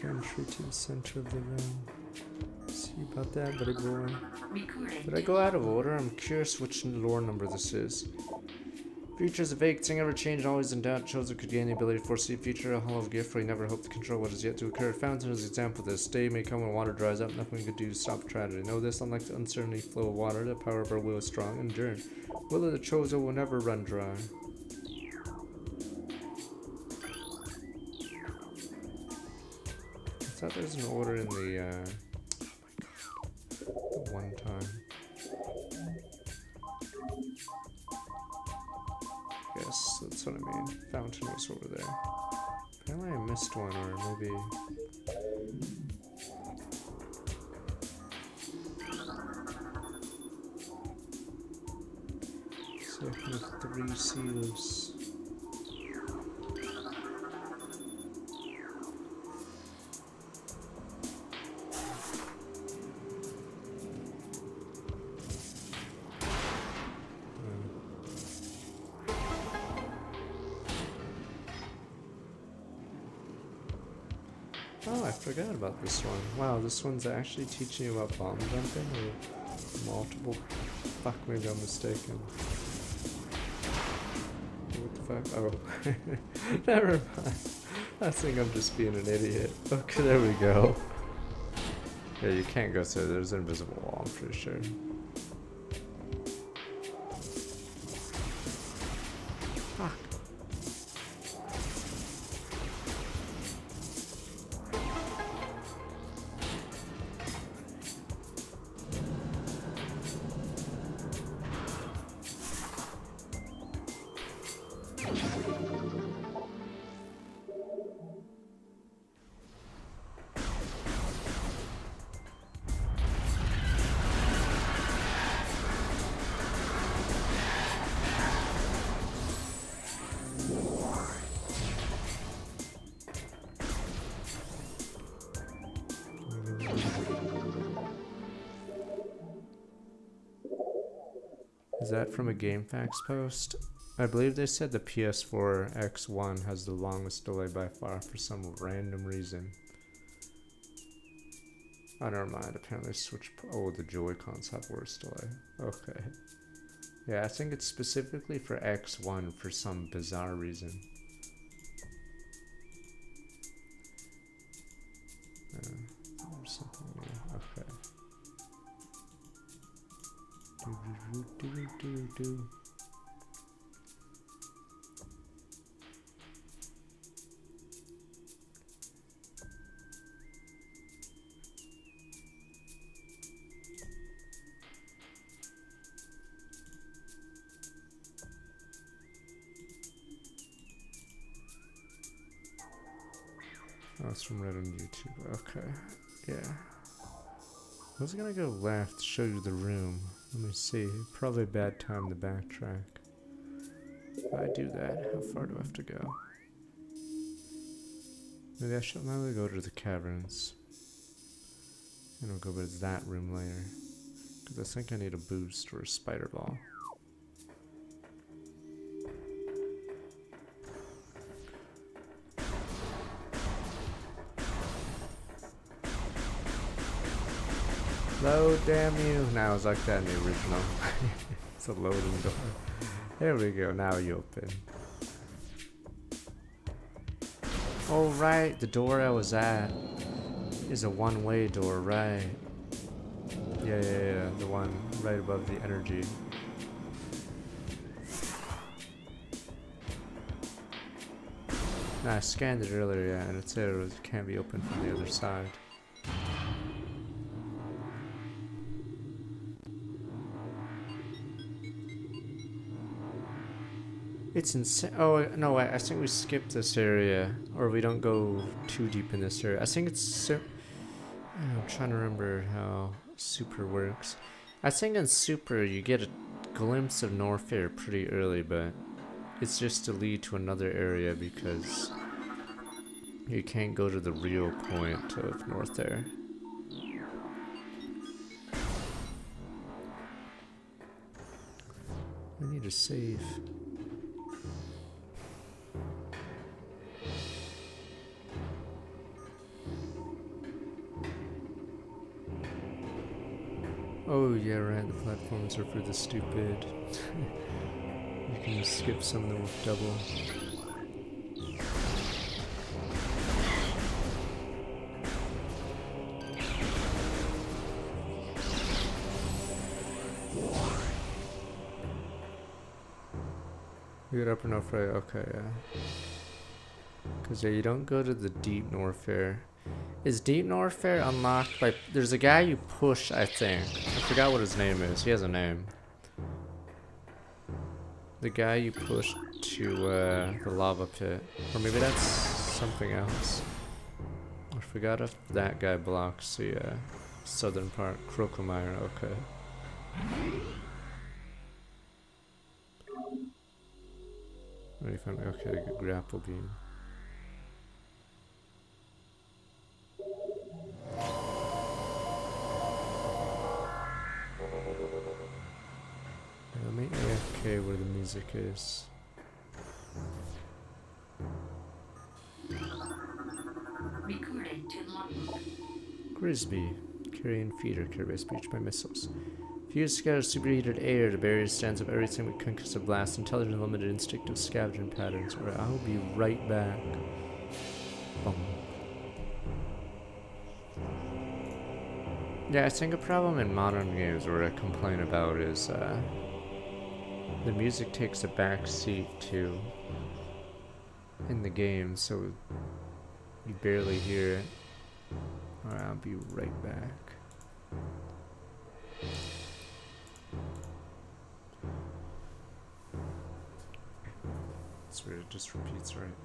Speaker 1: Entry to the center of the room. See about that, buddy boy. Did I go out of order? I'm curious which lore number this is. Future is a vague thing, ever changed, always in doubt. Chosen could gain the ability to foresee future, a hollow gift where you never hope to control what is yet to occur. Fountain is an example of this. Day may come when water dries up, nothing we could do to stop tragedy. Know this, unlike the uncertainty flow of water, the power of our will is strong and enduring. Will of the chosen will never run dry. I thought there was an order in the, oh my god, the one time. Yes, that's what I mean. Fountain was over there. Apparently I missed one, or maybe... Second of 3 seals. Oh, I forgot about this one. Wow, this one's actually teaching you about bomb jumping or multiple... Fuck, maybe I'm mistaken. What the fuck? Oh. Never mind. I think I'm just being an idiot. Okay, there we go. Yeah, you can't go through. There's an invisible wall, I'm pretty sure. Fuck. Is that from a GameFAQs post? I believe they said the PS4 X1 has the longest delay by far for some random reason. Oh, never mind. Apparently Switch... Oh, the Joy-Cons have worse delay. Okay. Yeah, I think it's specifically for X1 for some bizarre reason. There's something new. Okay. Do. Oh, it's from Red on YouTube. Okay. Yeah. I was gonna go left to show you the room. Let me see. Probably a bad time to backtrack. If I do that, how far do I have to go? Maybe I should maybe go to the caverns. And I'll go to that room later. Because I think I need a boost or a spider ball. Load, damn you. Now it's like that in the original. It's a loading door. There we go, now you open. Oh right, the door I was at is a one-way door, right? Yeah, the one right above the energy. Nah, I scanned it earlier, yeah, and it said it can't be opened from the other side. It's insane. Oh, no, I think we skipped this area. Or we don't go too deep in this area. I think it's... I'm trying to remember how Super works. I think in Super you get a glimpse of Norfair pretty early, but it's just to lead to another area because you can't go to the real point of Norfair. I need to save. Oh yeah, right, the platforms are for the stupid. You can just skip some of them with double. You get up or no fray? Okay, yeah. Because yeah, you don't go to the deep Norfair. Is Deep Norfair unlocked by... There's a guy you push, I think. I forgot what his name is. He has a name. The guy you push to the lava pit. Or maybe that's something else. I forgot if that guy blocks the southern part. Crocomire, okay. What do you find? Okay, good grapple beam. Let me AFK where the music is.
Speaker 2: Recorded to logbook.
Speaker 1: Grisby. Carrying feeder. Caribbean breached by missiles. Fuse scatters superheated air. The barrier stands up everything with concussive blast. Intelligent limited instinctive scavenging patterns. Alright, I'll be right back. Boom. Yeah, I think a problem in modern games where I complain about is the music takes a back seat to in the game, so you barely hear it. Alright, I'll be right back. It's weird, it just repeats, right?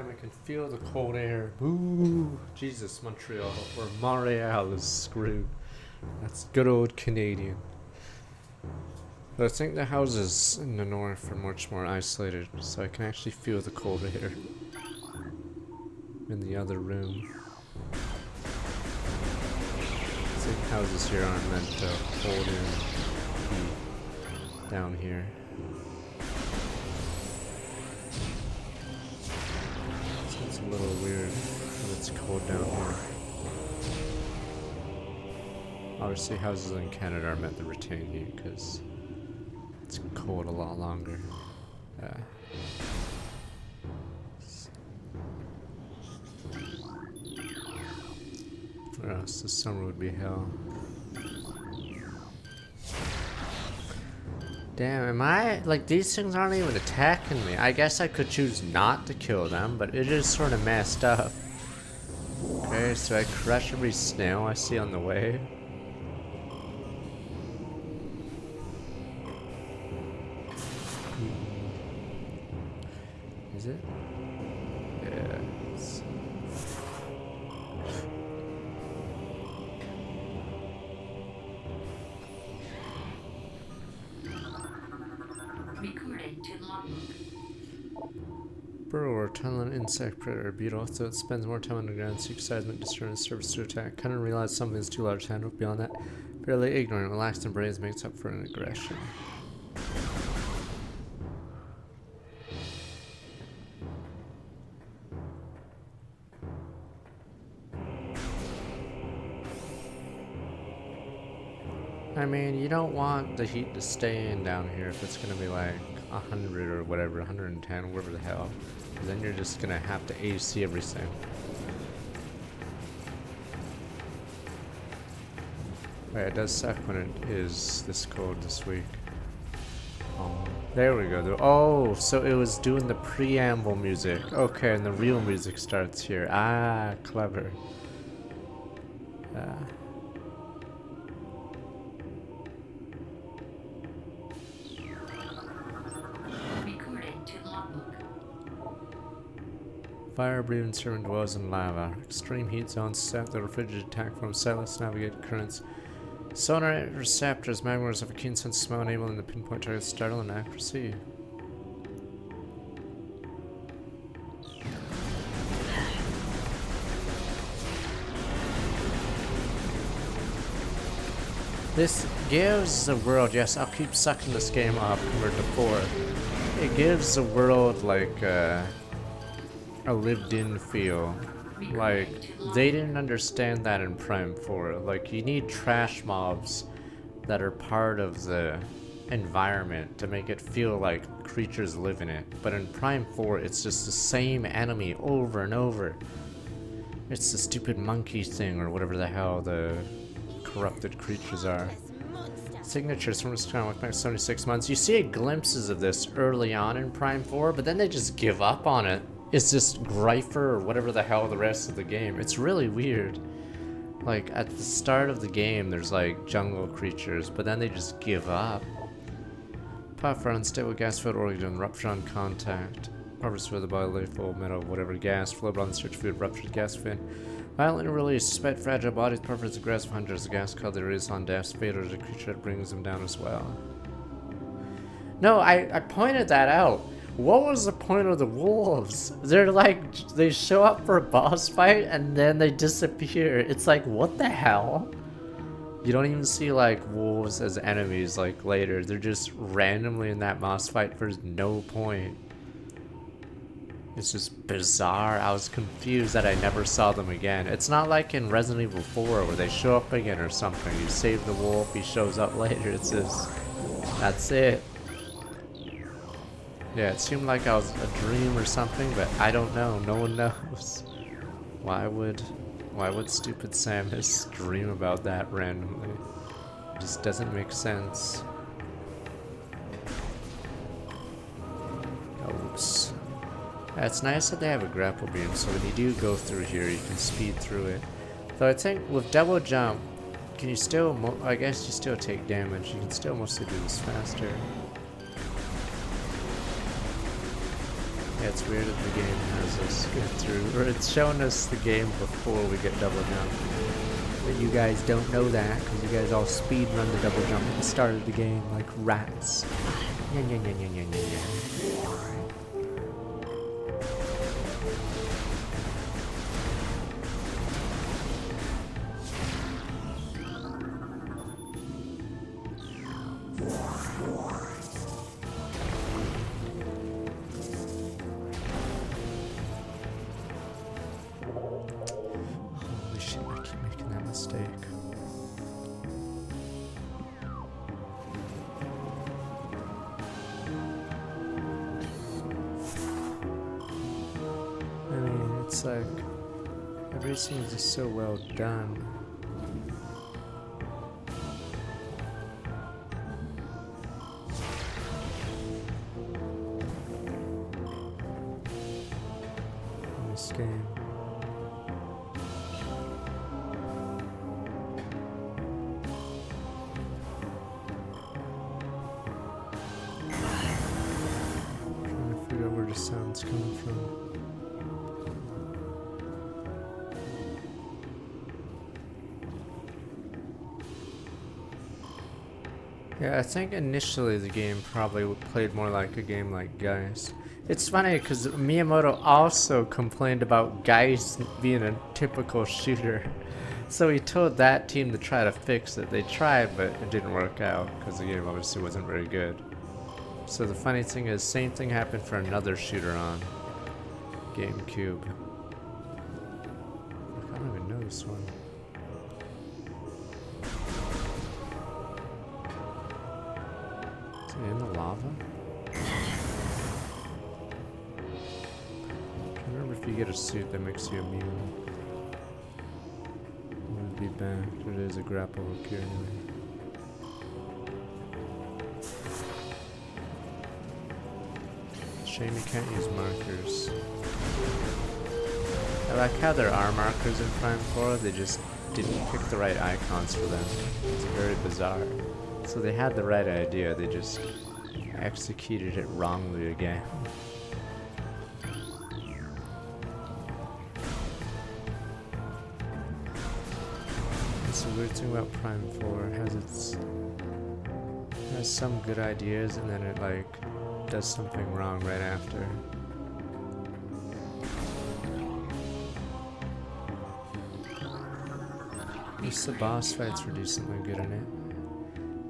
Speaker 1: Damn, I can feel the cold air. Boo! Jesus, Montreal or Montreal is screwed. That's good old Canadian. But I think the houses in the north are much more isolated, so I can actually feel the cold air in the other room. I think houses here aren't meant to hold in heat down here. So it's a little weird when it's cold down here. Obviously houses in Canada are meant to retain heat because it's cold a lot longer. Or else the summer would be hell. Damn, am I, like, these things aren't even attacking me. I guess I could choose not to kill them, but it is sort of messed up. Okay, so I crush every snail I see on the way. Is it? Yeah.
Speaker 2: Recorded to logbook.
Speaker 1: Burrower, tunneling insect predator beetle, so it spends more time underground, seeks seismic, discern, surface to attack. Couldn't realize something is too large to handle. Beyond that, fairly ignorant, relaxed and brains makes up for an aggression. I mean, you don't want the heat to stay in down here if it's gonna be like 100 or whatever, 110, whatever the hell. Then you're just gonna have to AC everything. Right, it does suck when it is this cold this week. There we go. Oh, so it was doing the preamble music. Okay, and the real music starts here. Ah, clever.
Speaker 2: Recorded to logbook.
Speaker 1: Fire-breathing serpent dwells in lava. Extreme heat zones set the refrigerated attack from sightless navigated currents. Sonar receptors, magmas of a keen sense of smell, enabling the pinpoint target's startling accuracy. This gives the world, yes, I'll keep sucking this game up compared to 4. It gives the world like a lived-in feel. Like, they didn't understand that in Prime 4. Like, you need trash mobs that are part of the environment to make it feel like creatures live in it. But in Prime 4, it's just the same enemy over and over. It's the stupid monkey thing, or whatever the hell the corrupted creatures are. Signatures from this time with back 76 months. You see glimpses of this early on in Prime 4, but then they just give up on it. It's just Greifer or whatever the hell the rest of the game. It's really weird. Like, at the start of the game, there's like jungle creatures, but then they just give up. Puffer, unstable gas-filled organ, rupture on contact. Puffer's for the body, lethal metal, whatever gas, flow on search food, ruptured gas fin. Violently released, sped fragile bodies, Puffer's aggressive hunters, the gas called the is on death, fatal is a creature that brings them down as well. No, I pointed that out. What was the point of the wolves? They're like, they show up for a boss fight and then they disappear. It's like, what the hell? You don't even see like wolves as enemies like later. They're just randomly in that boss fight for no point. It's just bizarre. I was confused that I never saw them again. It's not like in Resident Evil 4 where they show up again or something. You save the wolf, he shows up later. It's just, that's it. Yeah, it seemed like I was a dream or something, but I don't know. No one knows. Why would stupid Samus dream about that randomly? It just doesn't make sense. Oops. Yeah, it's nice that they have a grapple beam, so when you do go through here, you can speed through it. Though I think with double jump, can you still, I guess you still take damage. You can still mostly do this faster. Yeah, it's weird that the game has us get through, or it's showing us the game before we get double jump. But you guys don't know that because you guys all speed run the double jump at the start of the game like rats. Yeah, yeah, yeah, yeah, yeah, yeah, yeah. Holy shit, I keep making that mistake. I mean, it's like everything is just so well done. In this game. Trying to figure out where the sound's coming from. Yeah, I think initially the game probably played more like a game like Geist. It's funny because Miyamoto also complained about Geist being a typical shooter. So he told that team to try to fix it. They tried, but it didn't work out because the game obviously wasn't very good. So the funny thing is, same thing happened for another shooter on GameCube. I don't even know this one. Is it in the lava? I remember if you get a suit that makes you immune. It would be bad. It is a grapple hook here anyway. Shame you can't use markers. I like how there are markers in Prime 4, they just didn't pick the right icons for them. It's very bizarre. So they had the right idea, they just executed it wrongly again. It's a weird thing about Prime 4, it has some good ideas and then it like does something wrong right after. At least the boss fights were decently good in it.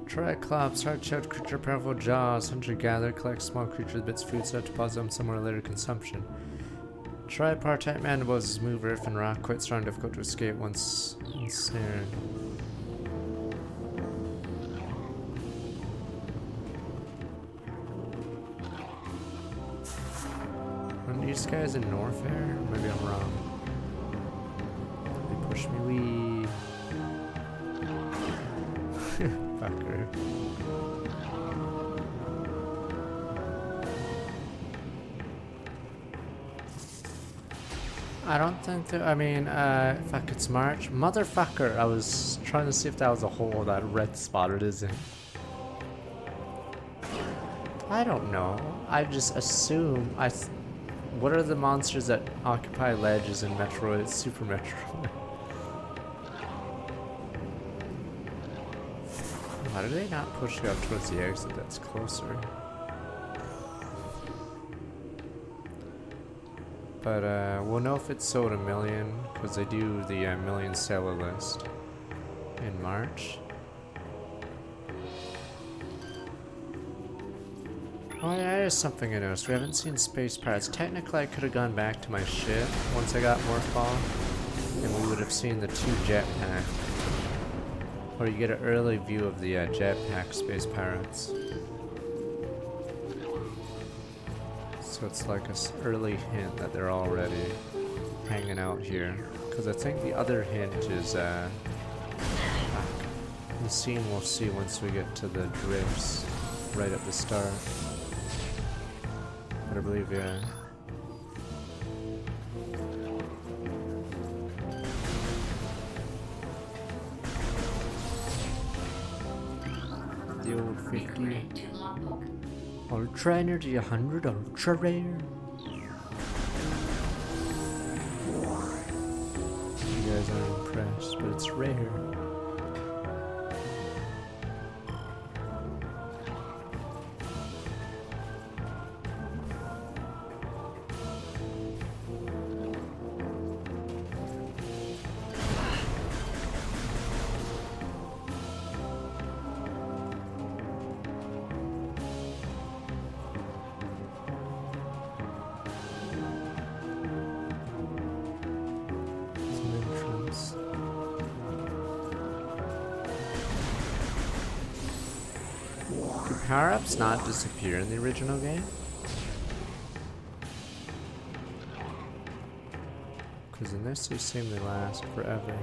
Speaker 1: Triclops, hard-shelled creature, powerful jaws, hunter-gatherer, collect small creatures, bits of food, so deposit them somewhere later consumption. Tripartite mandibles move earth and rock, quite strong, difficult to escape once ensnared. Aren't these guys in Norfair? Maybe I'm wrong. They push me, wee. Fucker. I don't think that, I mean, fuck, it's March. Motherfucker, I was trying to see if that was a hole, that red spot, it isn't. I don't know. I just assume, what are the monsters that occupy ledges in Metroid, Super Metroid? Why do they not push you up towards the exit that's closer? But we'll know if it's sold 1 million, because they do the million seller list in March. Oh yeah, there's something I noticed. We haven't seen Space Pirates. Technically I could have gone back to my ship once I got Morphball, and we would have seen the 2 jetpack. Or you get an early view of the jetpack Space Pirates. So it's like an early hint that they're already hanging out here. Because I think the other hint is the scene we'll see once we get to the drifts right at the start. But I believe, yeah. The old 50.
Speaker 2: Recording to logbook.
Speaker 1: Ultra Energy 100 Ultra Rare. crest, but it's rare. Power-ups not disappear in the original game? Because in this they seem to last forever.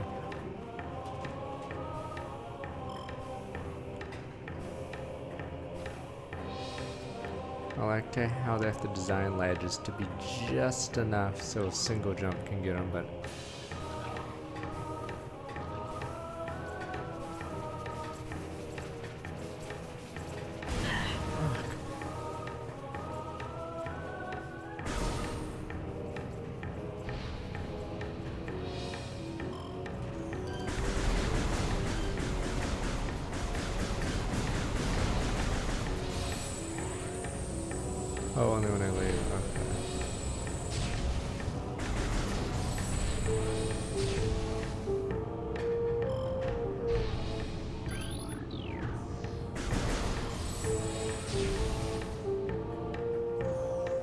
Speaker 1: I like how they have to design ledges to be just enough so a single jump can get them, but oh, only when I leave. Okay.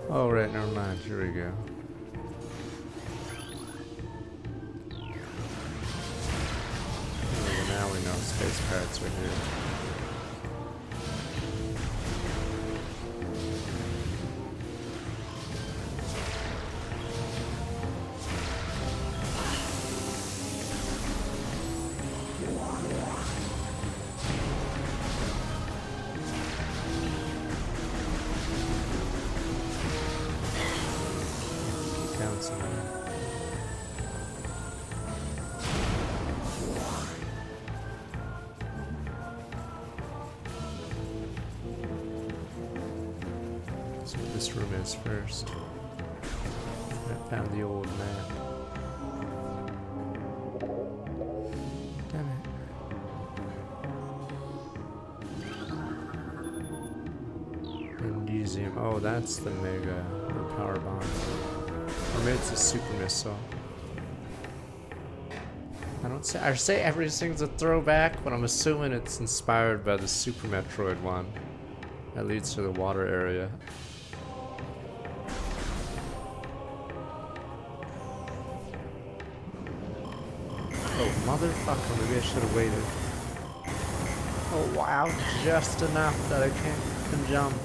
Speaker 1: Oh, right, never mind. Here we go. Oh, now we know space pirates are here. So this room is first. I found the old map. Damn it. Magnesium. Oh, that's the mega or power bomb. Or maybe it's a super missile. I say everything's a throwback, but I'm assuming it's inspired by the Super Metroid one that leads to the water area. Oh, motherfucker, maybe I should have waited. Oh, wow, just enough that I can jump.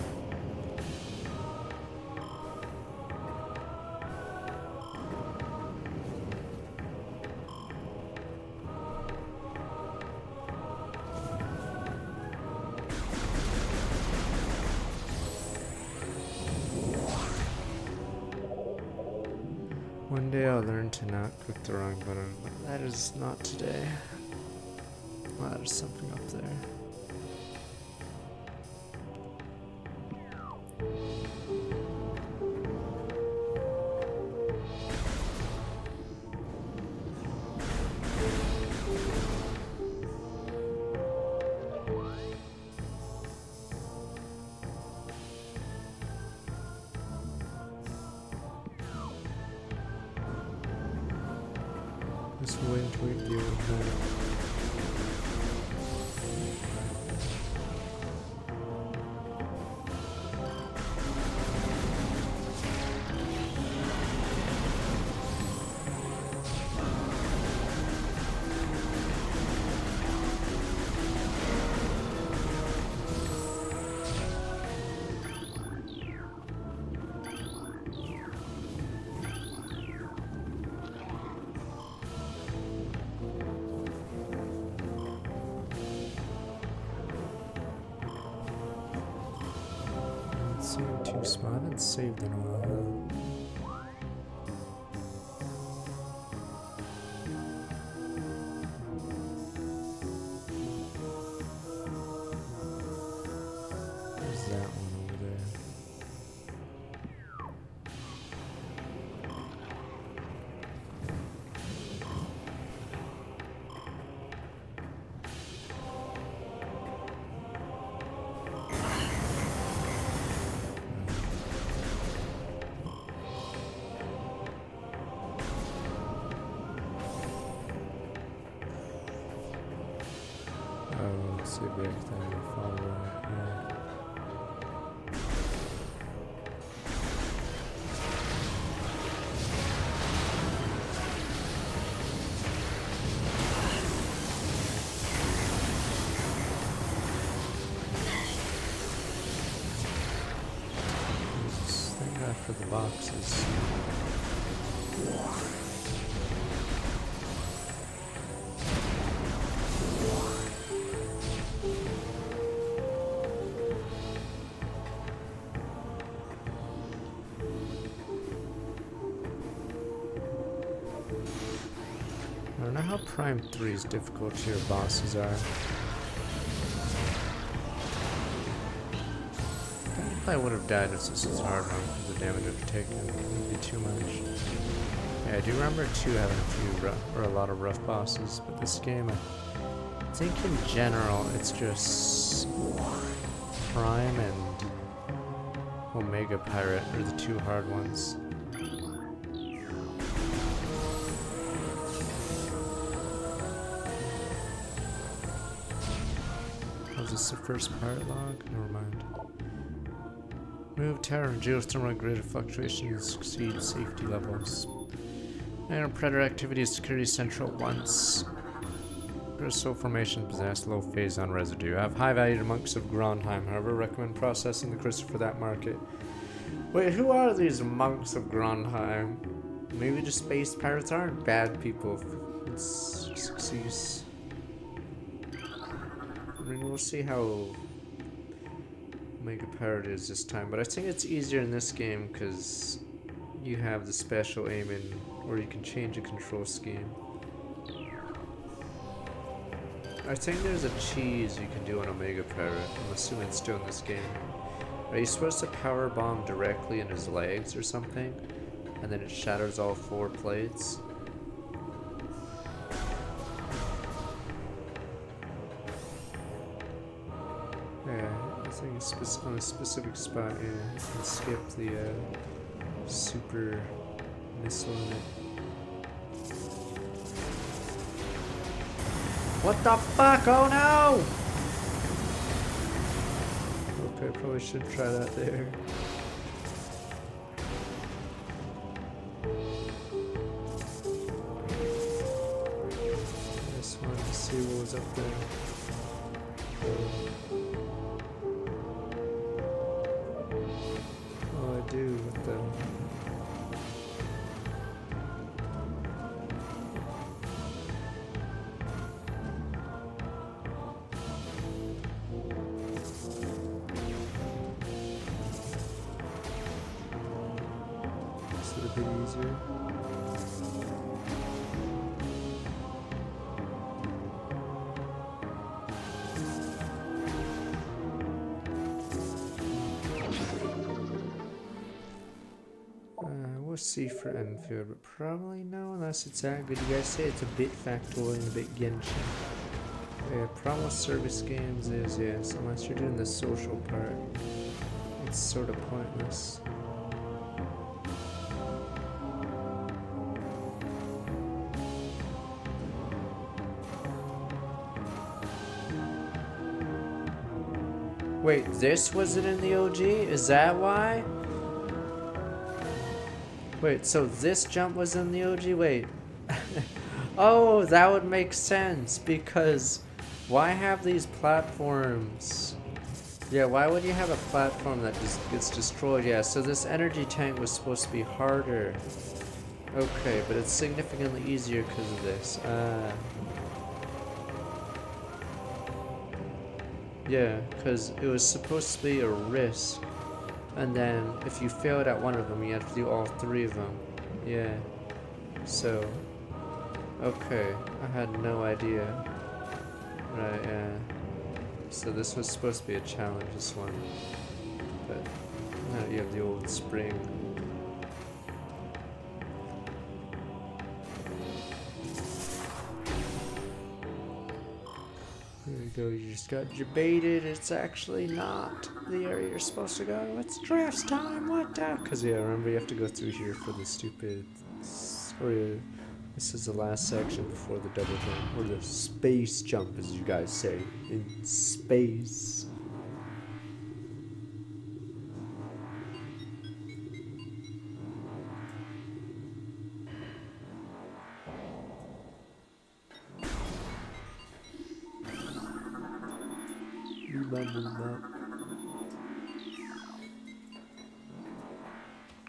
Speaker 1: One day I'll learn to not click the wrong button, but that is not today. Well, there's something up there. Just wait until we deal with that. Too small. I haven't saved in a while. There's that one over there. Oh, let's see, break that fall right here. Thank God for the boxes. I don't know how Prime 3's difficulty or bosses are. I would have died if this was hard one because the damage I've taken would be too much. Yeah, I do remember 2 having a lot of rough bosses, but this game, I think in general, it's just Prime and Omega Pirate are the 2 hard ones. Was this the first pirate log? Never mind. Move tower and geothermal grid fluctuations exceed safety levels. And predator activity is security central once. Crystal formation possess low phase on residue. Have high value to monks of Grondheim, however, recommend processing the crystal for that market. Wait, who are these monks of Grondheim? Maybe just space pirates aren't bad people. It's excuse. I mean, we'll see how Mega Pirate is this time, but I think it's easier in this game because you have the special aiming, or you can change the control scheme. I think there's a cheese you can do on Omega Pirate. I'm assuming it's still in this game. Are you supposed to power bomb directly in his legs or something, and then it shatters all 4 plates? Yeah, I think it's on a specific spot. Yeah, you can skip the super missile in it. What the fuck? Oh no! Okay, I probably should try that there. I just wanted to see what was up there. Oh, I do with them. A bit easier. We'll see for Enfield, but probably no, unless it's that good. You guys say it's a bit factoid and a bit Genshin. Yeah, promo service games is, yes, unless you're doing the social part, it's sort of pointless. Wait, this wasn't in the OG? Is that why? Wait, so this jump was in the OG? Wait. Oh, that would make sense, because why have these platforms? Yeah, why would you have a platform that just gets destroyed? Yeah, so this energy tank was supposed to be harder. Okay, but it's significantly easier because of this. Yeah, because it was supposed to be a risk. And then if you failed at one of them, you have to do all 3 of them. Yeah. So, okay. I had no idea. Right, yeah. So this was supposed to be a challenge, this one. But now you have the old spring. There you go, you just got debated. It's actually not the area you're supposed to go. It's draft time, what the? Because, yeah, remember you have to go through here for the stupid. Or This is the last section before the double jump, or the space jump, as you guys say, in space.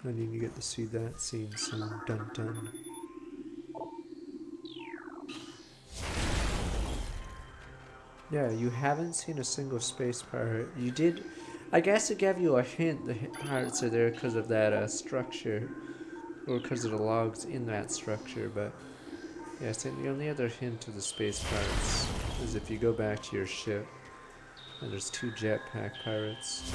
Speaker 1: I need to get to see that scene soon. Dun dun. Yeah, you haven't seen a single space pirate. You did. I guess it gave you a hint. The pirates are there because of that structure, or because of the logs in that structure. But yes, and the only other hint of the space pirates is if you go back to your ship, and there's 2 jetpack pirates.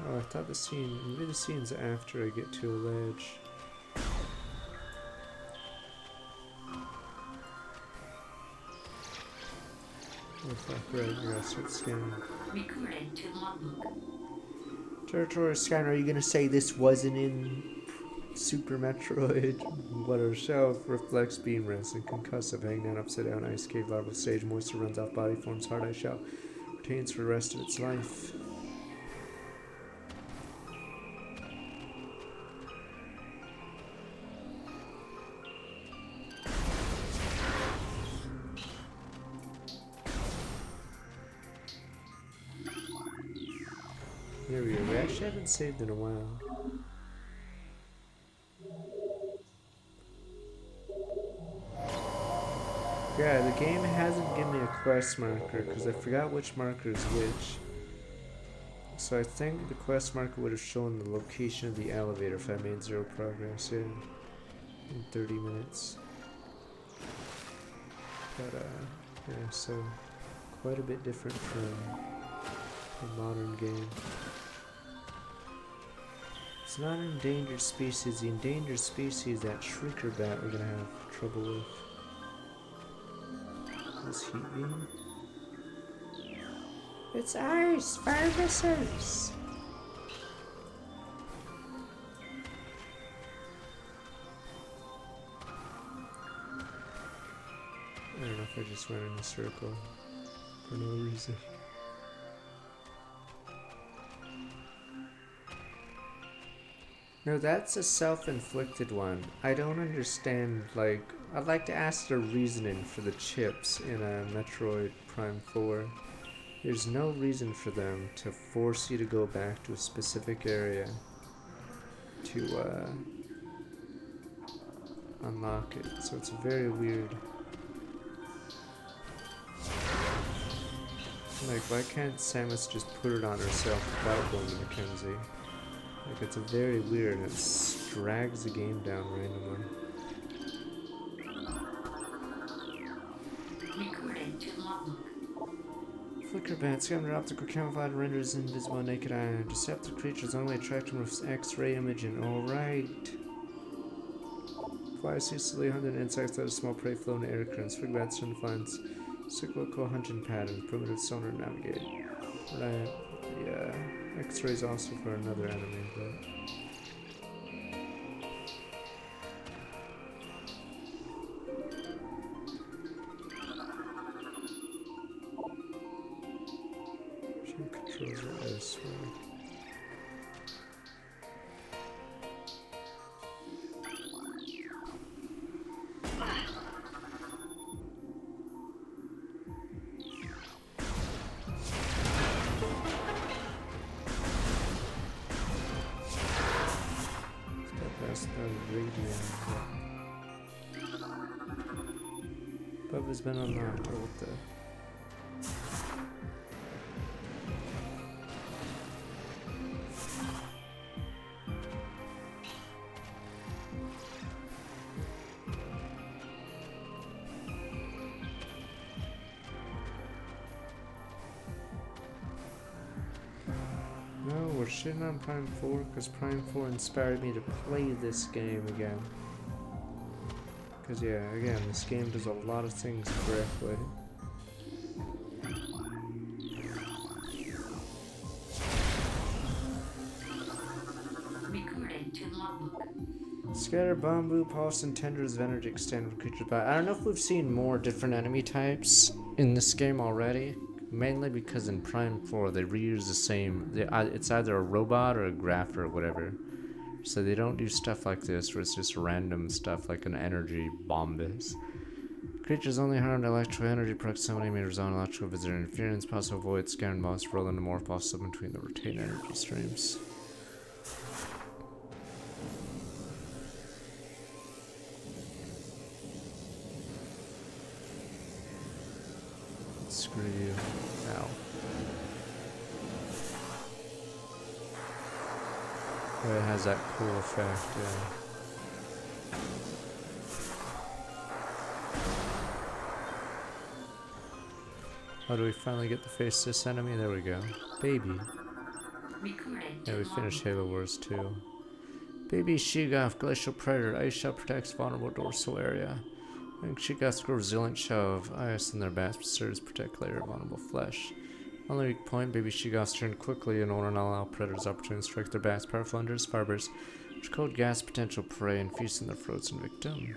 Speaker 1: Oh, I thought the scene. Maybe the scene's after I get to a ledge. Oh fuck, right, I gotta start scanning.
Speaker 2: Recording to logbook.
Speaker 1: Territory scanner, are you gonna say this wasn't in Super Metroid? What a shelf reflects beam rest and concussive, hang down upside down ice cave larval stage, moisture runs off body, forms hard ice shell, retains for the rest of its life. There we go. We actually haven't saved in a while. Yeah, the game hasn't given me a quest marker because I forgot which marker is which. So I think the quest marker would have shown the location of the elevator if I made 0 progress here in 30 minutes. But yeah, so quite a bit different from a modern game. It's not an endangered species. The endangered species, that shrieker bat, we're gonna have trouble with. This heat beam. It's ice! Fire missiles! I don't know if I just went in a circle for no reason. No, that's a self-inflicted one. I don't understand, like, I'd like to ask the reasoning for the chips in a Metroid Prime 4. There's no reason for them to force you to go back to a specific area to unlock it, so it's very weird. Like, why can't Samus just put it on herself without going to Mackenzie? Like, it's a very weird, and it drags the game down randomly.
Speaker 2: Recording to logbook.
Speaker 1: Flicker bats, under optical camouflage renders invisible naked eye. Deceptive creatures only attract them with X-ray imaging. Alright. Flies ceaselessly hunted insects that have small prey flow into air currents. Flicker bats tend to find cyclical hunting patterns. Primitive sonar navigate. Right. Yeah. X-rays also for another enemy, but. Controls are elsewhere. That's the radio. Bubba's been unlocked. Oh, what the? shitting on Prime 4 because Prime 4 inspired me to play this game again. Because, yeah, again, this game does a lot of things correctly.
Speaker 2: Recording to logbook.
Speaker 1: Scatter, bamboo, pulse, and tendrils of energy extend from creatures by. I don't know if we've seen more different enemy types in this game already. Mainly because in Prime 4 they reuse the same. It's either a robot or a graph or whatever. So they don't do stuff like this where it's just random stuff like an energy bomb is. Creatures only harmed electrical energy proximity may result in electrical visitor interference, possible void, scaring boss, roll into morph boss sub between the retained energy streams. Screw you. Ow. It has that cool effect, yeah. How do we finally get to face this enemy? There we go. Baby.
Speaker 2: Recording
Speaker 1: Yeah,
Speaker 2: to
Speaker 1: we finished
Speaker 2: logbook.
Speaker 1: Halo Wars 2. Baby Sheegoth, Glacial Predator. Ice shell protects vulnerable dorsal area. And Sheegoths grow resilient shell of ice in their bats, but serves protect layer of vulnerable flesh. Only weak point, baby Sheegoths turn quickly in order to not allow predators opportunity to strike their backs. Powerful unders, fibers, which cold gas potential prey and feast on their throats and victim.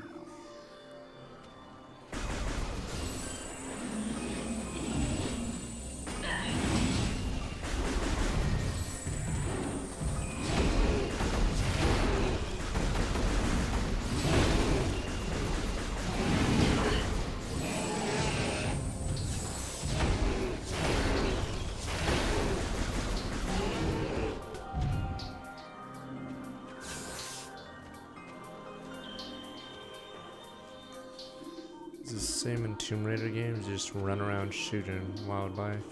Speaker 1: It's the same in Tomb Raider games, you just run around shooting wildlife.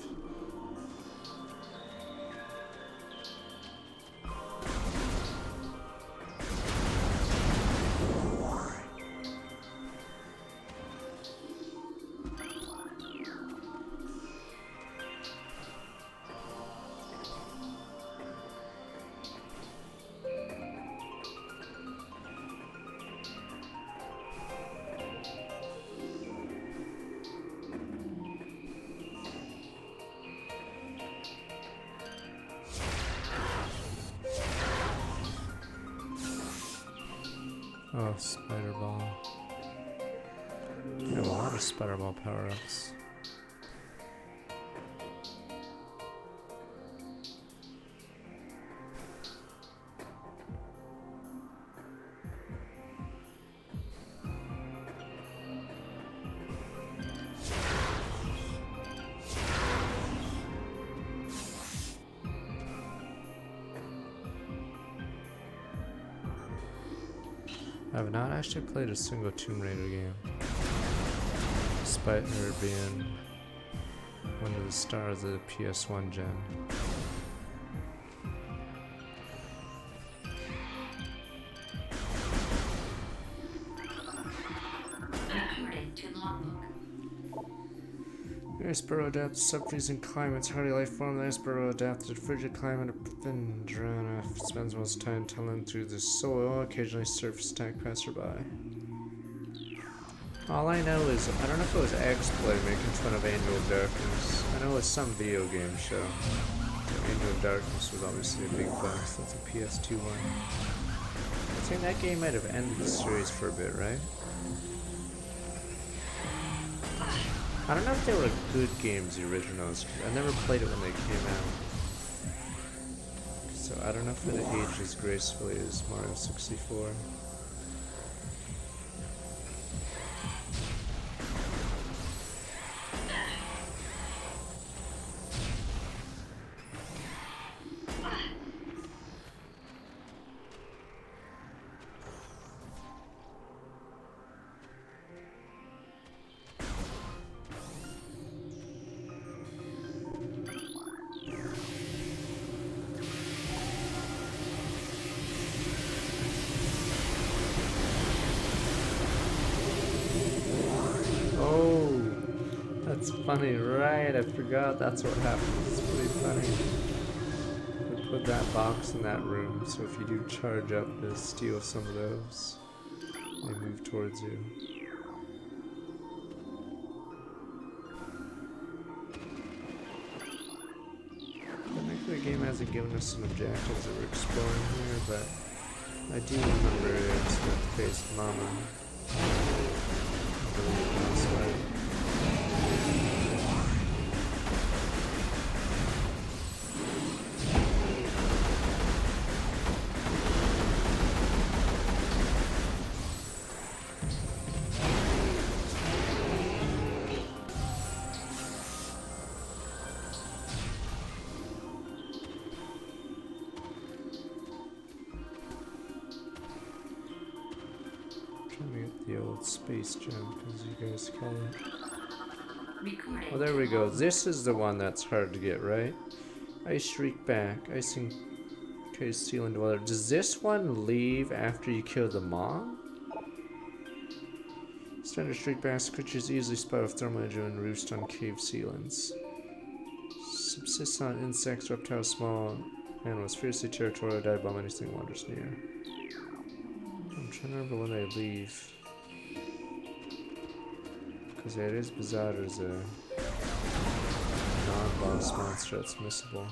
Speaker 1: Oh, Spider Ball. You have a lot of Spider Ball power-ups. I have not actually played a single Tomb Raider game, despite her being one of the stars of the PS1 gen.
Speaker 2: Recording to logbook.
Speaker 1: Iceberg adapted to sub-freezing climates. Hardy life form. The iceberg adapted to frigid climate. Vendrana spends most time tunneling through the soil. Occasionally surface attack passerby. All I know is, I don't know if it was X-Play making fun of Angel of Darkness. I know it was some video game show. Angel of Darkness was obviously a big bust. That's a PS2 one. I think that game might have ended the series for a bit, right? I don't know if they were good games, the originals. I never played it when they came out. So I don't know if it aged as gracefully as Mario 64. That's funny, right? I forgot that's what happened. It's pretty funny. We put that box in that room, so if you do charge up to steal some of those, they move towards you. Technically, the game hasn't given us some objectives that we're exploring here, but I do remember it's with face Mama. I believe that's right. Trying to get the old space jump, as you guys call it.
Speaker 2: Recording.
Speaker 1: Oh, there we go. This is the one that's hard to get, right? Ice Shriek back. Icing case Sealing Dweller. Does this one leave after you kill the mom? Standard Shriek back. Creatures easily spout off thermal energy and roost on cave ceilings. Subsists on insects, reptiles, small animals. Fiercely territorial, dive bomb anything wanders near. I'm trying to remember when they leave. Because yeah, it is bizarre, there's a non-boss monster that's missable.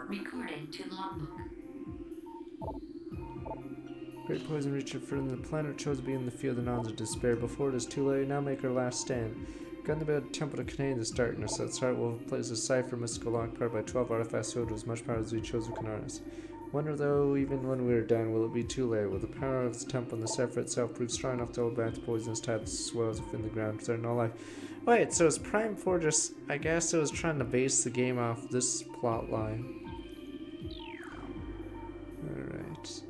Speaker 2: Recording to logbook.
Speaker 1: Great poison reached further than the planet chose to be in the field of knowledge of despair. Before it is too late, now make our last stand. Gun the bed temple to contain this darkness. At start will place a cipher mystical lock powered by 12 artifacts filled with as much power as we chose we can harness. Wonder though, even when we are done, will it be too late? Will the power of the temple and the cipher itself prove strong enough to hold back the poisonous tide that swells within the ground, threatening all life? Wait, so is Prime 4 just... I guess it was trying to base the game off this plot line. Alright.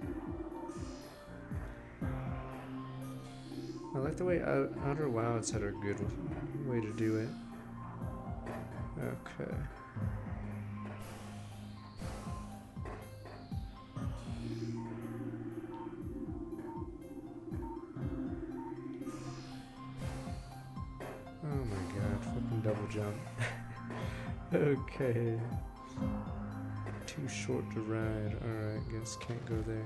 Speaker 1: I like the way Outer Wilds had a good way to do it. Okay. Oh my god, fucking double jump. Okay. Too short to ride. Alright, guess can't go there.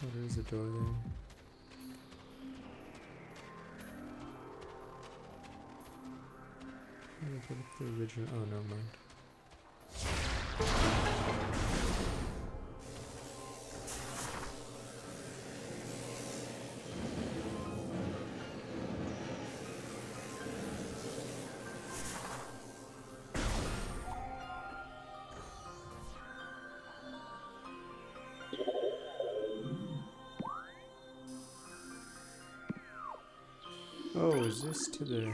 Speaker 1: Oh, there's a door there. Let me put up the original. Oh, no mind. Oh, is this to the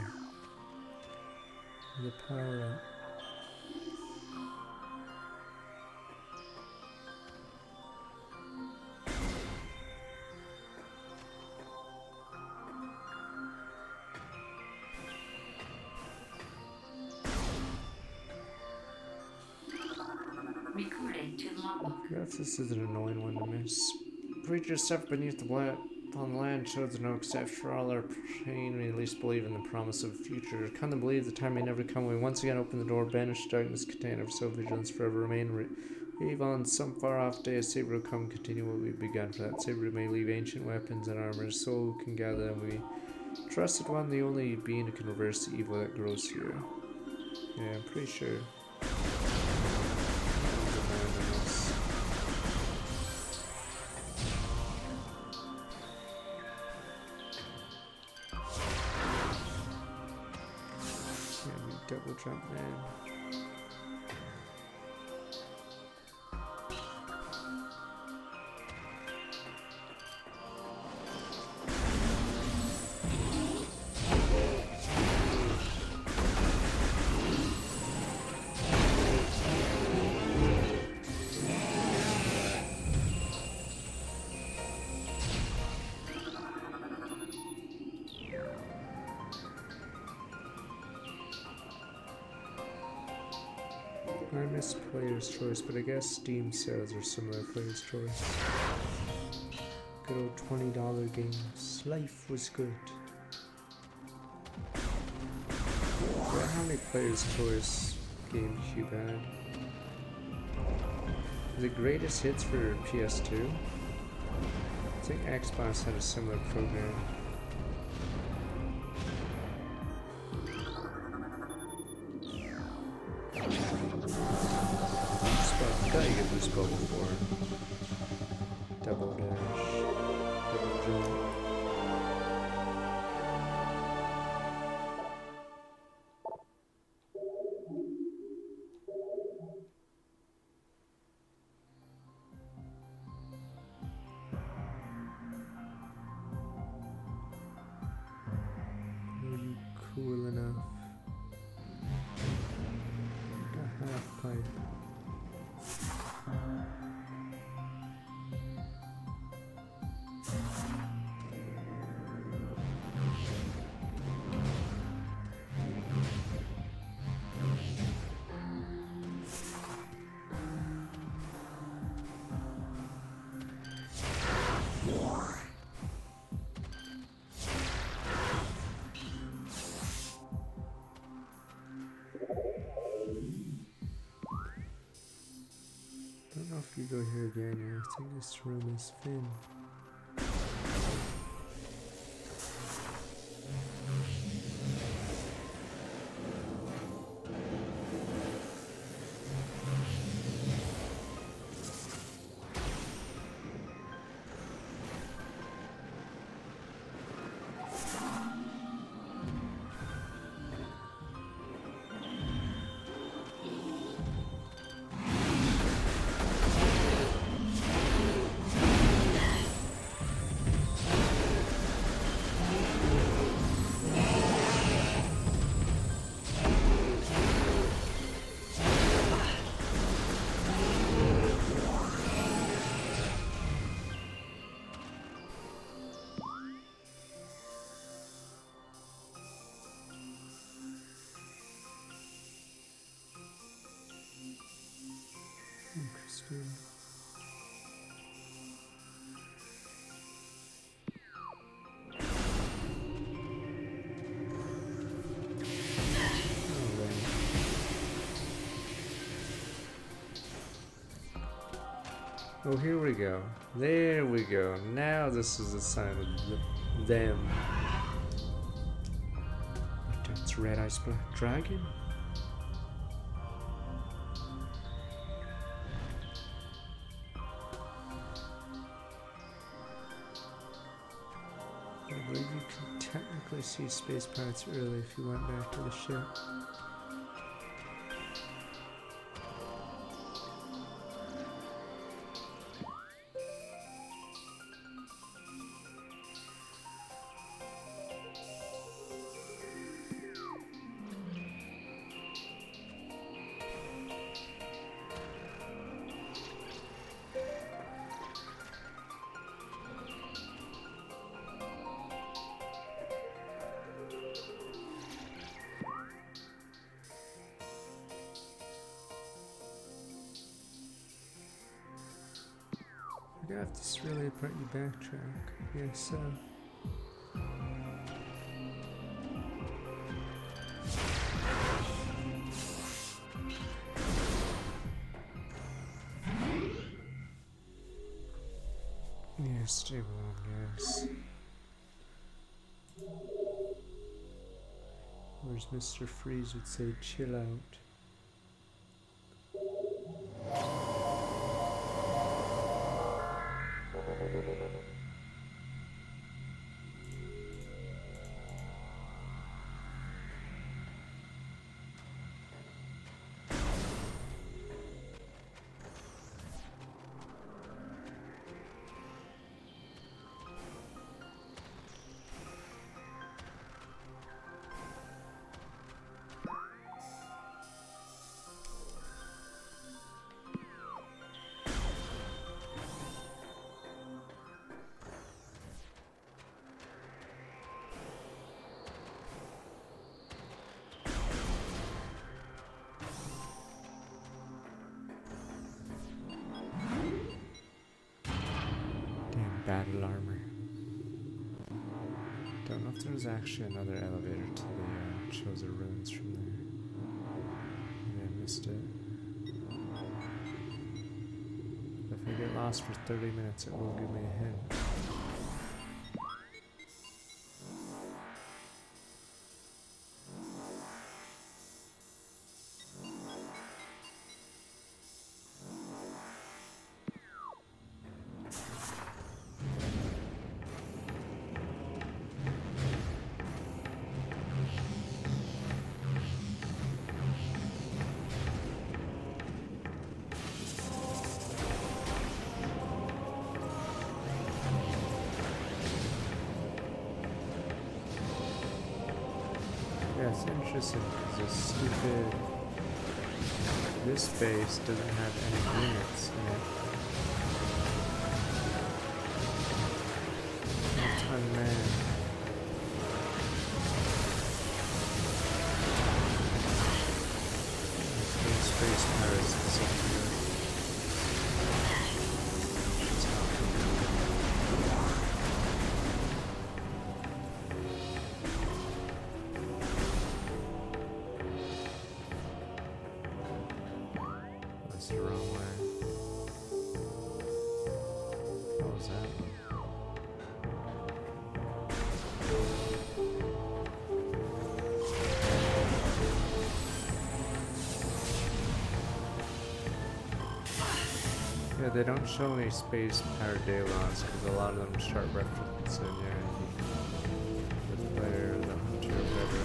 Speaker 1: power up?
Speaker 2: Recording to logbook.
Speaker 1: Perhaps this is an annoying one to miss. Preachers suffer beneath the blood upon the land shows no except for all our pain. We at least believe in the promise of a future. Come to believe the time may never come. We once again open the door, banish darkness, contain our soul vigilance forever remain. Leave on some far off day a saber will come, continue what we've begun. For that saber may leave ancient weapons and armor. Soul can gather them. We trusted one, the only being who can reverse the evil that grows here. Yeah, I'm pretty sure. Double jump, man. I miss Player's Choice, but I guess Steam sales are similar to Player's Choice. Good old $20 games. Life was good. I forgot how many Player's Choice GameCube had. The greatest hits for PS2? I think Xbox had a similar program. Gotta get this bubble before. Double dash. Double jump. Are you cool enough? A half pipe. I don't know if you go here again. I think this room is Finn. Interesting. Oh, here we go. There we go. Now this is a sign of them. That's Red Ice Black Dragon. I believe you can technically see space pirates early if you went back to the ship. I forgot if this really part you backtrack. Yes, so. Yeah, stable on gas. Whereas Mr. Freeze would say, chill out. battle armor. Don't know if there's actually another elevator to the Chosen Ruins from there. Maybe I missed it. If I get lost for 30 minutes, it will give me a hint. Yeah, it's interesting because this base doesn't have any units in it. Unmanned. Space pirates and stuff here. It's not That's the wrong way. What was that? Yeah, they don't show any space power Daylons because a lot of them start referencing the player, the hunter, or whatever.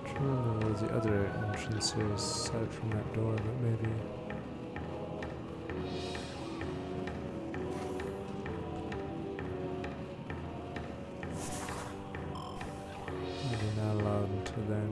Speaker 1: I don't know where the other entrance is aside from that door, but maybe. Maybe not allowed until then.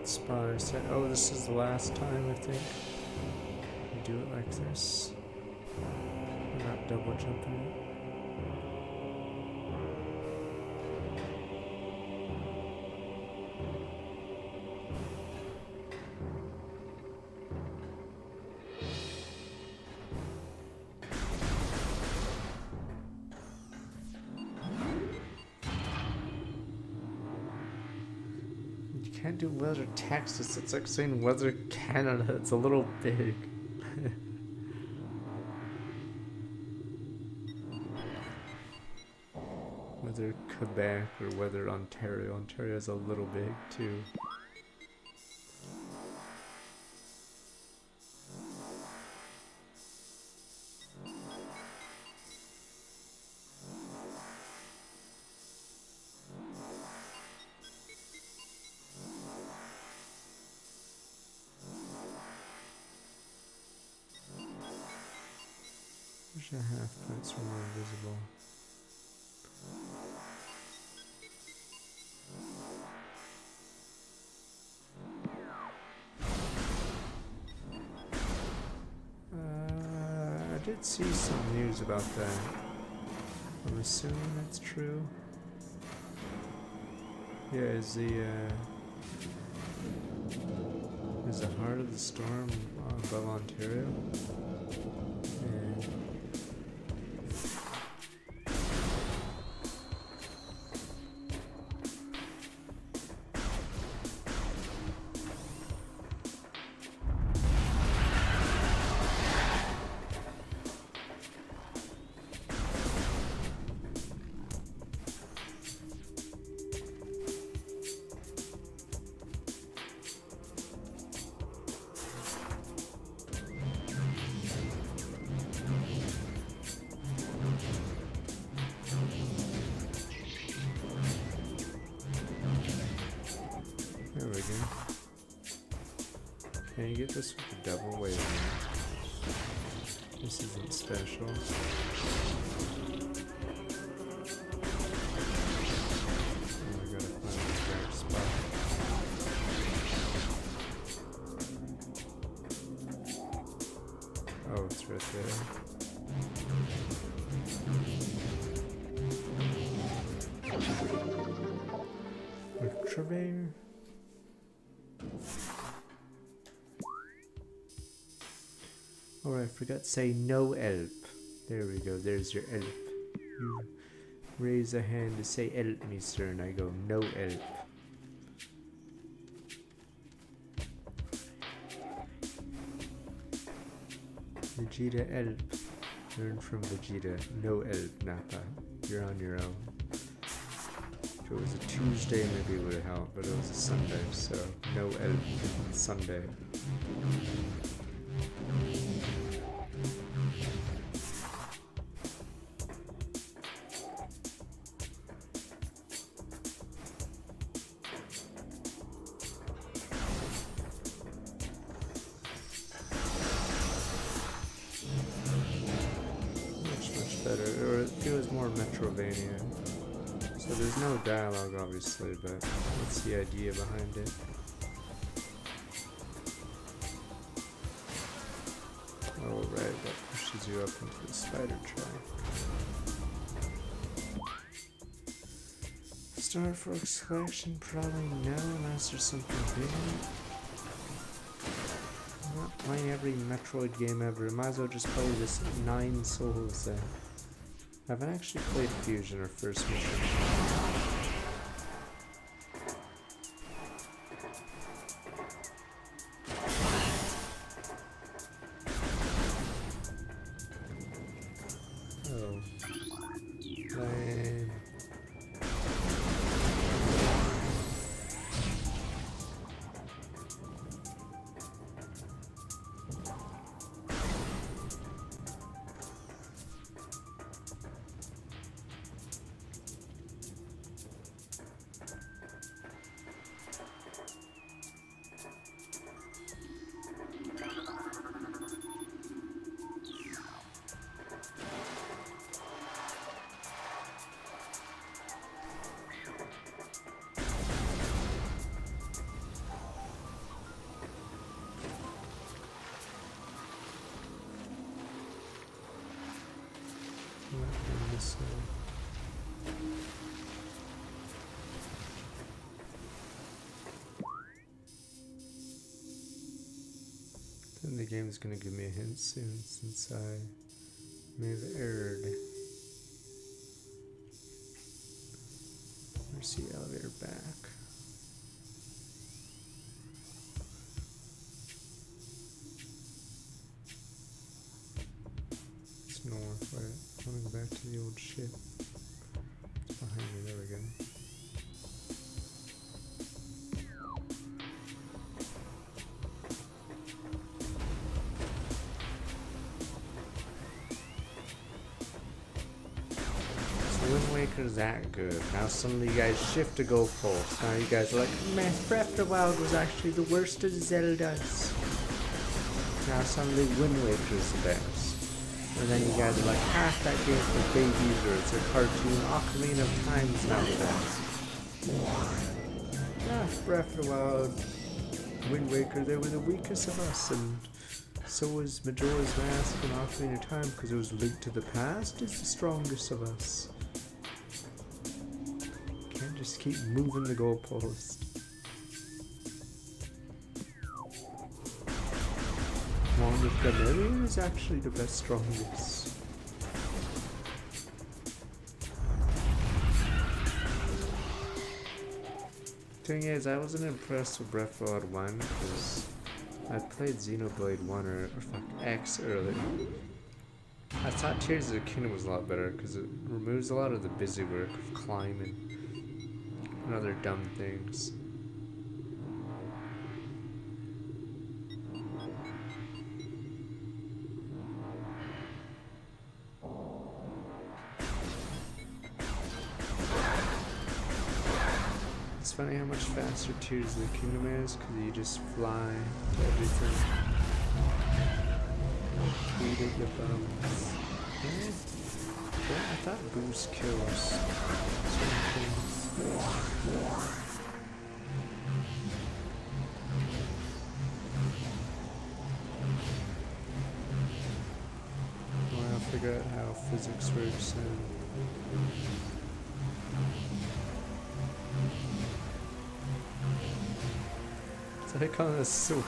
Speaker 1: spot I said. Oh, this is the last time, I think. You do it like this. I'm not double jumping it. You can't do weather Texas. It's like saying weather Canada. It's a little big. Weather Quebec or weather Ontario. Ontario's a little big too. Wish a half points were more visible. I did see some news about that. I'm assuming that's true. Yeah, is the heart of the storm above Ontario? Yeah. There we go. Can you get this with the double? Wait a minute. This isn't special. Oh, I gotta find the correct spot. Oh, it's right there. Metroid. Oh, I forgot to say no help. There we go, there's your help. You raise a hand to say help me, sir, and I go no help. Vegeta help. Learn from Vegeta. No help, Nappa. You're on your own. If it was a Tuesday, maybe it would have helped, but it was a Sunday, so no help on Sunday. Much better, or it feels more Metrovania. So there's no dialogue, obviously, but what's the idea behind it? Oh, right, that pushes you up into the spider track. Star Fox collection? Probably no, unless there's something big. I'm not playing every Metroid game ever. Might as well just play this 9 Souls then. I haven't actually played Fusion or First Mission. Oh. Lame. in this Then the game's gonna give me a hint soon since I may have erred. Mercy elevator back. It's north, right? I wanna go back to the old ship. It's behind me, there we go. Wind Waker's that good. Now suddenly you guys shift to goalposts. Now you guys are like, man, Breath of the Wild was actually the worst of the Zeldas. Now suddenly Wind Waker's the best. And then you guys are like, half that game for babies or it's a cartoon. Ocarina of Time's now the best. Yeah, Breath of the Wild, Wind Waker, they were the weakest of us. And so was Majora's Mask and Ocarina of Time because it was linked to the past is the strongest of us. Can't just keep moving the goalpost. Wand of Gamelion is actually the best strongest. Thing is, I wasn't impressed with Breath of the Wild 1 because I played Xenoblade 1 or fuck X earlier. I thought Tears of the Kingdom was a lot better because it removes a lot of the busy work of climbing and other dumb things. It's funny how much faster Tears of the Kingdom is because you just fly to everything. Tweet at your bums. Yeah, I thought boost kills certain things. Well, I'll figure out how physics works soon. It's like on a swing.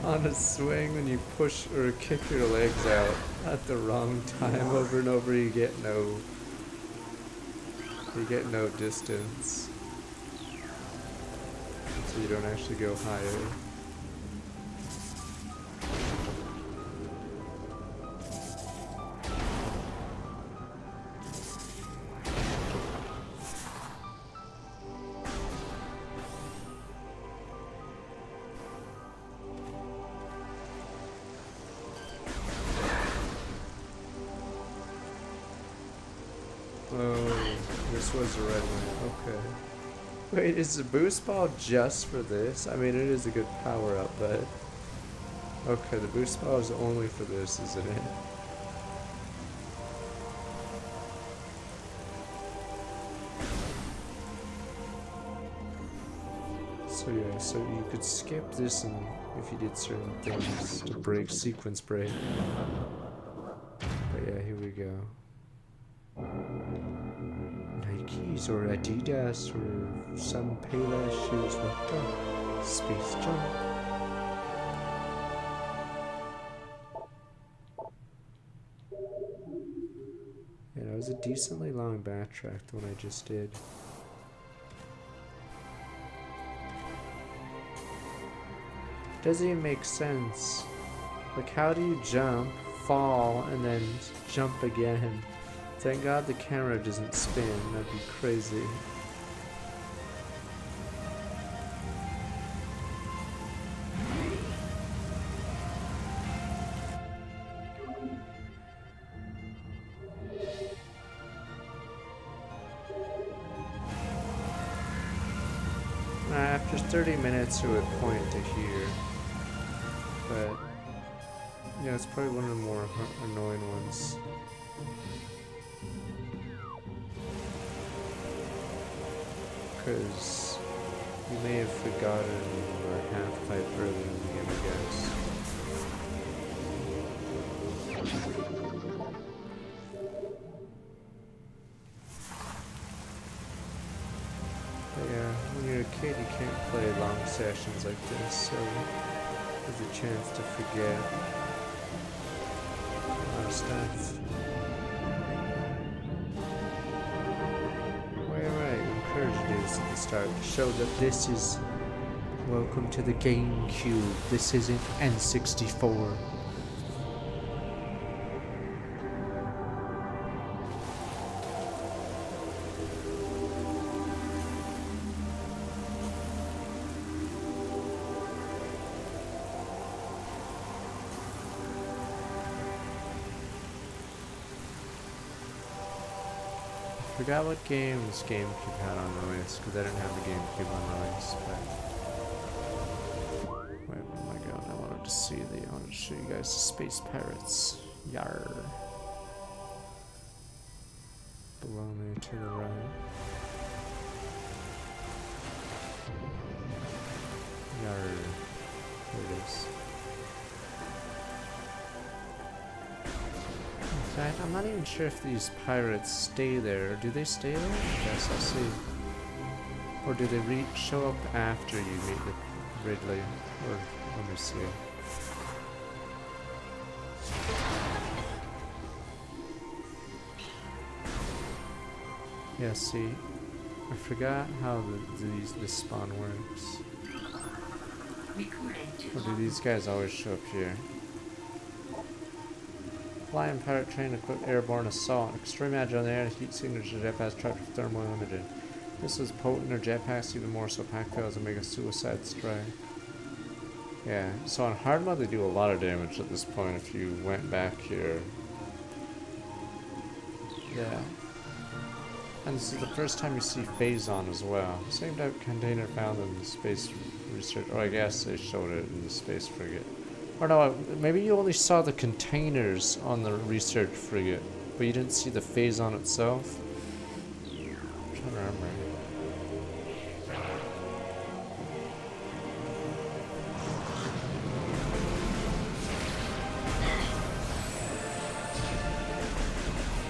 Speaker 1: On a swing when you push or kick your legs out at the wrong time over and over, you get no distance. So you don't actually go higher. Oh, this was the right one. Okay. Wait, is the boost ball just for this? I mean, it is a good power up, but... Okay, the boost ball is only for this, isn't it? So yeah, so you could skip this and if you did certain things to break sequence break. But yeah, here we go. Nikes or Adidas or some pale ass shoes. What the? Space Jump. Yeah, that was a decently long backtrack, the one I just did. Doesn't even make sense. Like, how do you jump, fall, and then jump again? Thank God the camera doesn't spin, that'd be crazy. After 30 minutes it would point to here. But, yeah, it's probably one of the more annoying ones. Because you may have forgotten your half-pipe earlier in the game, I guess. sessions like this, so there's a chance to forget a lot of stuff. Right, encourage this at the start to show that this is welcome to the GameCube. This isn't N64. I forgot what games GameCube had on release because I didn't have the GameCube on release. But wait, where am I going? I wanted to show you guys the Space Pirates. Yar. Below me to the right. Yar. Here it is. In fact, I'm not even sure if these pirates stay there. Do they stay there? Yes, I'll see. Or do they show up after you meet the Ridley? Or, let me see. Yeah, see. I forgot how this spawn works. Or do these guys always show up here? Flying pirate train equipped airborne assault. Extreme agile in the air, heat signature jetpacks trapped with thermal limited. This is potent, or jetpacks even more so pack fails and make a suicide strike. Yeah, so on hard mode they do a lot of damage at this point if you went back here. Yeah. And this is the first time you see Phazon as well. Same type of container found in the space research, or I guess they showed it in the space frigate. Or no, maybe you only saw the containers on the research frigate, but you didn't see the Phazon itself? I'm trying to remember.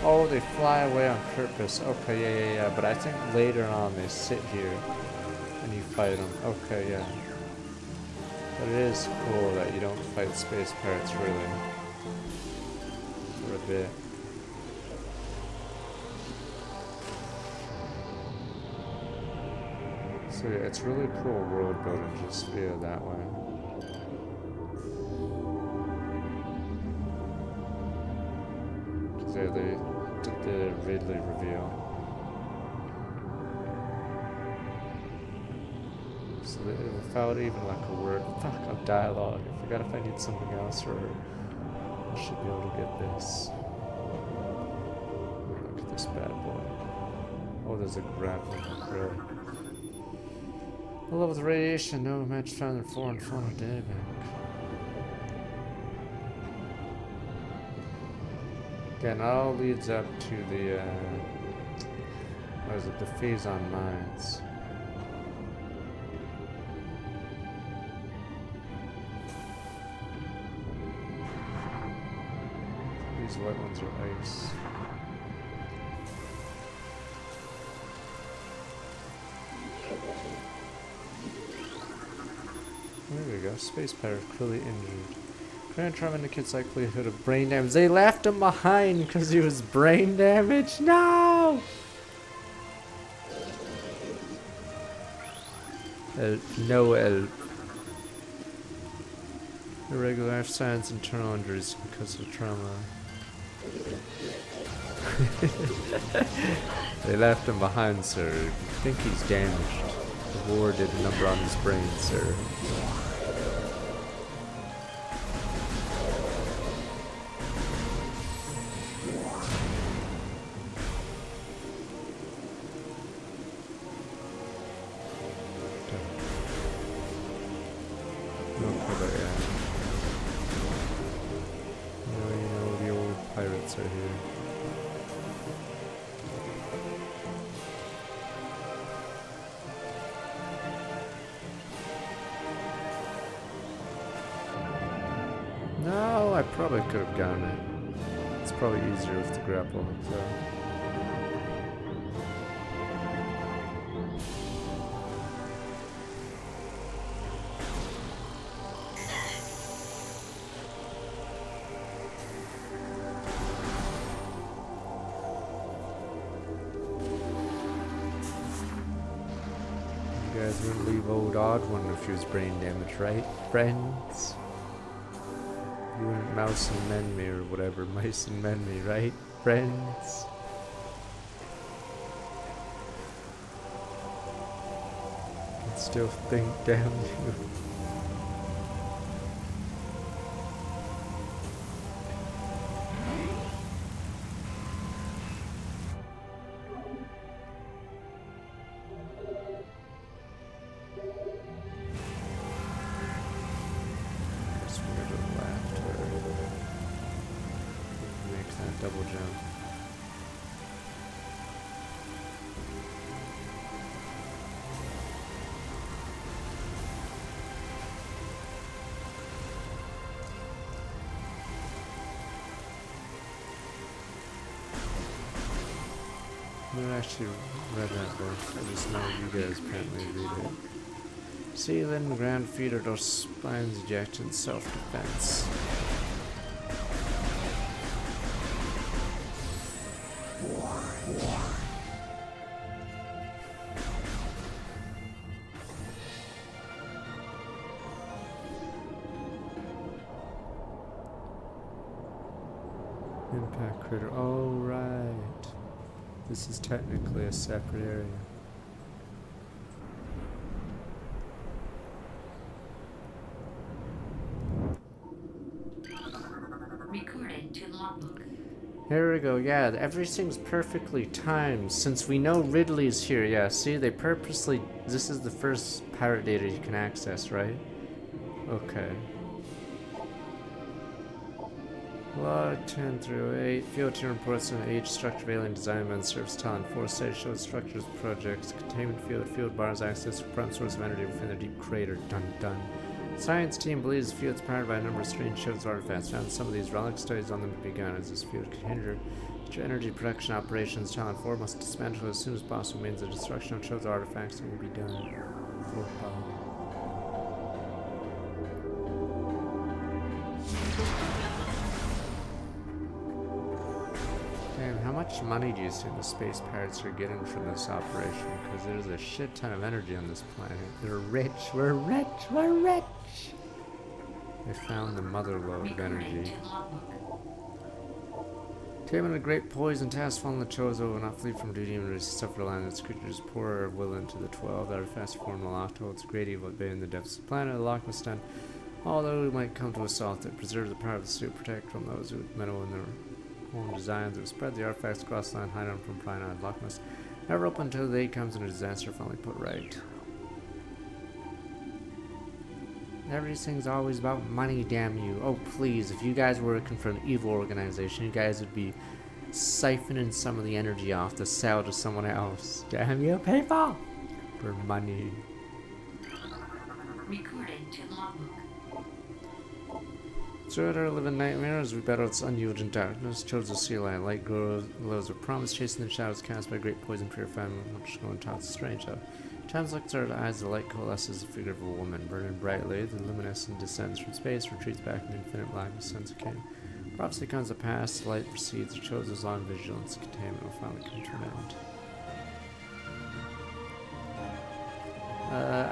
Speaker 1: Oh, they fly away on purpose. Okay, yeah. But I think later on they sit here and you fight them. Okay, yeah. But it is cool that you don't fight space pirates really for a bit. So yeah, it's really cool world building just via that way. Cause yeah, they did the Ridley reveal. So that without even like a word of dialogue, I forgot if I need something else or I should be able to get this. Look at this bad boy. Oh, there's a grappling hook. A level with radiation, no match found in foreign fauna databank. Again, it all leads up to the what is it, the Phazon mines. These white ones are ice. There we go. Space pirate clearly injured. Grand trauma indicates likelihood of brain damage. They left him behind because he was brain damaged. No! No help. Irregular life signs, internal injuries because of trauma. They left him behind, sir. I think he's damaged. The war did a number on his brain, sir. Are here. No, I probably could have gotten it. It's probably easier with the grapple hook though. guys wouldn't leave old Odd One if he was brain damaged, right, friends? You wouldn't mouse and men me or whatever, mice and men me, right, friends? I still think, damn you. Guess we're to the left or make that double jump. I never actually read that book. I just know you guys apparently read it. Sealing, ground feeder, or spines ejected, self-defense. Impact critter. Oh, right. This is technically a separate area.
Speaker 2: Recorded to logbook.
Speaker 1: Here we go. Yeah, everything's perfectly timed. Since we know Ridley's here, yeah, see, they purposely... This is the first pirate data you can access, right? Okay. Log 10 through 8. Field team reports on age, structure of alien design, and surface talent. 4 stage shows structures, projects, containment field, field bars, access to front source of energy within the deep crater. Dun dun. Science team believes the field is powered by a number of strange shows artifacts. Found some of these relic studies on them to be begun as this field could hinder energy production operations. Talent 4 must dismantle as soon as possible means the destruction of Cho's artifacts that will be done. Full power. Damn, how much money do you think the space pirates are getting from this operation? Because there's a shit ton of energy on this planet. They're rich. We're rich. We're rich. They found the mother lode of energy. Taming a great poison task fallen the Chozo will not flee from duty and suffer land its creatures pour will into the 12 that are fast form the locked holds great evil at bay in the depths of the planet. The lock must stand. Although we might come to assault it, preserve the power of the suit, protect from those who meddle in their own designs, or spread the artifacts across the line, hide them from prying eyed. Lock must never open until the day comes and a disaster finally put right. Everything's always about money, damn you. Oh, please, if you guys were working for an evil organization, you guys would be siphoning some of the energy off to sell to someone else. Damn you, people! For money.
Speaker 2: Recorded to logbook.
Speaker 1: Throughout our living nightmares, we battle its unyielding darkness, chose the sea light glows of promise, chasing the shadows cast by great poison purifying, which go and toss strange out. Times looks at our eyes, the light coalesces the figure of a woman, burning brightly, the luminescent descends from space, retreats back in the infinite blackness since it came. Prophecy comes to pass, the light proceeds, the chosen's long vigilance, containment will finally come to an end.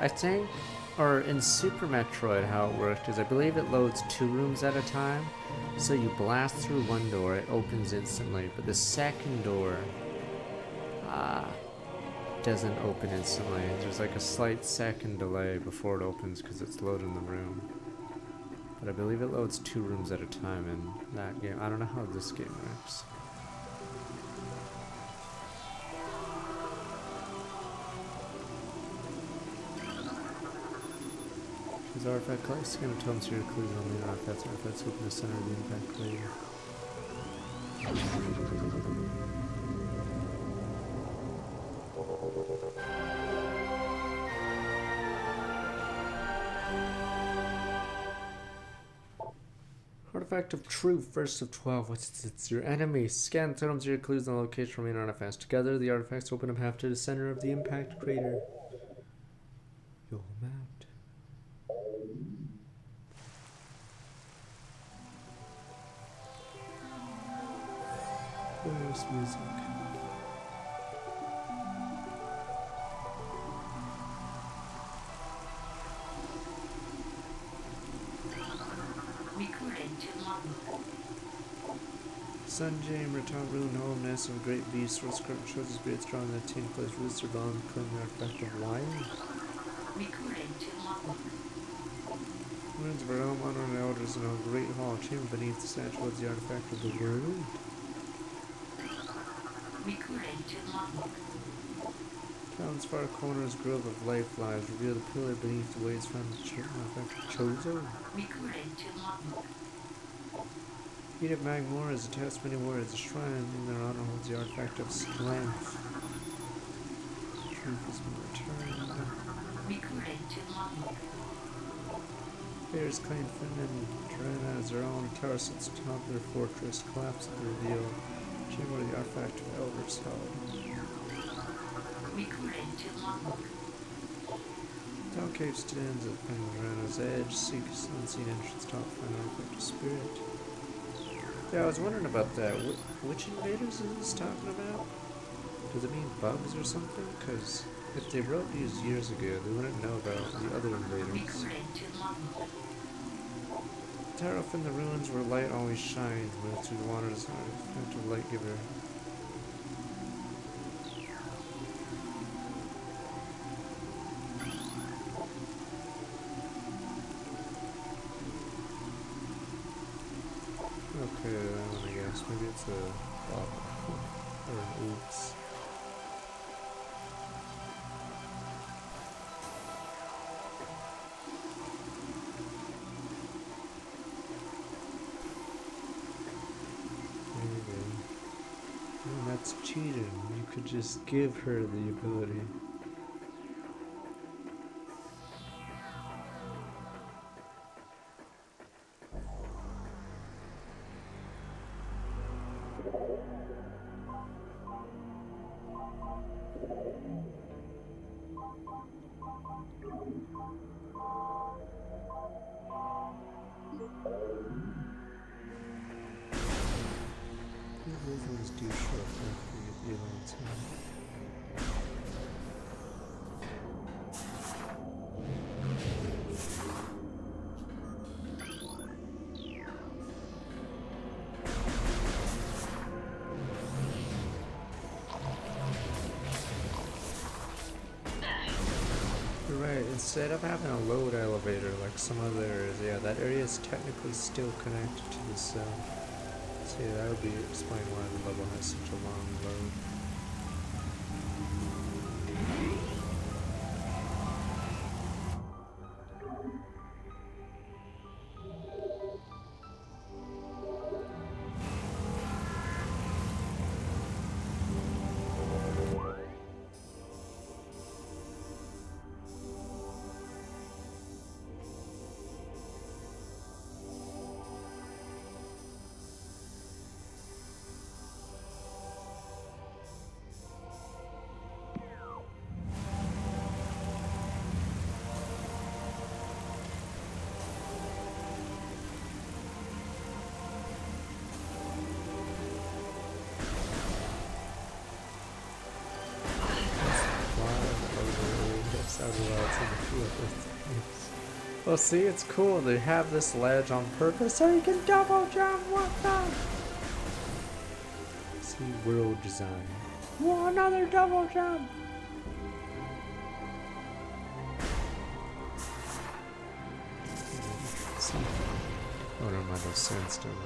Speaker 1: I think, or in Super Metroid, how it worked is I believe it loads 2 rooms at a time. So you blast through one door, it opens instantly, but the second door doesn't open instantly. There's like a slight second delay before it opens because it's loading the room. But I believe it loads 2 rooms at a time in that game. I don't know how this game works. These artifact collects going to tell them your clues on the artifacts. Artifacts open the center of the impact crater. Artifact of Truth, first of 12. What's it? It's your enemy. Scan totems your clues on the location from main artifacts. Together, the artifacts open a path to the center of the impact crater. You're mapped. Where's music? Sunjam, return ruin home, nest of a great beast, source curtain shows his great strong that 10 plays rooster long, claim the artifact of wild.
Speaker 2: Recording to logbook.
Speaker 1: Ruins of our home, honoring elders in a great hall, chamber beneath the statue was the artifact of the world.
Speaker 2: Recording to logbook.
Speaker 1: Town's far corners, grove of life lies, reveal the pillar beneath the waves found the artifact of Chozo.
Speaker 2: Recording to logbook.
Speaker 1: Feet of Magmore is a test many words, a shrine in their honor holds the artifact of strength. Truth has been returned.
Speaker 2: Recording to logbook.
Speaker 1: Bears claim Finn and Drena as their own. Tower sits atop their fortress, collapse at the reveal. Chamber where the artifact of elders held.
Speaker 2: Recording to logbook.
Speaker 1: Town cave stands at Pendrana's edge, seeks unseen entrance top, find artifact of spirit. Yeah, I was wondering about that. Which invaders is this talking about? Does it mean bugs or something? Because if they wrote these years ago, they wouldn't know about the other invaders.
Speaker 2: Recording to logbook.
Speaker 1: Tear up in the ruins where light always shines, move through the waters, artifact of light giver. Okay, that one I guess. Maybe it's a bug. Or an oops. Maybe. Oh, that's cheating. You could just give her the ability. Those ones do show up after you get the allowance. You're right, instead of having a load elevator like some other areas, yeah, that area is technically still connected to the cell. So yeah, that would be explain why the level has such a long load. Well, see, it's cool. They have this ledge on purpose so you can double jump. What the? See, world design. Whoa, another double jump. See? Oh, no, my no sense to right?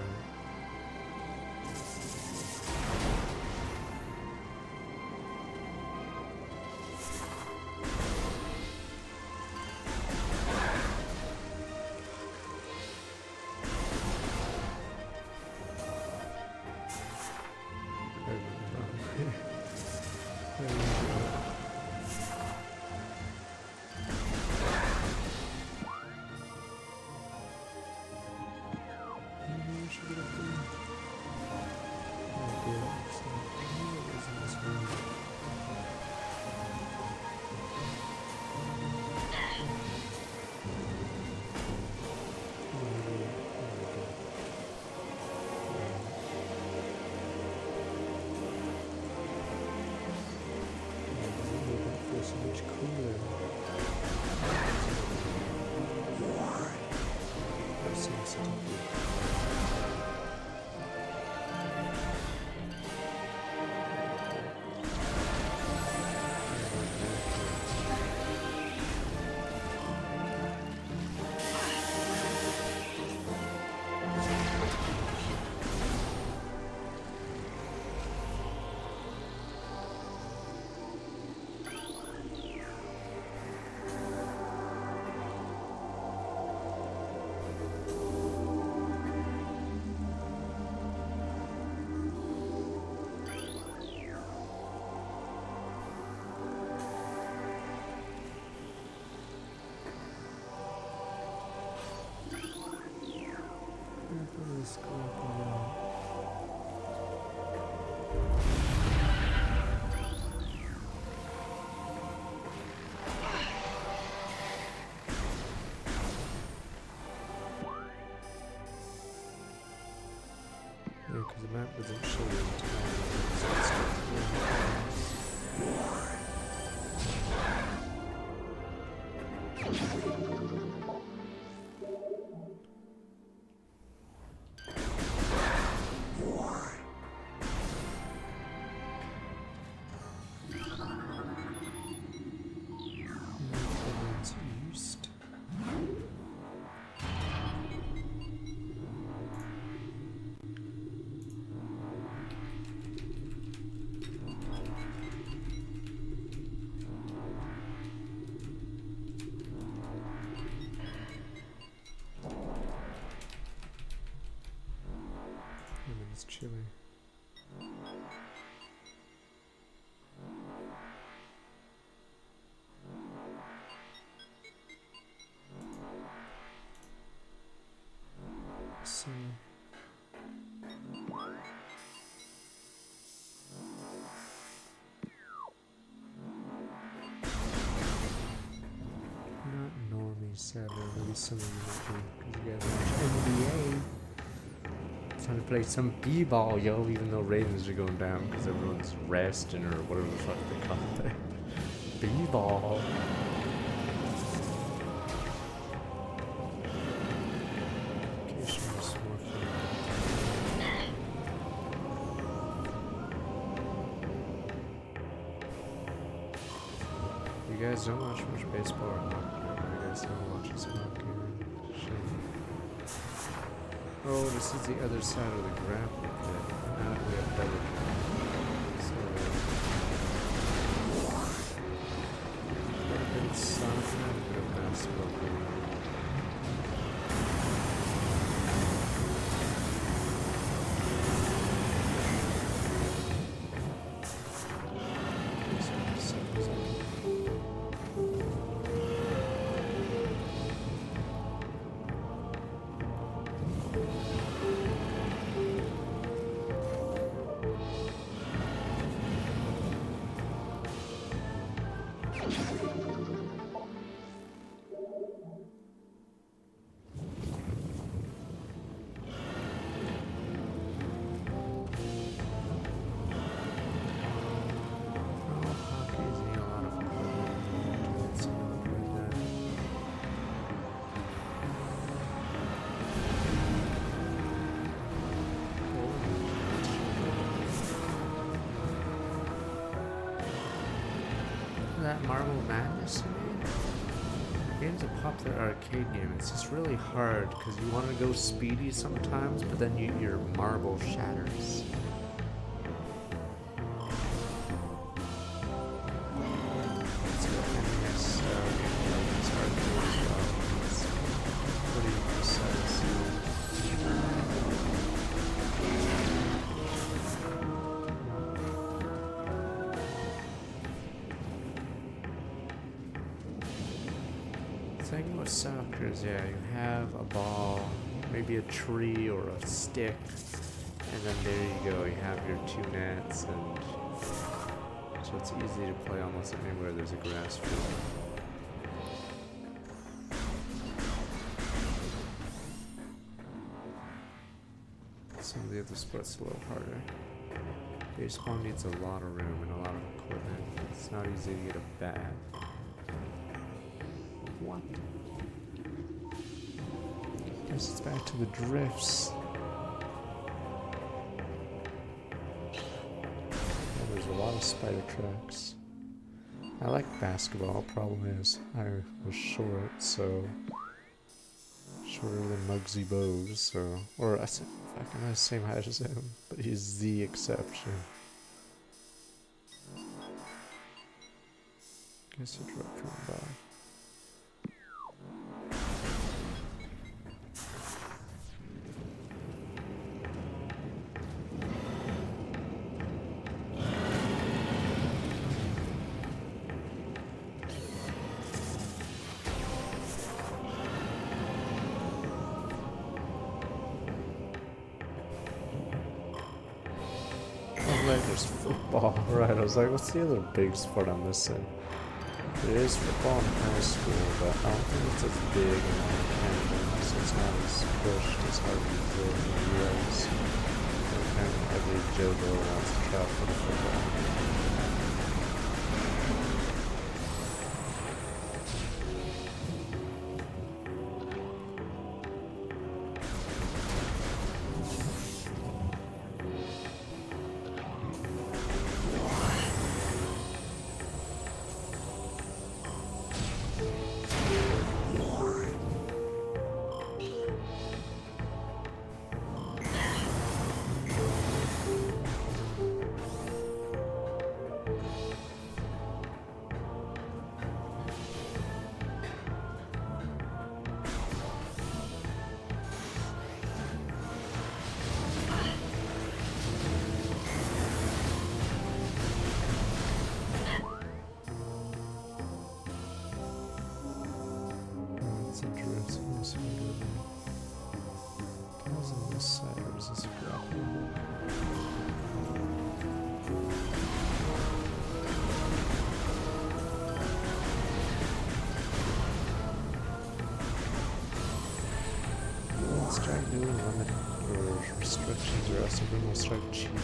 Speaker 1: Should get a because the map doesn't show you the time. So it's east. It's chilly. So not normies, sadly. Maybe some of you might be, because you guys watch NBA. Time to play some b-ball, yo, even though ratings are going down because everyone's resting or whatever the fuck they call it. B-ball. You guys don't watch much baseball or hockey. You guys don't watch this hockey. Oh, this is the other side of the graphic pit. Now we have double. So, a bit of soccer and a bit of basketball going on. That Marble Madness you made? The game's a popular arcade game. It's just really hard because you want to go speedy sometimes, but then your marble shatters. It's got NES it's hard to do as well. It's pretty precise. The thing with soccer is, yeah, you have a ball, maybe a tree or a stick, and then there you go, you have your two nets, and so it's easy to play almost anywhere there's a grass field. Some of the other sports a little harder. Baseball needs a lot of room and a lot of equipment. It's not easy to get a bat. What? Guess it's back to the drifts. Yeah, there's a lot of spider tracks. I like basketball. Problem is, I was short, so shorter than Muggsy Bogues, so I'm the same height as him, but he's the exception. Guess a truck coming by. There's football, right? I was like, what's the other big sport I'm missing? There is football in high school, but I don't think it's as big in Canada, so it's not as pushed as hard as it is in the US. Jojo wants to try for the football. That's interesting. This on this side, or is this grappling? Let's try doing limit or restrictions, or else everyone will start cheating.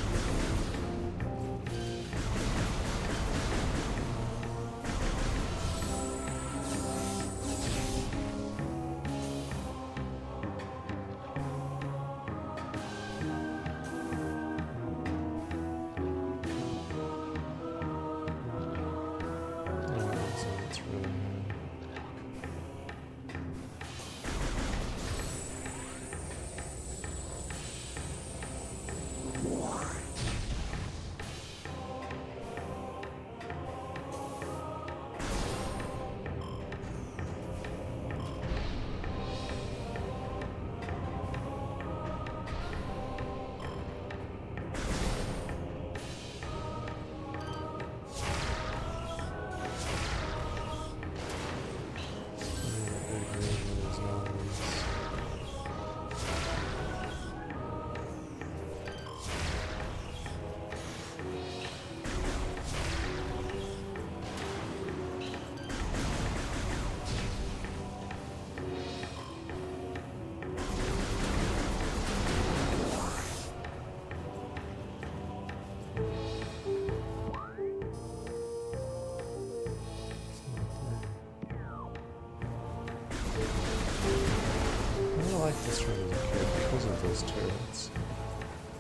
Speaker 1: This one is okay because of those turrets.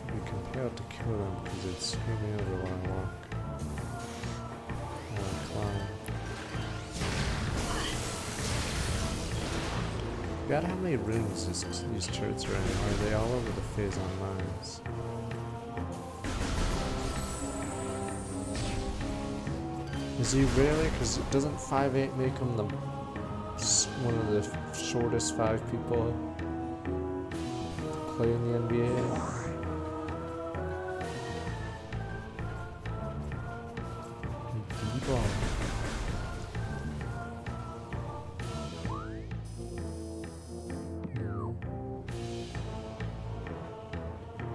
Speaker 1: You can pay out to kill them because they'd screw me over when I walk. When I climb. God, how many rooms these turrets are in? Are they all over the phase on mines? Is he really? Because doesn't 5'8" make him the one of the shortest 5 people play in the NBA? D-ball.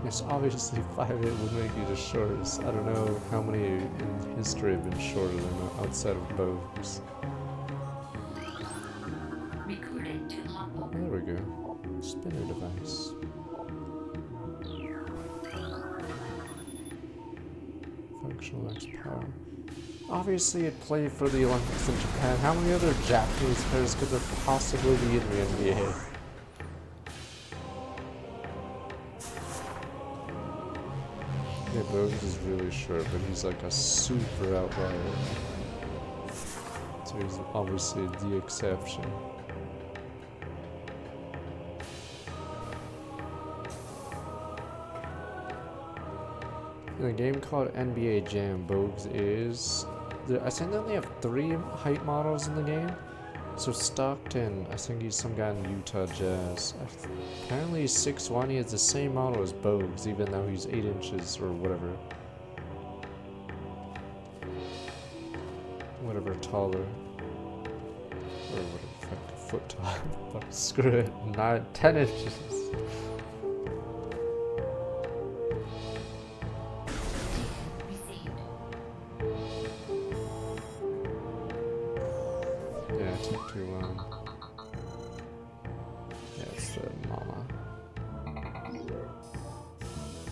Speaker 1: Yes, obviously 5'8" would make you the shortest. I don't know how many in history have been shorter than outside of Bogues.
Speaker 2: Recorded to logbook.
Speaker 1: There we go. Spinner device. Functional X power. Obviously, it played for the Olympics in Japan. How many other Japanese players could there possibly be in the NBA? Yeah, Bogues is really short, but he's like a super outlier. So he's obviously the exception. In a game called NBA Jam, Bogues is... I think they only have 3 height models in the game. So Stockton, I think he's some guy in Utah Jazz. Apparently he's 6'1", he has the same model as Bogues, even though he's 8 inches or whatever. Whatever taller. Or whatever, fuck, a foot tall. Fuck, screw it, 10 inches. Yeah, it took too long. Yeah, it's the mama.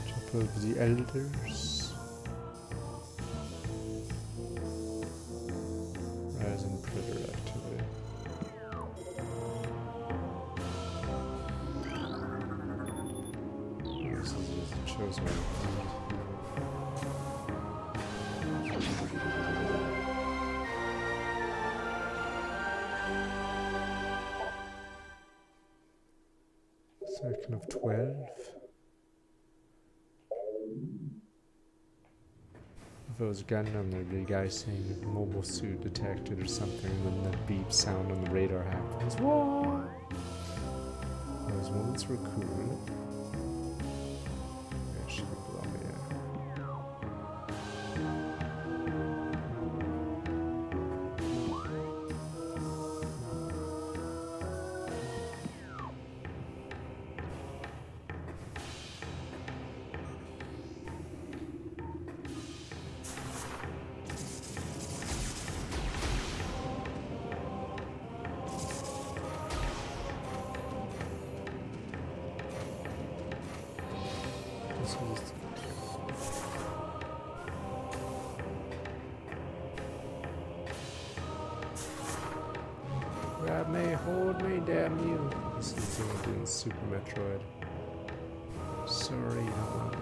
Speaker 1: Jump Temple of the Elders. Rise in predator activity. This is the chosen one. Second of 12. If it was Gundam, there'd be a guy saying mobile suit detected or something, and then the beep sound on the radar happens. Whoa! Those moments were cool. Yeah, should be below me, yeah. This was grab me, hold me, damn you. This is in Super Metroid. Sorry, you don't want me.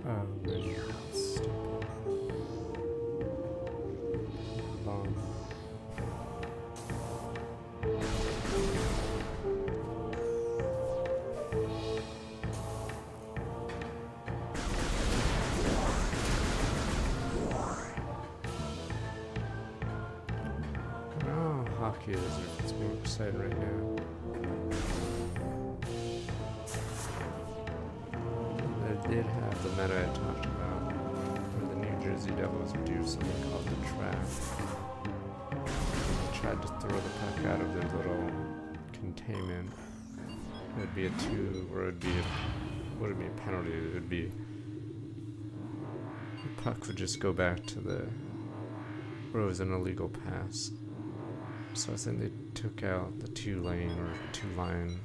Speaker 1: Oh, man. Stupid. Bomb. Oh, hockey is it's more exciting right now. They did have the meta I talked about, where the New Jersey Devils would do something called the trap. They tried to throw the puck out of their little containment. It would be a 2, or it would be a, would it be a penalty? It would be, the puck would just go back to the, where it was an illegal pass. So I think they took out the 2-lane or 2-line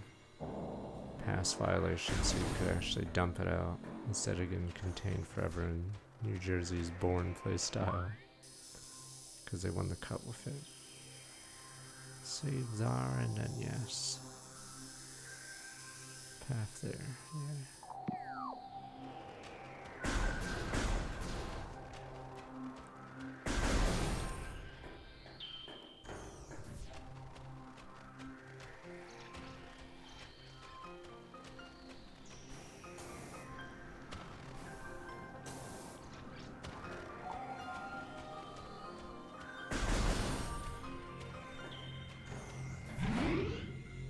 Speaker 1: pass violation so you could actually dump it out instead of getting contained forever in New Jersey's born play style, because they won the cup with it. Save Czar and then yes. Path there, yeah.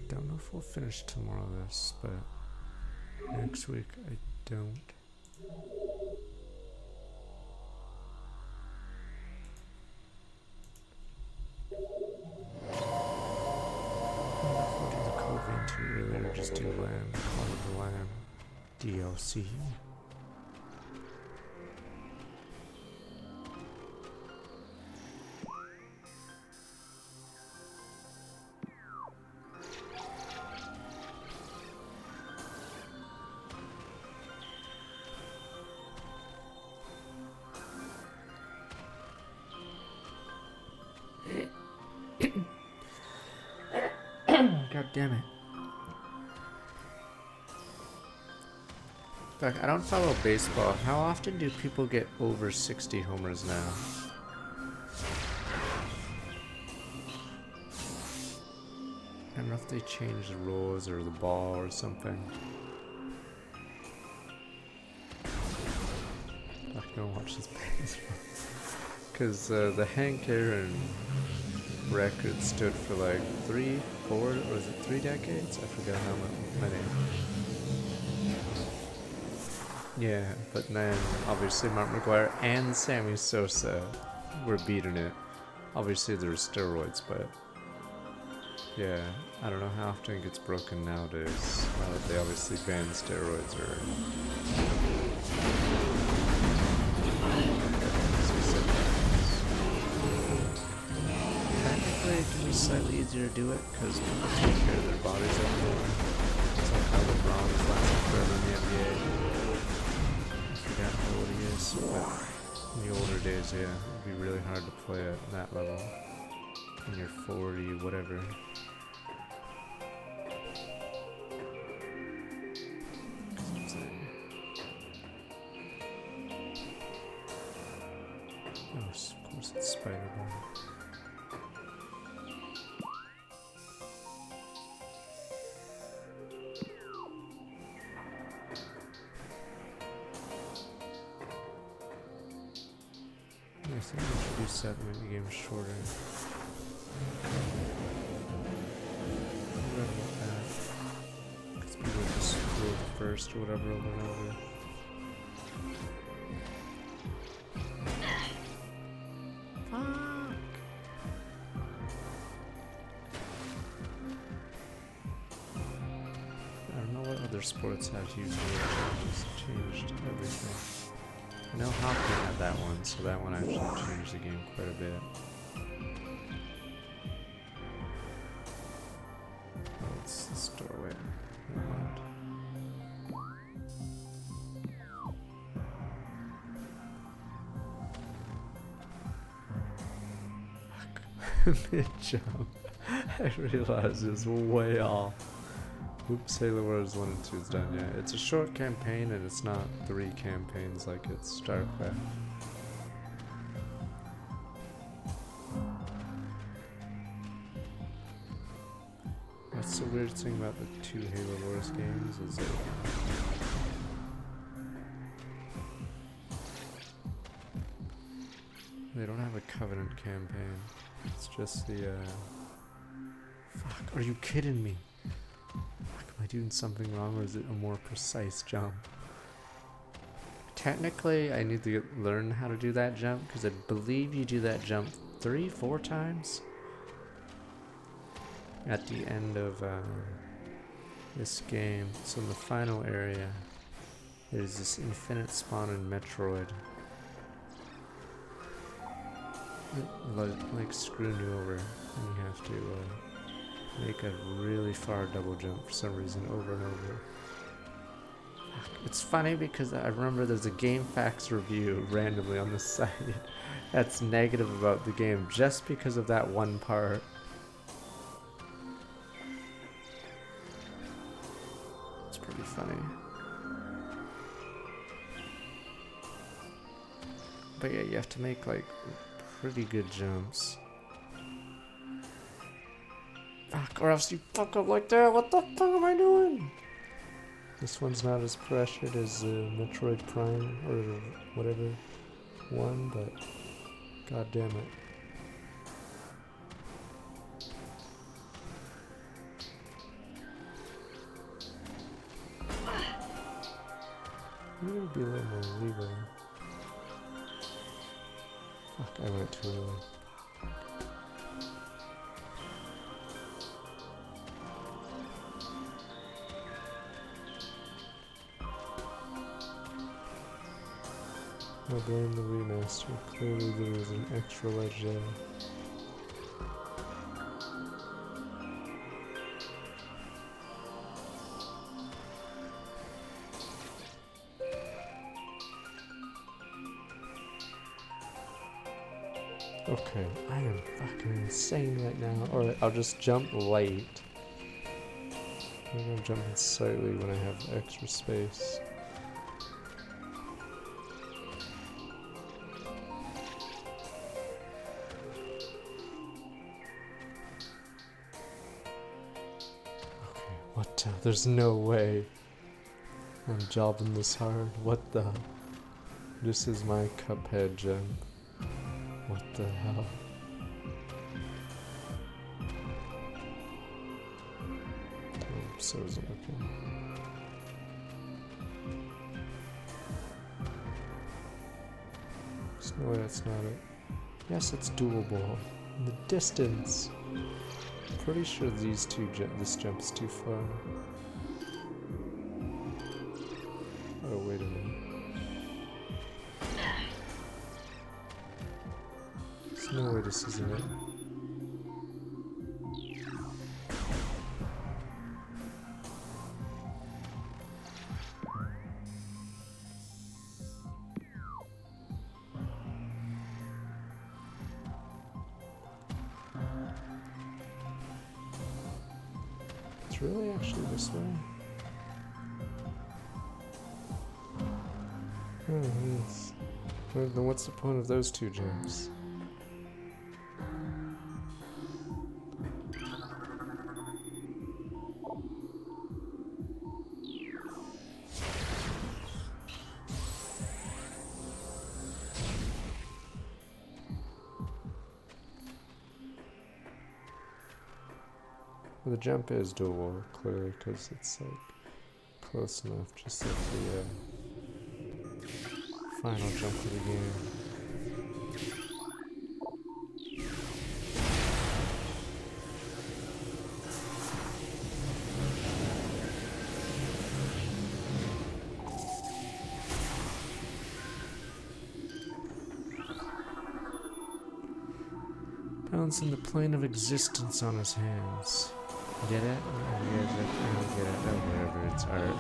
Speaker 1: Don't know if we'll finish tomorrow this, but next week I don't. I wonder if we'll do the Covent too really, or just do Lamb, Call of the Lamb DLC. God damn it. Like, I don't follow baseball. How often do people get over 60 homers now? I don't know if they changed the rules or the ball or something. I'm not gonna watch this baseball. Because the Hank Aaron record stood for like 3, 4, or was it 3 decades? I forgot how many. Yeah, but then obviously Mark McGuire and Sammy Sosa were beating it. Obviously there's steroids, but Yeah, I don't know how often it gets broken nowadays. Now that they obviously ban steroids or. Technically, it can be slightly easier to do it because people take care of their bodies up more. It's like how LeBron is lasting forever in the NBA. I forgot how old he is, but in the older days, yeah, it'd be really hard to play at that level. When you're 40, whatever. Oh, of course it's Spider-Man. Yeah, I think we should do set to make the game shorter. I read about that. Because people just do it first or whatever over and over. I don't know what other sports have used it. Just changed everything. I know hockey had that one, so that one actually changed the game quite a bit. Oh, it's this doorway. Never mind. Mid-jump. I realized it was way off. Oops, Halo Wars 1 and 2 is done, yeah. It's a short campaign and it's not 3 campaigns like it's StarCraft. That's the weird thing about the 2 Halo Wars games is that they don't have a Covenant campaign. It's just the, Fuck, are you kidding me? Am I doing something wrong, or is it a more precise jump? Technically, I need to learn how to do that jump, because I believe you do that jump 3-4 times at the end of this game. So in the final area, there's this infinite spawn in Metroid. Like screwing you over, and you have to make a really far double jump for some reason over and over. It's funny because I remember there's a GameFAQs review randomly on the site that's negative about the game just because of that one part. It's pretty funny. But yeah, you have to make like pretty good jumps. Fuck, or else you fuck up like that. What the fuck am I doing? This one's not as pressured as Metroid Prime or whatever one, but god damn it. Maybe be a little more leeway. Fuck, I went too early. I blame the remaster. Clearly there was an extra ledge there. Okay, I am fucking insane right now. Alright, I'll just jump late. Maybe I'm jumping slightly when I have extra space. What the? There's no way I'm jobbing this hard. What the? This is my Cuphead jump. What the hell? Oh, so is it okay? There's no way that's not it. Yes, it's doable. In the distance. pretty sure these two this jump is too far. Oh, wait a minute. There's no way this isn't it. It's really actually this way. Oh, yes. Well, then what's the point of those two jumps? Well, the jump is dual, clearly, because it's like close enough, just like the final jump of the game. Balancing the plane of existence on his hands. Get it? I don't get it. Oh, whatever, it's art.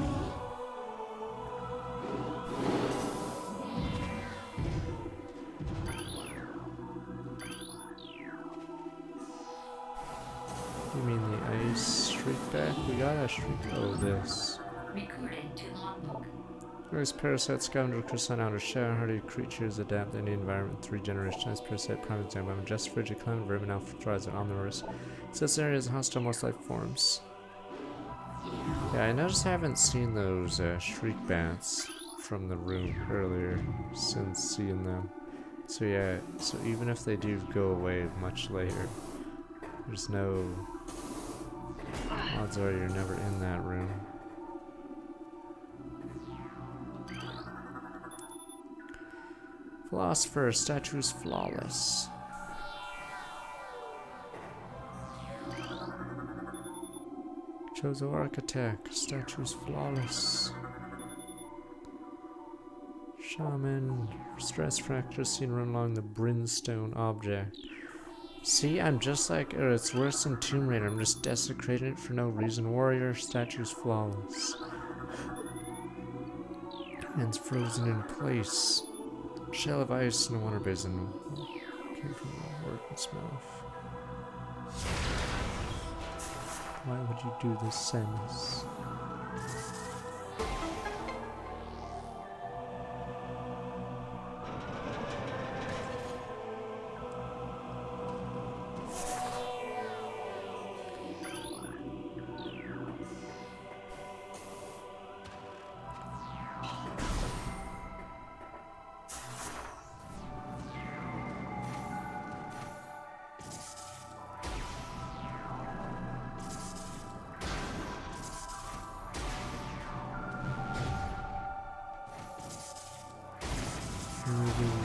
Speaker 1: You mean the ice shriek back? We got a shriek. Oh, this.
Speaker 2: Recorded to logbook.
Speaker 1: Various parasite scoundrel crescent out of shower hardy creatures adapt in the environment. 3 generations. Parasite prime example. Just frigid climate vermin alpha thrives on omnivorous. This area is hostile most life forms. Yeah, I noticed I haven't seen those shriek bats from the room earlier since seeing them. So yeah, so even if they do go away much later, there's no odds are you're never in that room. Philosopher, statue's flawless. Chozo architect, statue's flawless. Shaman, stress fracture seen run along the brimstone object. See, I'm just like, or it's worse than Tomb Raider, I'm just desecrating it for no reason. Warrior, statue's flawless. Hands frozen in place. Shell of ice in a water basin. Came from the workman's mouth. Why would you do this, Samus?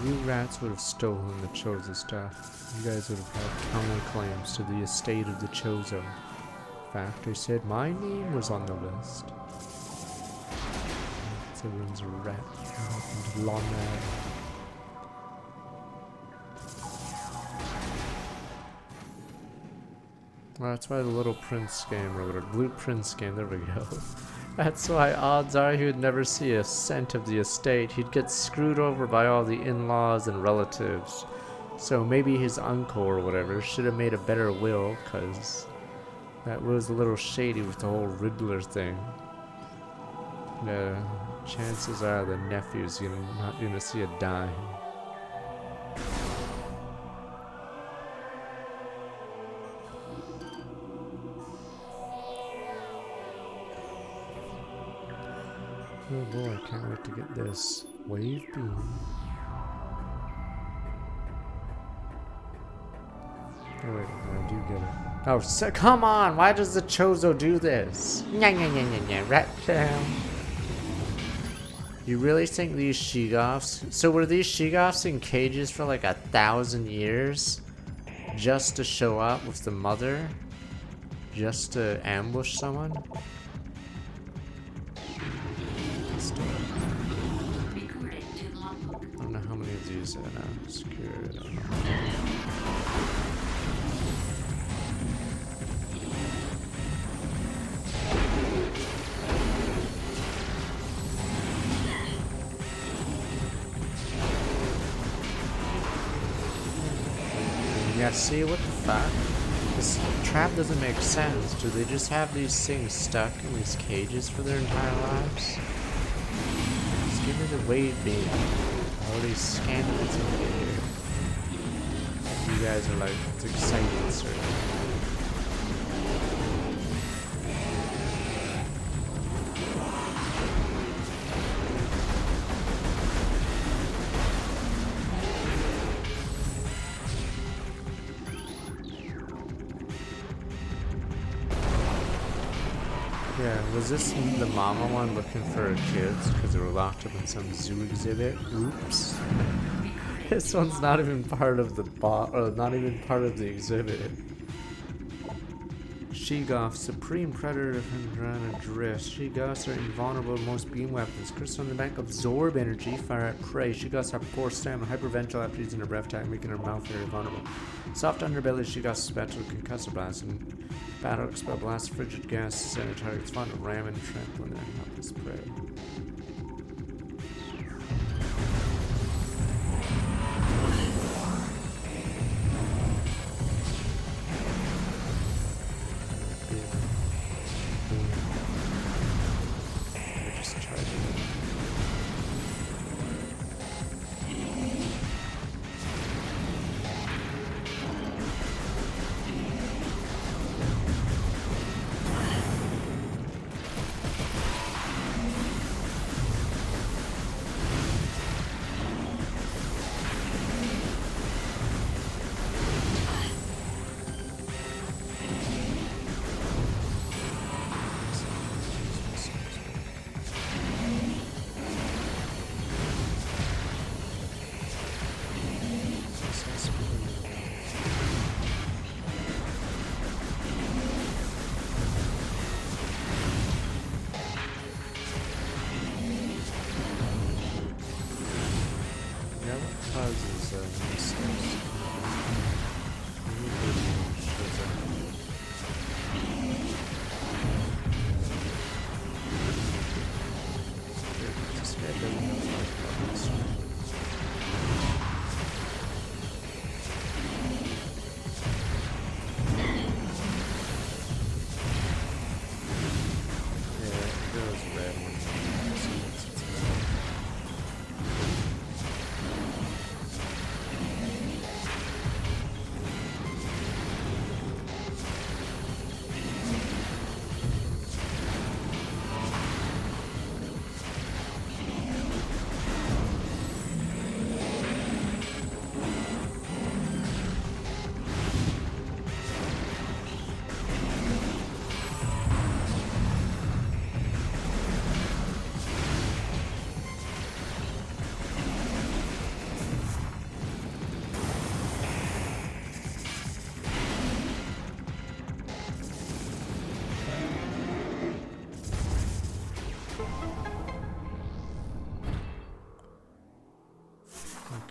Speaker 1: You rats would have stolen the Chozo stuff. You guys would have had counterclaims to the estate of the Chozo. In fact, they said my name was on the list. Everyone's a rat. Long man. Well, that's why the Little Prince game, or whatever, Blue Prince game, there we go. That's why odds are he would never see a cent of the estate. He'd get screwed over by all the in-laws and relatives. So maybe his uncle or whatever should have made a better will, because that was a little shady with the whole Riddler thing. Chances are the nephew's not gonna see a dime. Oh boy, I can't wait to get this wave beam. Oh wait, I do get it. Oh, so, come on! Why does the Chozo do this? Nya nya nya nya nya, rat down. You really think these Sheegoffs... So were these Sheegoffs in cages for like 1,000 years? Just to show up with the mother? just to ambush someone?
Speaker 2: Recorded to logbook.
Speaker 1: I don't know how many of these are now secured. I don't know. Yeah, see, what the fuck? This trap doesn't make sense. Do they just have these things stuck in these cages for their entire lives? Just give me the wave beam. All these scanned bits in here. You guys are like, it's exciting, sir. Yeah, was this the mama one looking for her kids because they were locked up in some zoo exhibit? Oops. This one's not even part of the or not even part of the exhibit. Sheegoth, supreme predator of Hundrana Drift. Sheegoths are invulnerable to most beam weapons. Crystal on the back absorb energy, fire at prey. Sheegoths have poor stamina, hyperventilate after using their breath attack, making their mouth very vulnerable. Soft underbelly, Sheegoths special concussor blast and battle expel blast, frigid gas, center targets, fun to ram and trample in their helpless prey.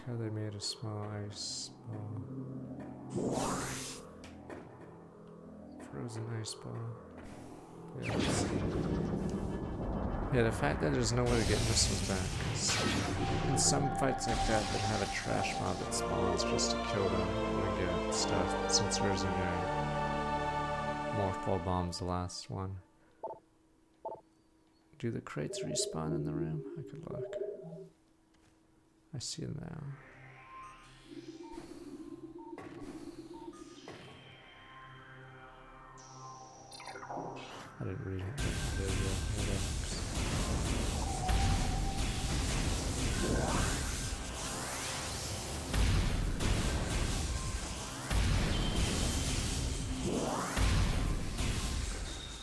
Speaker 1: How they made a small ice ball. Frozen ice ball. Yeah, let's see. Yeah, the fact that there's no way to get missiles back. 'Cause in some fights like that, they have a trash mob that spawns just to kill them and get stuff. Since there's a morph ball bomb's the last one. Do the crates respawn in the room? I could look. I see them now. I didn't read it. There you go.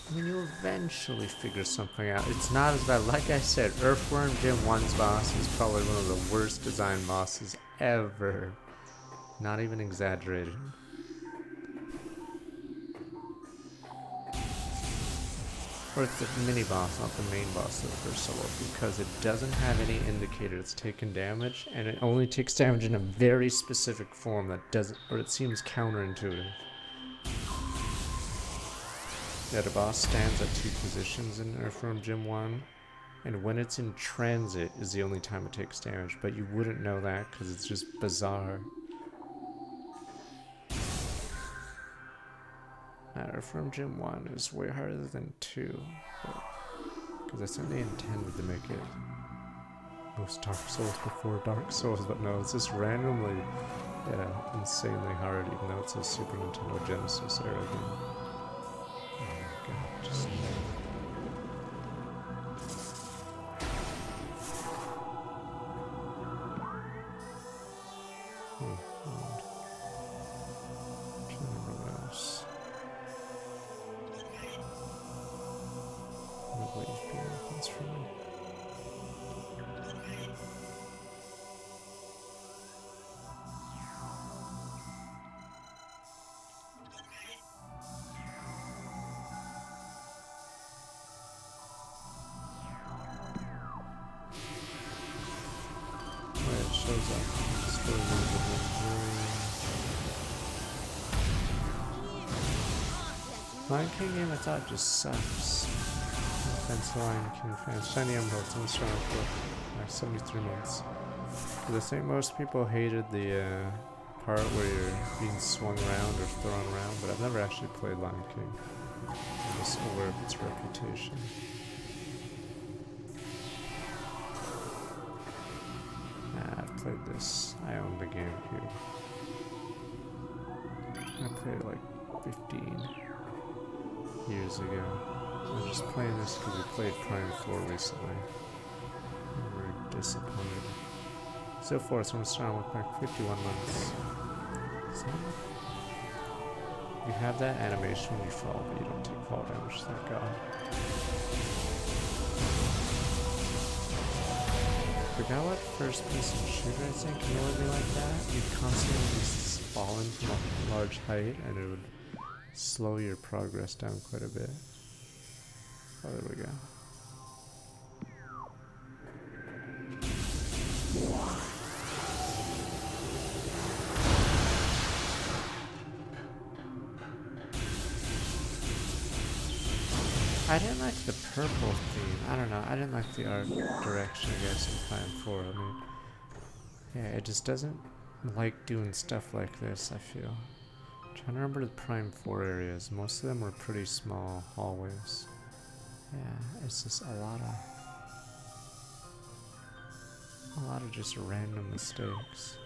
Speaker 1: I mean, you'll eventually figure something out. It's not as bad. Like I said, Earthworm Jim 1's boss is probably one of the worst designed bosses ever. Not even exaggerated. Or it's the mini boss, not the main boss of the first level, because it doesn't have any indicator it's taking damage, and it only takes damage in a very specific form that doesn't, or it seems counterintuitive. Yeah, the boss stands at 2 positions in Earthworm Jim 1, and when it's in transit is the only time it takes damage, but you wouldn't know that because it's just bizarre. Earthworm Jim 1 is way harder than 2, because I think they intended to make it most Dark Souls before Dark Souls, but no, it's just randomly insanely hard, even though it's a Super Nintendo Genesis era game. Oh my god, just... Lion King game I thought just sucks. No offense to Lion King fans. Shiny Emeralds, I'm strong for like 73 months. Because I think most people hated the part where you're being swung around or thrown around, but I've never actually played Lion King. I'm just aware of its reputation. I've played this. I own the GameCube. I played it like 15 years ago. I'm just playing this because we played Prime 4 recently. And we're disappointed. So far, it's almost trying to look back 51 months. So, you have that animation when you fall, but you don't take fall damage, thank god. Forgot what first person shooter I think can really be like that. You'd constantly be falling from a large height and it would slow your progress down quite a bit. Oh, there we go. I didn't like the purple theme. I don't know. I didn't like the art direction, I guess, in Prime 4. I mean, yeah, it just doesn't like doing stuff like this, I feel. I'm trying to remember the Prime 4 areas. Most of them were pretty small hallways. Yeah, it's just a lot of just random mistakes.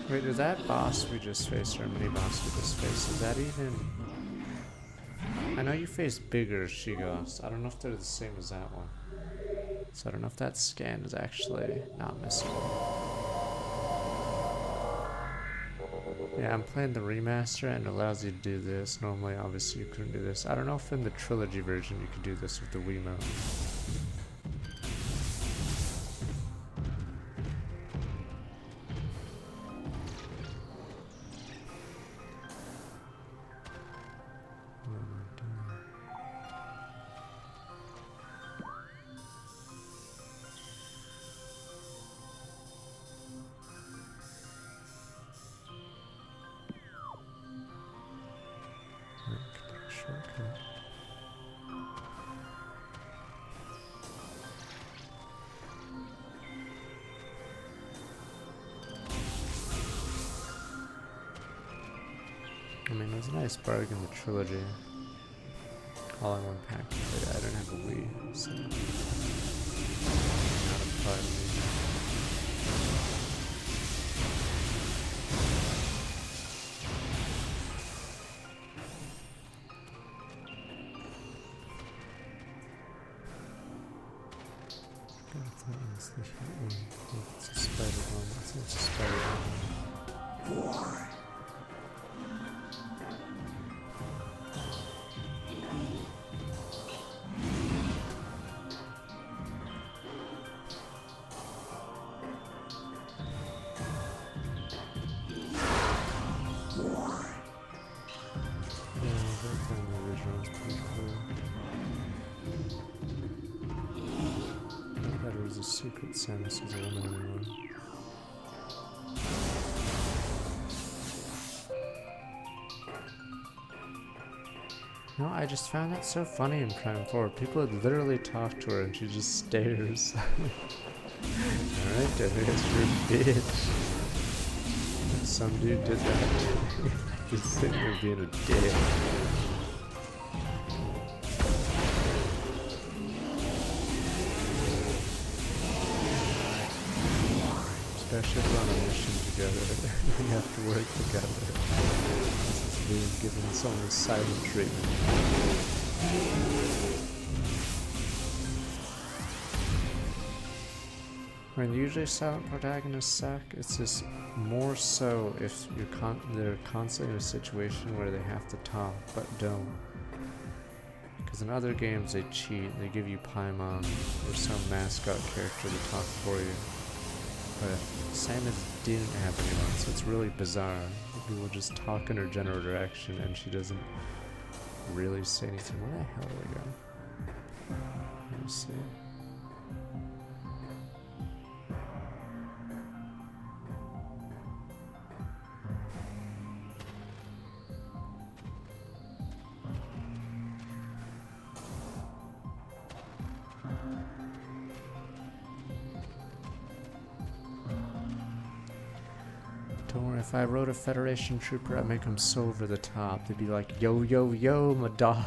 Speaker 1: Wait, is that boss we just faced, or mini boss we just faced, is that even... I know you faced bigger Shigos. I don't know if they're the same as that one. So I don't know if that scan is actually not missable. Yeah, I'm playing the remaster and it allows you to do this. Normally, obviously, you couldn't do this. I don't know if in the trilogy version you could do this with the Wiimote. Shortcut. I mean, it was a nice bargain, the trilogy. All in one package. I don't have a Wii, so not a part of me. It's a spider bomb. I think it's a spider bomb. a secret Samus is a woman anymore. No, I just found that so funny in Prime 4. People would literally talk to her and she just stares. Alright, Devious, you're a bitch. Some dude did that. Just sitting there being a dick. Especially if we're on a mission together. We have to work together. Being given someone silent treatment. When usually silent protagonists suck, it's just more so if they're constantly in a situation where they have to talk, but don't. Because in other games they cheat, they give you Paimon or some mascot character to talk for you. But Samus didn't have anyone, so it's really bizarre. People just talk in her general direction and she doesn't really say anything. Where the hell do we go? Let me see. Don't worry, if I rode a Federation trooper, I'd make him so over the top. They'd be like, yo, yo, yo, my dog,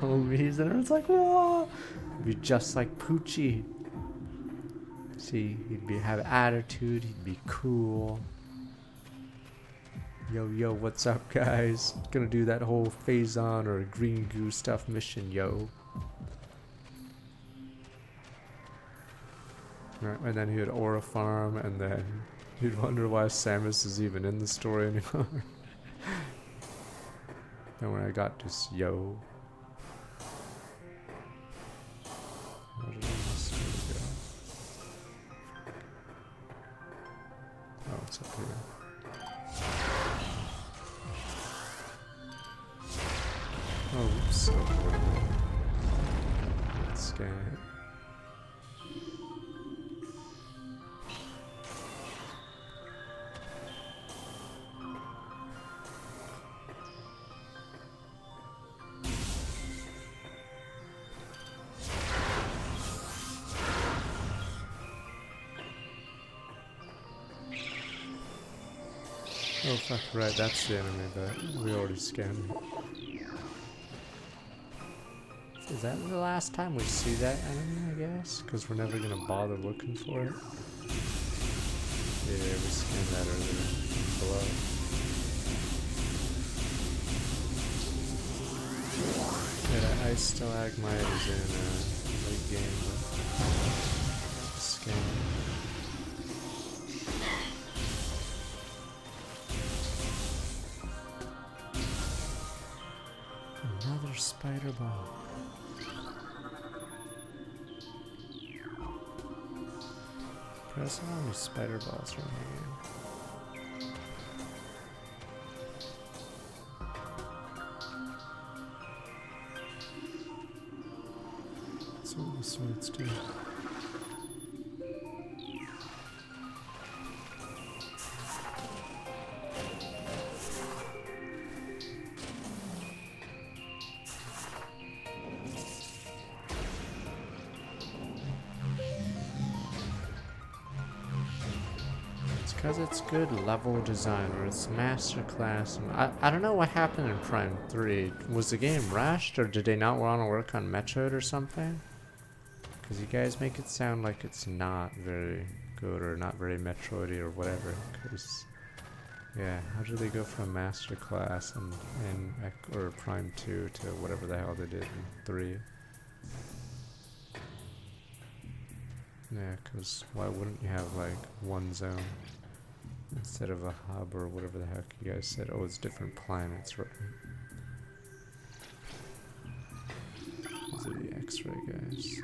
Speaker 1: homies. And everyone's like, whoa! He'd be just like Poochie. See, have attitude, he'd be cool. Yo, yo, what's up, guys? Gonna do that whole Phazon or Green Goo stuff mission, yo. Right, and then he would aura farm, and then you'd wonder why Samus is even in the story anymore. Then when I got to yo. Where did this go? Oh, it's up here. Oh, oops. Let's scan it. Oh fuck, right, that's the enemy, but we already scanned it. Is that the last time we see that enemy, I guess? Because we're never gonna bother looking for it. Yeah, we scanned that earlier. Below. Yeah, Ice Stalagmite is in late game, but scan. Another spider ball. Press how many spider balls are in the game. That's what the swords do. Because it's good level design, or it's masterclass. I don't know what happened in Prime 3. Was the game rushed, or did they not want to work on Metroid or something? Because you guys make it sound like it's not very good, or not very Metroidy, or whatever. Because, yeah, how did they go from masterclass or Prime 2 to whatever the hell they did in 3? Yeah, because why wouldn't you have, like, one zone? Instead of a hub or whatever the heck you guys said. Oh, it's different planets, right? These are the X-ray guys. You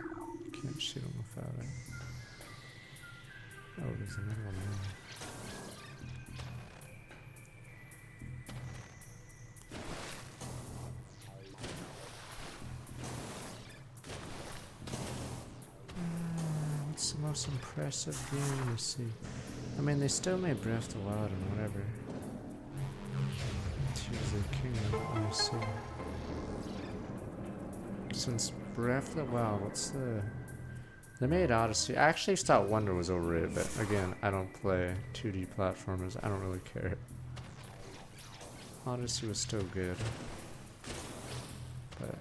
Speaker 1: can't shoot them without it. Oh, there's another one there. What's some more most impressive game you see. I mean, they still made Breath of the Wild and whatever. Tears of the Kingdom, let me see. Since Breath of the Wild, what's the... They made Odyssey. I actually thought Wonder was overrated, but again, I don't play 2D platformers. I don't really care. Odyssey was still good. But,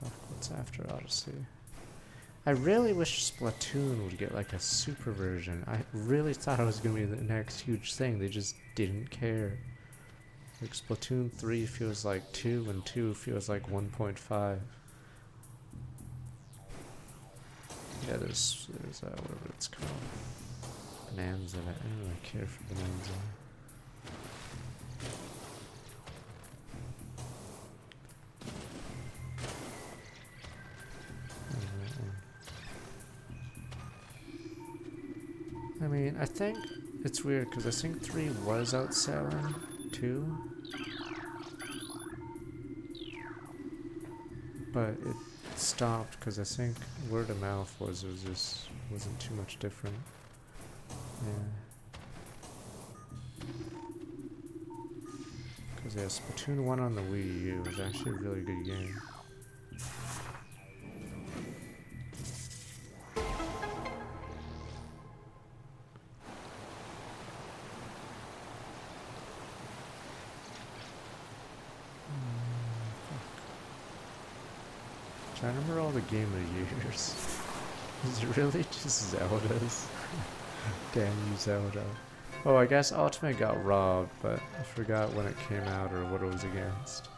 Speaker 1: fuck, what's after Odyssey? I really wish Splatoon would get like a super version. I really thought it was going to be the next huge thing. They just didn't care. Like Splatoon 3 feels like 2 and 2 feels like 1.5. Yeah, there's whatever it's called. Bonanza. I don't really care for Bonanza. I mean, I think it's weird because I think 3 was outselling 2. But it stopped because I think word of mouth wasn't too much different. Yeah. Because yeah, Splatoon 1 on the Wii U was actually a really good game. I remember all the Game of the Years. Is it really just Zelda's? Damn you, Zelda. Oh, I guess Ultimate got robbed, but I forgot when it came out or what it was against.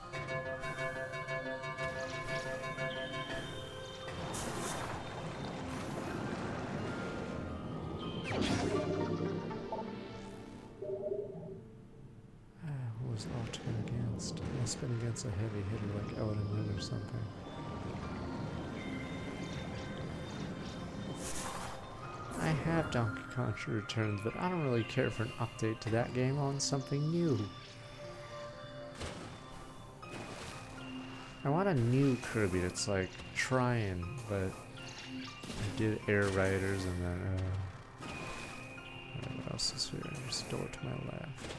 Speaker 1: What was Ultimate against? It must have been against a heavy hitter like Elden Ring or something. I have Donkey Kong Returns, but I don't really care for an update to that game on something new. I want a new Kirby that's like trying, but I did Air Riders and then what else is here? There's a door to my left.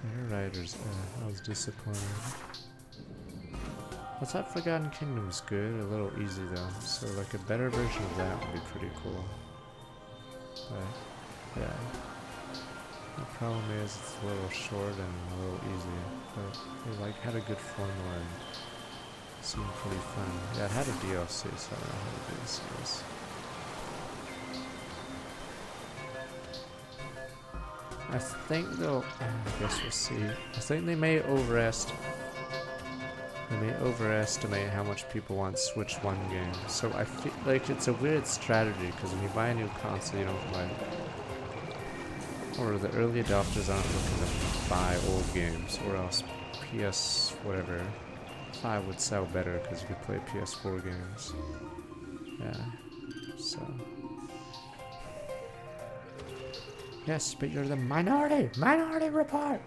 Speaker 1: Air Riders, I was disappointed. I thought Forgotten Kingdom's good, a little easy though, so like a better version of that would be pretty cool. But, yeah. The problem is it's a little short and a little easy, but they like had a good formula and seemed pretty fun. Yeah, it had a DLC, so I don't know how to do this. I think they'll, I guess we'll see. I think they may overestimate how much people want Switch 1 games. So I feel like it's a weird strategy because when you buy a new console, you don't buy, or the early adopters aren't looking to buy old games, or else PS whatever 5 would sell better because you could play PS4 games. Yeah, so. Yes, but you're the minority! Minority report!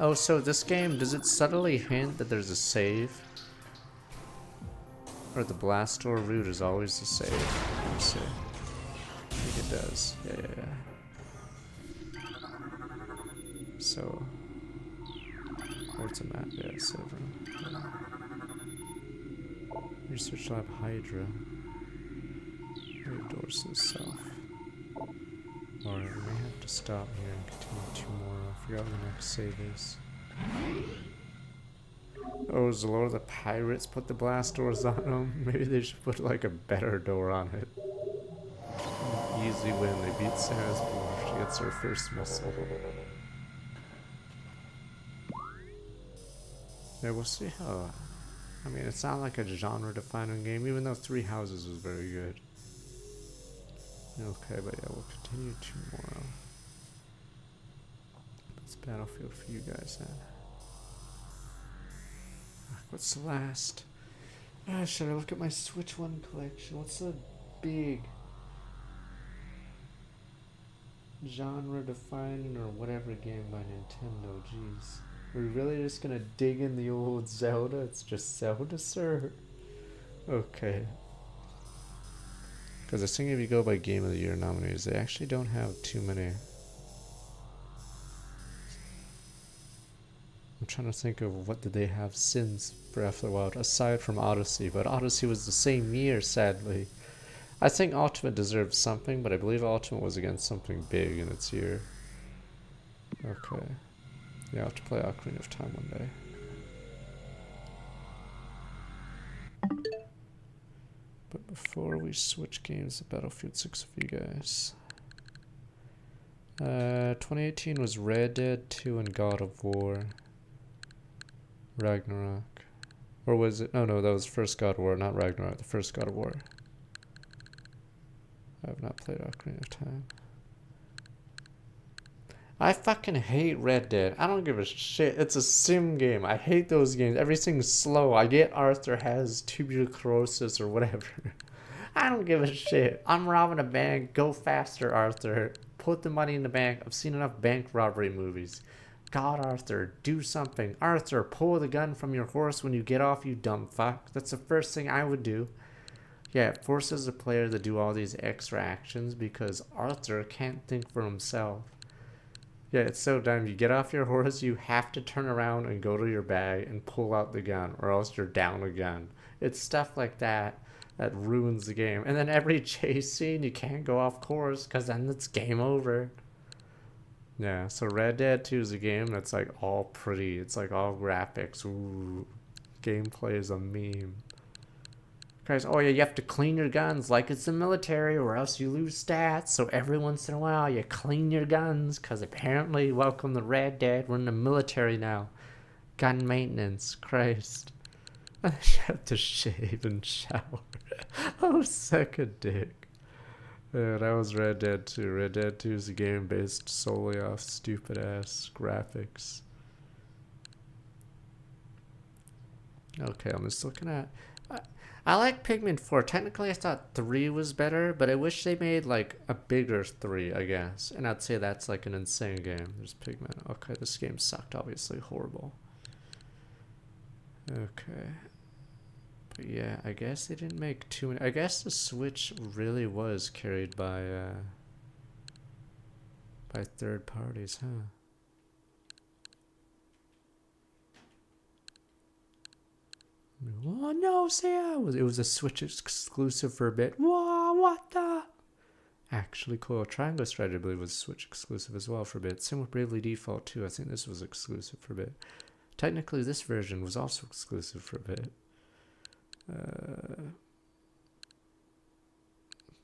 Speaker 1: Oh, so this game, does it subtly hint that there's a save? Or the blast door route is always the save? Let me see. I think it does. Yeah. So... where's the map? Yeah, saving. Research lab Hydra. Doors to the south. Alright, we may have to stop here and continue tomorrow. I forgot what the next save is. Oh, is the Lord of the Pirates put the blast doors on them? Maybe they should put like a better door on it. Easy win, they beat Santa's before she gets her first missile. Yeah, we'll see how... I mean, it's not like a genre-defining game, even though Three Houses was very good. Okay, but yeah, we'll continue tomorrow. It's Battlefield for you guys then. What's the last? Should I look at my Switch 1 collection? What's the big genre-defining or whatever game by Nintendo? Jeez. We're really just gonna dig in the old Zelda? It's just Zelda, sir. Okay. Because I think if you go by Game of the Year nominees, they actually don't have too many. I'm trying to think of what did they have since Breath of the Wild, aside from Odyssey. But Odyssey was the same year, sadly. I think Ultimate deserved something, but I believe Ultimate was against something big in its year. Okay. Yeah, I'll have to play Ocarina of Time one day. But before we switch games to Battlefield 6 with you guys. 2018 was Red Dead 2 and God of War. Ragnarok. Or was it? Oh no, that was first God of War, not Ragnarok. The first God of War. I have not played Ocarina of Time. I fucking hate Red Dead. I don't give a shit. It's a sim game. I hate those games. Everything's slow. I get Arthur has tuberculosis or whatever. I don't give a shit. I'm robbing a bank. Go faster, Arthur. Put the money in the bank. I've seen enough bank robbery movies. God, Arthur, do something. Arthur, pull the gun from your horse when you get off, you dumb fuck. That's the first thing I would do. Yeah, it forces the player to do all these extra actions because Arthur can't think for himself. Yeah, it's so dumb. You get off your horse, you have to turn around and go to your bag and pull out the gun, or else you're down a gun. It's stuff like that that ruins the game. And then every chase scene, you can't go off course because then it's game over. Yeah, so Red Dead 2 is a game that's like all pretty. It's like all graphics. Ooh, gameplay is a meme. Guys, oh yeah, you have to clean your guns like it's the military or else you lose stats. So every once in a while you clean your guns because apparently, welcome to Red Dead, we're in the military now. Gun maintenance, Christ. I have to shave and shower. Oh, suck a dick. Yeah, that was Red Dead 2. Red Dead 2 is a game based solely off stupid ass graphics. Okay, I'm just looking at. I like Pikmin 4. Technically, I thought 3 was better, but I wish they made like a bigger 3, I guess. And I'd say that's like an insane game. There's Pikmin. Okay, this game sucked, obviously. Horrible. Okay. But yeah, I guess they didn't make too many. I guess the Switch really was carried by third parties, huh? Oh no, Sam! It was a Switch exclusive for a bit. Whoa, what the? Actually cool. Triangle Strategy, I believe, was Switch exclusive as well for a bit. Same with Bravely Default too. I think this was exclusive for a bit. Technically, this version was also exclusive for a bit.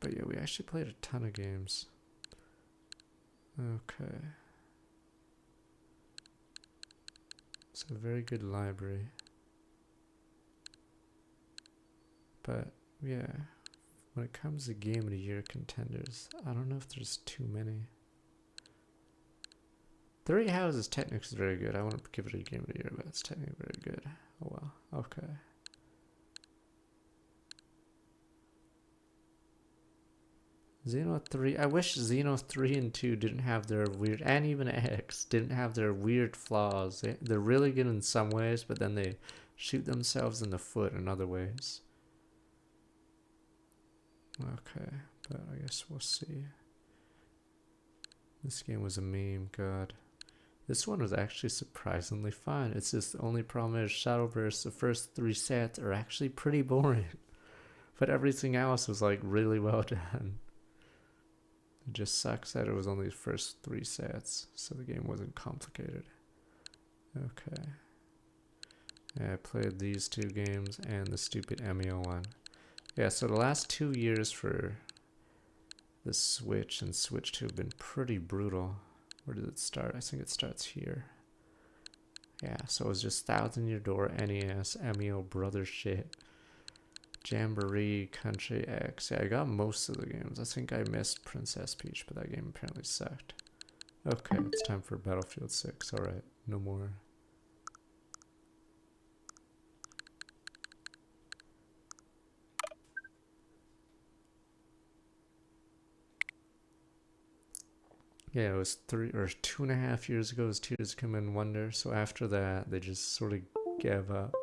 Speaker 1: But yeah, we actually played a ton of games. Okay. It's a very good library. But yeah, when it comes to Game of the Year contenders, I don't know if there's too many. Three Houses technically is very good. I want to give it a Game of the Year, but it's technically very good. Oh well, okay. Xeno 3, I wish Xeno 3 and 2 didn't have their weird, and even X didn't have their weird flaws. They're really good in some ways, but then they shoot themselves in the foot in other ways. Okay, but I guess we'll see. This game was a meme, god. This one was actually surprisingly fun. It's just the only problem is Shadowverse, the first 3 sets are actually pretty boring. But everything else was like really well done. It just sucks that it was only the first 3 sets, so the game wasn't complicated. Okay. Yeah, I played these 2 games and the stupid MEO one. Yeah, so the last 2 years for the Switch and Switch 2 have been pretty brutal. Where did it start? I think it starts here. Yeah, so it was just Thousand Year Door, NES, MEO, brother shit. Jamboree, Country X. Yeah, I got most of the games. I think I missed Princess Peach, but that game apparently sucked. Okay, it's time for Battlefield 6. Alright, no more. Yeah, it was 2.5 years ago. It was Tears Come in Wonder. So after that, they just sort of gave up.